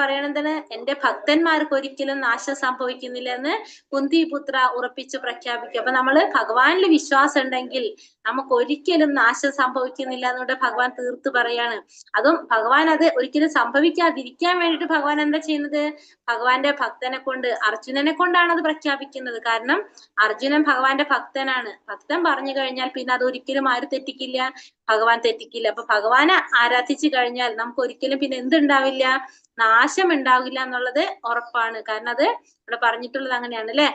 പറയണെന്താണ്, എന്റെ ഭക്തന്മാർക്ക് ഒരിക്കലും നാശം സംഭവിക്കുന്നില്ല എന്ന് കുന്തിപുത്ര ഉറപ്പിച്ച് പ്രഖ്യാപിക്കും. അപ്പൊ നമ്മള് ഭഗവാനിൽ വിശ്വാസം ഉണ്ടെങ്കിൽ നമുക്ക് ഒരിക്കലും നാശം സംഭവിക്കുന്നില്ല എന്നുകൊണ്ട് ഭഗവാൻ തീർത്ത് പറയാണ്. അതും ഭഗവാൻ അത് ഒരിക്കലും സംഭവിക്കാതിരിക്കാൻ വേണ്ടിയിട്ട് ഭഗവാൻ എന്താ ചെയ്യുന്നത്, ഭഗവാന്റെ ഭക്തനെ കൊണ്ട്, അർജുനനെ കൊണ്ടാണ് അത് പ്രഖ്യാപിക്കുന്നത്. കാരണം അർജുനൻ ഭഗവാന്റെ ഭക്തനാണ്. ഭക്തൻ പറഞ്ഞു കഴിഞ്ഞാൽ പിന്നെ അത് ഒരിക്കലും ആര് തെറ്റിക്കില്ല, ഭഗവാൻ തെറ്റിക്കില്ല. അപ്പൊ ഭഗവാനെ ആരാധിച്ചു കഴിഞ്ഞാൽ നമുക്ക് ഒരിക്കലും പിന്നെ എന്തുണ്ടാവില്ല, നാശം ഉണ്ടാവില്ല എന്നുള്ളത് ഉറപ്പാണ്. കാരണം അത് ഇവിടെ പറഞ്ഞിട്ടുള്ളത് അങ്ങനെയാണ് അല്ലെ.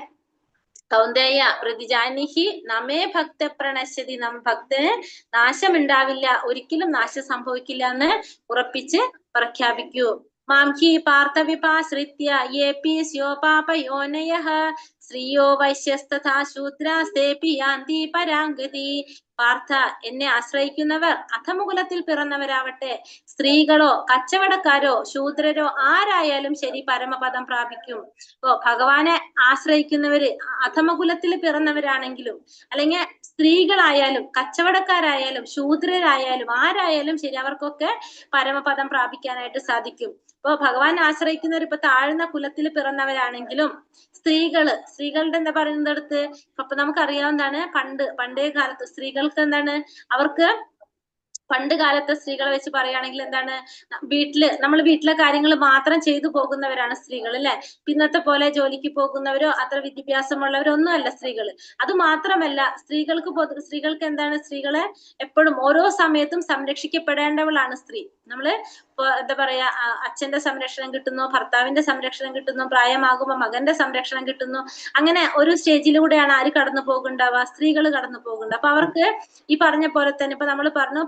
കൗന്ദേയ പ്രതിജാനിഹി നമേ ഭക്ത പ്രണശ്യതി, ഭക്തന് നാശം ഉണ്ടാവില്ല, ഒരിക്കലും നാശം സംഭവിക്കില്ല എന്ന് ഉറപ്പിച്ച് പ്രഖ്യാപിക്കൂ. മാംഹി പാർത്ഥവിപാശ്രിത്യ യേപി സ്യോപാപയോനയഃ ശ്രീയോ വൈശ്യസ്തഥാ ശൂദ്രാസ്തേപി യാന്തി പരാംഗതി. പാർത്ഥ, എന്നെ ആശ്രയിക്കുന്നവർ അധമുകുലത്തിൽ പിറന്നവരാവട്ടെ, സ്ത്രീകളോ കച്ചവടക്കാരോ ശൂദ്രരോ ആരായാലും ശരി പരമപദം പ്രാപിക്കും. ഇപ്പോ ഭഗവാനെ ആശ്രയിക്കുന്നവര് അധമകുലത്തിൽ പിറന്നവരാണെങ്കിലും, അല്ലെങ്കിൽ സ്ത്രീകളായാലും കച്ചവടക്കാരായാലും ശൂദ്രരായാലും ആരായാലും ശരി, അവർക്കൊക്കെ പരമപദം പ്രാപിക്കാനായിട്ട് സാധിക്കും. ഇപ്പൊ ഭഗവാൻ ആശ്രയിക്കുന്നവർ ഇപ്പൊ താഴ്ന്ന കുലത്തിൽ പിറന്നവരാണെങ്കിലും, സ്ത്രീകളുടെ എന്താ പറയുന്നിടത്ത് അപ്പൊ നമുക്കറിയാവുന്നതാണ്, പണ്ടേ കാലത്ത് സ്ത്രീകൾക്ക് എന്താണ്, അവർക്ക് പണ്ട് കാലത്തെ സ്ത്രീകളെ വെച്ച് പറയുകയാണെങ്കിൽ എന്താണ്, നമ്മൾ വീട്ടിലെ കാര്യങ്ങൾ മാത്രം ചെയ്തു പോകുന്നവരാണ് സ്ത്രീകൾ അല്ലെ. ഇന്നത്തെ പോലെ ജോലിക്ക് പോകുന്നവരോ അത്ര വിദ്യാഭ്യാസമുള്ളവരോ ഒന്നും അല്ല സ്ത്രീകൾ. അത് മാത്രമല്ല, സ്ത്രീകൾക്ക് എന്താണ്, സ്ത്രീകളെ എപ്പോഴും ഓരോ സമയത്തും സംരക്ഷിക്കപ്പെടേണ്ടവളാണ് സ്ത്രീ. നമ്മള് ഇപ്പൊ എന്താ പറയാ, അച്ഛന്റെ സംരക്ഷണം കിട്ടുന്നു, ഭർത്താവിന്റെ സംരക്ഷണം കിട്ടുന്നു, പ്രായമാകുമ്പോ മകന്റെ സംരക്ഷണം കിട്ടുന്നു. അങ്ങനെ ഒരു സ്റ്റേജിലൂടെയാണ് ആര് കടന്നു പോകുന്നുണ്ടാവുക, സ്ത്രീകൾ കടന്നു പോകുന്നുണ്ട്. അപ്പൊ അവർക്ക് ഈ പറഞ്ഞ പോലെ തന്നെ ഇപ്പൊ നമ്മൾ പറഞ്ഞു,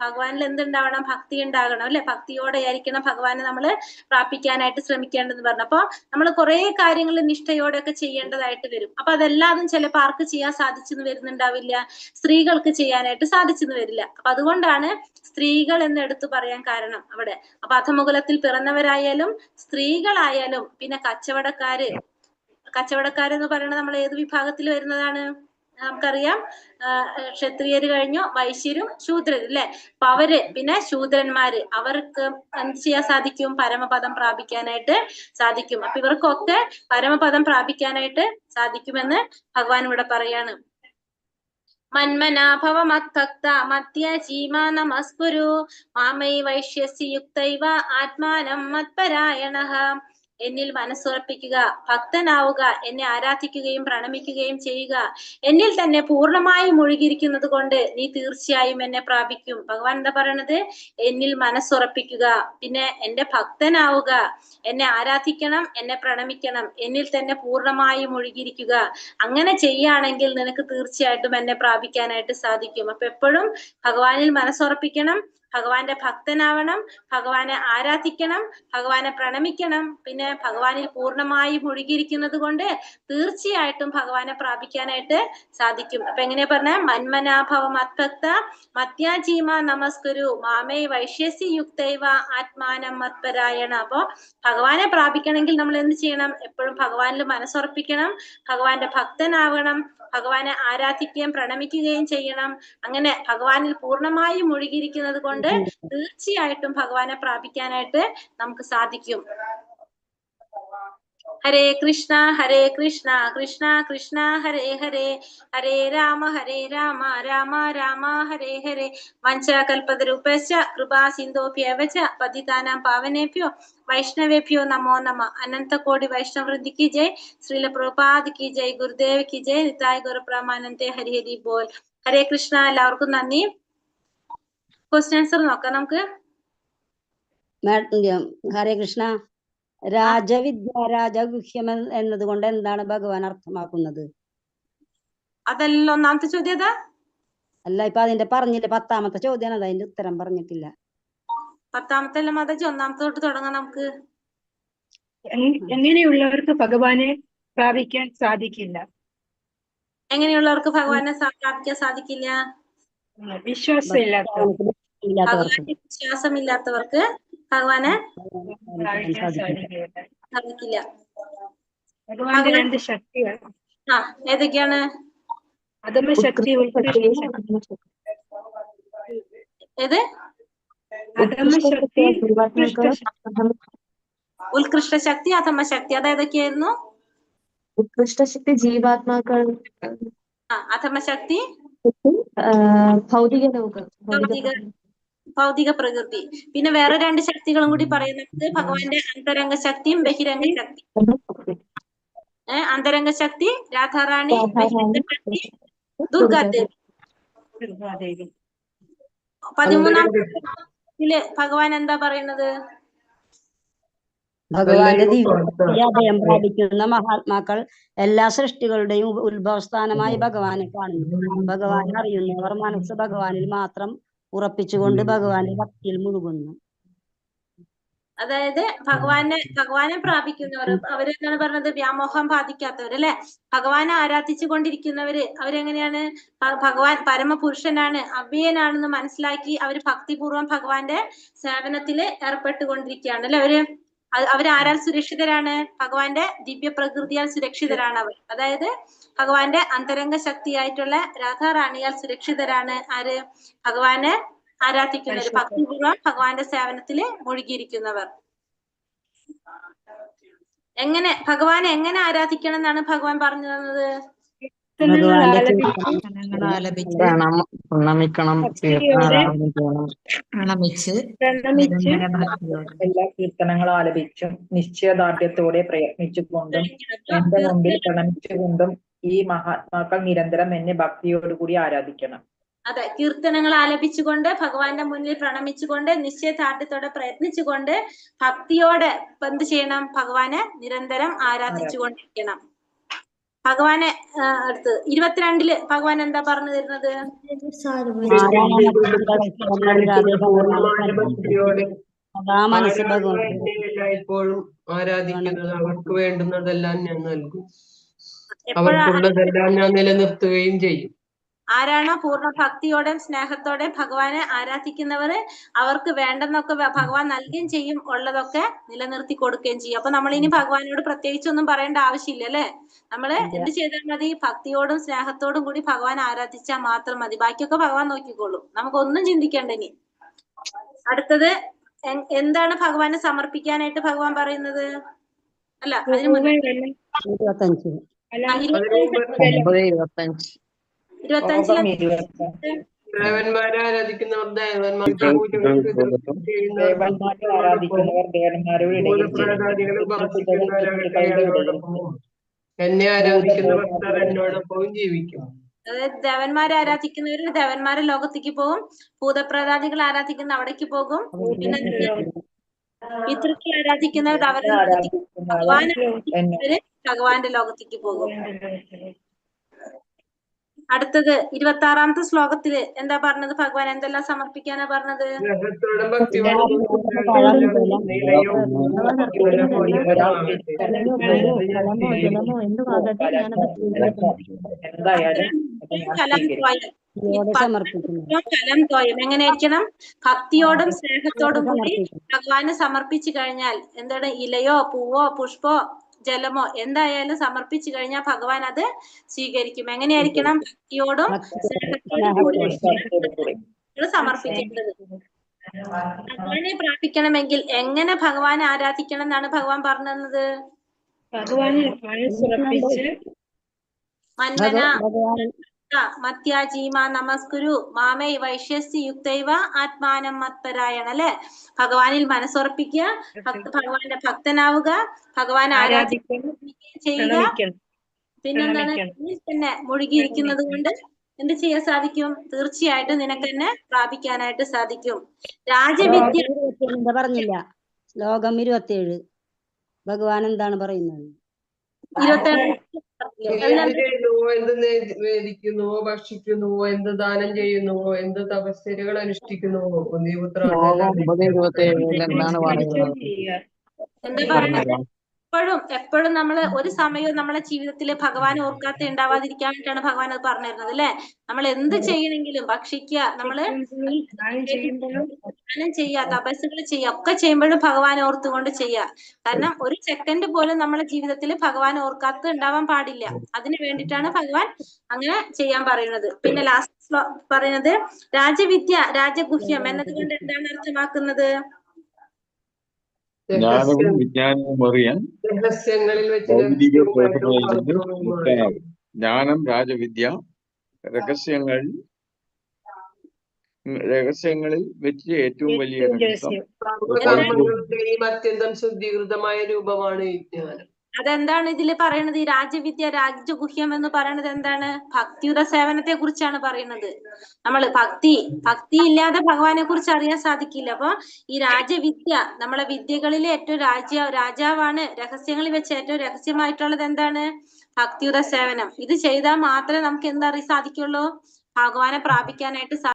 ഭഗവാനിൽ എന്തുണ്ടാവണം, ഭക്തി ഉണ്ടാകണം അല്ലെ. ഭക്തിയോടെ ആയിരിക്കണം ഭഗവാനെ നമ്മൾ പ്രാപിക്കാനായിട്ട് ശ്രമിക്കേണ്ടതെന്ന് പറഞ്ഞു. അപ്പൊ നമ്മൾ കുറെ കാര്യങ്ങൾ നിഷ്ഠയോടെ ഒക്കെ ചെയ്യേണ്ടതായിട്ട് വരും. അപ്പൊ അതെല്ലാതും ചിലപ്പോൾ ആർക്ക് ചെയ്യാൻ സാധിച്ചെന്ന് വരുന്നുണ്ടാവില്ല, സ്ത്രീകൾക്ക് ചെയ്യാനായിട്ട് സാധിച്ചെന്ന് വരില്ല. അപ്പൊ അതുകൊണ്ടാണ് സ്ത്രീകൾ എന്ന് എടുത്തു പറയാൻ കാരണം അവിടെ. അപ്പൊ അധമുകുലത്തിൽ പിറന്നവരായാലും സ്ത്രീകളായാലും പിന്നെ കച്ചവടക്കാരെന്ന് പറയുന്നത് നമ്മൾ ഏത് വിഭാഗത്തിൽ വരുന്നതാണ്, നമുക്കറിയാം, ക്ഷത്രിയര് കഴിഞ്ഞു വൈശ്യരും ശൂദ്രരും അല്ലെ. അപ്പൊ അവര് പിന്നെ ശൂദ്രന്മാര്, അവർക്ക് എന്ത് ചെയ്യാൻ സാധിക്കും, പരമപദം പ്രാപിക്കാനായിട്ട് സാധിക്കും. അപ്പൊ ഇവർക്കൊക്കെ പരമപദം പ്രാപിക്കാനായിട്ട് സാധിക്കുമെന്ന് ഭഗവാൻ ഇവിടെ പറയാണ്. മന്മനാഭവ മദ്ഭക്ത മധ്യജീമാ നമസ്കുരു മാമൈ വൈശ്യസി യുക്തൈവ ആത്മാനം മത്പരായണഃ. എന്നിൽ മനസ്സുറപ്പിക്കുക, ഭക്തനാവുക, എന്നെ ആരാധിക്കുകയും പ്രണമിക്കുകയും ചെയ്യുക. എന്നിൽ തന്നെ പൂർണ്ണമായി മുഴുകിയിരിക്കുന്നത് കൊണ്ട് നീ തീർച്ചയായും എന്നെ പ്രാപിക്കും. ഭഗവാൻ എന്താ പറയണത്, എന്നിൽ മനസ്സുറപ്പിക്കുക, പിന്നെ എന്റെ ഭക്തനാവുക, എന്നെ ആരാധിക്കണം, എന്നെ പ്രണമിക്കണം, എന്നിൽ തന്നെ പൂർണ്ണമായി മുഴുകിയിരിക്കുക. അങ്ങനെ ചെയ്യുകയാണെങ്കിൽ നിനക്ക് തീർച്ചയായിട്ടും എന്നെ പ്രാപിക്കാനായിട്ട് സാധിക്കും. അപ്പൊ എപ്പോഴും ഭഗവാനിൽ മനസ്സുറപ്പിക്കണം, ഭഗവാന്റെ ഭക്തനാവണം, ഭഗവാനെ ആരാധിക്കണം, ഭഗവാനെ പ്രണമിക്കണം, പിന്നെ ഭഗവാനിൽ പൂർണ്ണമായി മുഴുകിയിരിക്കുന്നത് കൊണ്ട് തീർച്ചയായിട്ടും ഭഗവാനെ പ്രാപിക്കാനായിട്ട് സാധിക്കും. അപ്പൊ എങ്ങനെയാ പറഞ്ഞ, മന്മനാഭവ മദ്ഭക്ത മധ്യാജീമാ നമസ്കുരു മാമേ വൈശ്യസി യുക്തൈവ ആത്മാനം മത്പരായണ. അപ്പൊ ഭഗവാനെ പ്രാപിക്കണമെങ്കിൽ നമ്മൾ എന്ത് ചെയ്യണം, എപ്പോഴും ഭഗവാനിൽ മനസ്സുറപ്പിക്കണം, ഭഗവാന്റെ ഭക്തനാവണം, ഭഗവാനെ ആരാധിക്കുകയും പ്രണമിക്കുകയും ചെയ്യണം. അങ്ങനെ ഭഗവാനിൽ പൂർണ്ണമായി മുഴുകിയിരിക്കുന്നത് കൊണ്ട് തീർച്ചയായിട്ടും ഭഗവാനെ പ്രാപിക്കാനായിട്ട് നമുക്ക് സാധിക്കും. ഹരേ കൃഷ്ണ കൃഷ്ണ കൃഷ്ണ ഹരേ ഹരേ, ഹരേ രാമ രാമ രാമ ഹരേ ഹരേ. വഞ്ചകൽപതരൂപശ്ച കൃപാ സിന്ധോഭ്യവ ച പതിതാനാം പാവനേഭ്യോ വൈഷ്ണവേഭ്യോ നമോ നമ. അനന്തകോടി വൈഷ്ണവൃന്ദി കി ജയ്, ശ്രീല പ്രഭുപാദ് കി ജയ്, ഗുരുദേവ് കി ജയ്, നിതായ് ഗുരുപ്രമാനന്ദേ ഹരി ഹരി ബോൽ. ഹരേ കൃഷ്ണ. എല്ലാവർക്കും നന്ദി. ക്വസ്റ്റ്യൻ ആൻസർ നോക്കാം നമുക്ക്. ഹരേ കൃഷ്ണ. രാജവിദ്യ രാജഗുഹ്യം എന്നതുകൊണ്ട് എന്താണ് ഭഗവാൻ അർത്ഥമാക്കുന്നത്? അതല്ല ഒന്നാമത്തെ ചോദ്യം. അല്ല, ഇപ്പൊ അതിന്റെ പറഞ്ഞില്ല, 10ാമത്തെ ചോദ്യമാണ്, അതിന്റെ ഉത്തരം പറഞ്ഞിട്ടില്ല. 10ാമത്തെ അല്ല മാതാജി, ഒന്നാമത്തെ തൊട്ട് തുടങ്ങാം നമുക്ക്. എങ്ങനെയുള്ളവർക്ക് ഭഗവാനെ പ്രാപിക്കാൻ സാധിക്കില്ല? എങ്ങനെയുള്ളവർക്ക് ഭഗവാനെ പ്രാപിക്കാൻ സാധിക്കില്ല? വിശ്വാസമില്ലാത്തവർക്ക് വിശ്വാസമില്ലാത്തവർക്ക് ഭഗവാനെ പ്രാപിക്കാൻ സാധിക്കില്ല. ഭഗവാന്റെ 2 ശക്തികൾ ഏതൊക്കെയാണ്? അധമശക്തി ഏത് അധമശക്തി ഉത്കൃഷ്ട ശക്തി അധമ ശക്തി അതേതൊക്കെയായിരുന്നു? ഉത്കൃഷ്ട ശക്തി ജീവാത്മാക്കൾ, അധമ ശക്തി ഭൗതിക ലോകം, ഭൗതിക പ്രകൃതി. പിന്നെ വേറെ രണ്ട് ശക്തികളും കൂടി പറയുന്നത് ഭഗവാന്റെ അന്തരംഗ ശക്തിയും ബഹിരംഗ ശക്തി. അന്തരംഗ ശക്തി രാധാറാണി, ബഹിരംഗ ശക്തി ദുർഗാദേവി. 13-ാമത്തില് ഭഗവാൻ എന്താ പറയുന്നത്? ഭഗവാന്റെ ദിവ്യ അഭയം പ്രാപിക്കുന്ന മഹാത്മാക്കൾ എല്ലാ സൃഷ്ടികളുടെയും ഉത്ഭവസ്ഥാനമായി ഭഗവാനെ കാണുന്നു. ഭഗവാനെ അറിയുന്നവർ മനസ്സ് ഭഗവാനിൽ മാത്രം ഉറപ്പിച്ചുകൊണ്ട് ഭഗവാന്റെ ഭക്തിയിൽ മുഴുകുന്നു. അതായത് ഭഗവാനെ പ്രാപിക്കുന്നവർ അവരെന്താണ് പറഞ്ഞത്? വ്യാമോഹം ബാധിക്കാത്തവർ അല്ലെ? ഭഗവാനെ ആരാധിച്ചു കൊണ്ടിരിക്കുന്നവര് അവരെങ്ങനെയാണ്? ഭഗവാൻ പരമപുരുഷനാണ്, അവ്യയനാണെന്ന് മനസ്സിലാക്കി അവര് ഭക്തിപൂർവ്വം ഭഗവാന്റെ സേവനത്തില് ഏർപ്പെട്ടുകൊണ്ടിരിക്കുകയാണ് അല്ലെ? അവരാരാൽ സുരക്ഷിതരാണ്? ഭഗവാന്റെ ദിവ്യ പ്രകൃതിയാൽ സുരക്ഷിതരാണ് അവർ. അതായത് ഭഗവാന്റെ അന്തരംഗ ശക്തിയായിട്ടുള്ള രാധാറാണിയാൽ സുരക്ഷിതരാണ് ആര്? ഭഗവാനെ ആരാധിക്കുന്നവർ, ഭക്തിപൂർവ്വം ഭഗവാന്റെ സേവനത്തില് മുഴുകിയിരിക്കുന്നവർ. ഭഗവാനെ എങ്ങനെ ആരാധിക്കണം എന്നാണ് ഭഗവാൻ പറഞ്ഞു തന്നത്? എല്ലാ കീർത്തനങ്ങളും ആലപിച്ചും നിശ്ചയദാർഢ്യത്തോടെ പ്രയത്നിച്ചുകൊണ്ടും എന്റെ മുമ്പിൽ പ്രണമിച്ചുകൊണ്ടും ഈ മഹാത്മാക്കൾ നിരന്തരം എന്നെ ഭക്തിയോടുകൂടി ആരാധിക്കണം. അതെ, കീർത്തനങ്ങൾ ആലപിച്ചുകൊണ്ട് ഭഗവാന്റെ മുന്നിൽ പ്രണമിച്ചുകൊണ്ട് നിശ്ചയദാർഢ്യത്തോടെ പ്രയത്നിച്ചുകൊണ്ട് ഭക്തിയോടെ എന്ത് ചെയ്യണം? ഭഗവാനെ നിരന്തരം ആരാധിച്ചുകൊണ്ടിരിക്കണം. ഭഗവാനെ അടുത്ത് 22-ല് ഭഗവാൻ എന്താ പറഞ്ഞു തരുന്നത്? എല്ലായ്പ്പോഴും ആരാധിക്കുന്നത്, അവർക്ക് വേണ്ടുന്നതെല്ലാം ഞാൻ നൽകും, അവർക്കുള്ളതെല്ലാം ഞാൻ നിലനിർത്തുകയും ചെയ്യും. ആരാണോ പൂർണ്ണ ഭക്തിയോടെയും സ്നേഹത്തോടെയും ഭഗവാനെ ആരാധിക്കുന്നവർ അവർക്ക് വേണ്ടെന്നൊക്കെ ഭഗവാൻ നൽകുകയും ചെയ്യും, ഉള്ളതൊക്കെ നിലനിർത്തി കൊടുക്കുകയും ചെയ്യും. അപ്പൊ നമ്മൾ ഇനി ഭഗവാനോട് പ്രത്യേകിച്ചൊന്നും പറയേണ്ട ആവശ്യമില്ല അല്ലെ? നമ്മള് എന്ത് ചെയ്താൽ മതി? ഭക്തിയോടും സ്നേഹത്തോടും കൂടി ഭഗവാൻ ആരാധിച്ചാൽ മാത്രം മതി. ബാക്കിയൊക്കെ ഭഗവാൻ നോക്കിക്കോളും, നമുക്കൊന്നും ചിന്തിക്കേണ്ട. ഇനി അടുത്തത് എന്താണ് ഭഗവാനെ സമർപ്പിക്കാനായിട്ട് ഭഗവാൻ പറയുന്നത്? അല്ല, അതിന് മുന്നേ 25 ദേവന്മാരെ ആരാധിക്കുന്നവർ ദേവന്മാർക്ക് എന്നെ ആരാധിക്കുന്ന ഭക്തർ എന്നോടൊപ്പവും ജീവിക്കും. അതായത് ദേവന്മാരെ ആരാധിക്കുന്നവര് ദേവന്മാരെ ലോകത്തേക്ക് പോകും, ഭൂതപ്രേതാദികൾ ആരാധിക്കുന്ന അവിടേക്ക് പോകും. പിന്നെ പിതൃക്കൾ ആരാധിക്കുന്നവർ അവരുടെ ലോകത്തേക്ക്, ഭഗവാന്റെ ലോകത്തേക്ക് പോകും. അടുത്തത് 26-ാമത്തെ ശ്ലോകത്തില് എന്താ പറഞ്ഞത്? ഭഗവാൻ എന്തെല്ലാം സമർപ്പിക്കാനാ പറഞ്ഞത്? എങ്ങനെയായിരിക്കണം? ഭക്തിയോടും സ്നേഹത്തോടും കൂടി ഭഗവാന് സമർപ്പിച്ചു കഴിഞ്ഞാൽ എന്താണ്? ഇലയോ പൂവോ പുഷ്പോ ജലമോ എന്തായാലും സമർപ്പിച്ചു കഴിഞ്ഞാൽ ഭഗവാൻ അത് സ്വീകരിക്കും. എങ്ങനെയായിരിക്കണം? ഭക്തിയോടും സ്നേഹത്തോടും കൂടി സമർപ്പിക്കേണ്ടത്. ഭഗവാനെ പ്രാപിക്കണമെങ്കിൽ എങ്ങനെ ഭഗവാനെ ആരാധിക്കണം എന്നാണ് ഭഗവാൻ പറഞ്ഞത്? ഭഗവാനെ മനസ്സുറപ്പിച്ച് മന്മന മത്യാജീമ നമസ്കുരു മാമേ വൈശ്യസ്യ യുക്തൈവ ആത്മാനം മത്പരായണ അല്ലെ? ഭഗവാനിൽ മനസ്സുറപ്പിക്കുക, ഭഗവാന്റെ ഭക്തനാവുക, ഭഗവാനെ ആരാധിക്കുകയും ചെയ്യുക. പിന്നെന്താണ്? തന്നെ മുഴുകിയിരിക്കുന്നത് കൊണ്ട് എന്ത് ചെയ്യാൻ സാധിക്കും? തീർച്ചയായിട്ടും നിനക്ക് തന്നെ പ്രാപിക്കാനായിട്ട് സാധിക്കും. രാജവിദ്യ പറഞ്ഞില്ല. ശ്ലോകം 27 ഭഗവാൻ എന്താണ് പറയുന്നത്? 27 എന്ത് ചെയ്യുന്നുവോ, എന്ത് വേദിക്കുന്നുവോ, ഭക്ഷിക്കുന്നുവോ, എന്ത് ദാനം ചെയ്യുന്നുവോ, എന്ത് തപസ്സരികൾ അനുഷ്ഠിക്കുന്നുവോ, എന്താ പറയുന്നത്? എപ്പോഴും നമ്മൾ ഒരു സമയവും നമ്മളെ ജീവിതത്തിൽ ഭഗവാൻ ഓർക്കാത്ത ഉണ്ടാവാതിരിക്കാൻ വേണ്ടിയിട്ടാണ് ഭഗവാൻ അത് പറഞ്ഞിരുന്നത് അല്ലെ. നമ്മൾ എന്ത് ചെയ്യണമെങ്കിലും ഭക്ഷിക്കുക, നമ്മള് ധ്യാനം ചെയ്യുക, തപസ്സുകൾ ചെയ്യുക, ഒക്കെ ചെയ്യുമ്പോഴും ഭഗവാൻ ഓർത്തുകൊണ്ട് ചെയ്യുക. കാരണം ഒരു സെക്കൻഡ് പോലും നമ്മളെ ജീവിതത്തിൽ ഭഗവാൻ ഓർക്കാത്ത ഉണ്ടാവാൻ പാടില്ല. അതിനു വേണ്ടിയിട്ടാണ് ഭഗവാൻ അങ്ങനെ ചെയ്യാൻ പറയുന്നത്. പിന്നെ ലാസ്റ്റ് പറയുന്നത് രാജവിദ്യ രാജഗുഹ്യം എന്നതുകൊണ്ട് എന്താണ് അർത്ഥമാക്കുന്നത്? ജ്ഞാനവും വിജ്ഞാനവും അറിയാൻ രഹസ്യങ്ങളിൽ വെച്ച് ഭൗതിക രഹസ്യവുമായിട്ടും ബോധങ്ങളിൽ നിന്ന് മഹത്വവുമാണ്. മുക്തനാകും. ജ്ഞാനം രഹസ്യങ്ങളിൽ വെച്ച് ഏറ്റവും വലിയ രഹസ്യം. സർവകർമ്മങ്ങളുടെയും അത്യന്തം ശുദ്ധീകൃതമായ രൂപമാണ് ഈ ജ്ഞാനം. അതെന്താണ് ഇതില് പറയണത്? ഈ രാജവിദ്യ രാജഗുഹ്യം എന്ന് പറയുന്നത് എന്താണ്? ഭക്തിയുടെ സേവനത്തെ കുറിച്ചാണ് പറയുന്നത്. നമ്മള് ഭക്തി ഇല്ലാതെ ഭഗവാനെ കുറിച്ച് അറിയാൻ സാധിക്കില്ല. അപ്പൊ ഈ രാജവിദ്യ നമ്മളെ വിദ്യകളിലെ ഏറ്റവും രാജാവാണ്. രഹസ്യങ്ങളിൽ വെച്ച് ഏറ്റവും രഹസ്യമായിട്ടുള്ളത് എന്താണ്? ഭക്തിയുടെ സേവനം. ഇത് ചെയ്താൽ മാത്രമേ നമുക്ക് എന്താ സാധിക്കുള്ളൂ? ഭഗവാനെ പ്രാപിക്കാനായിട്ട്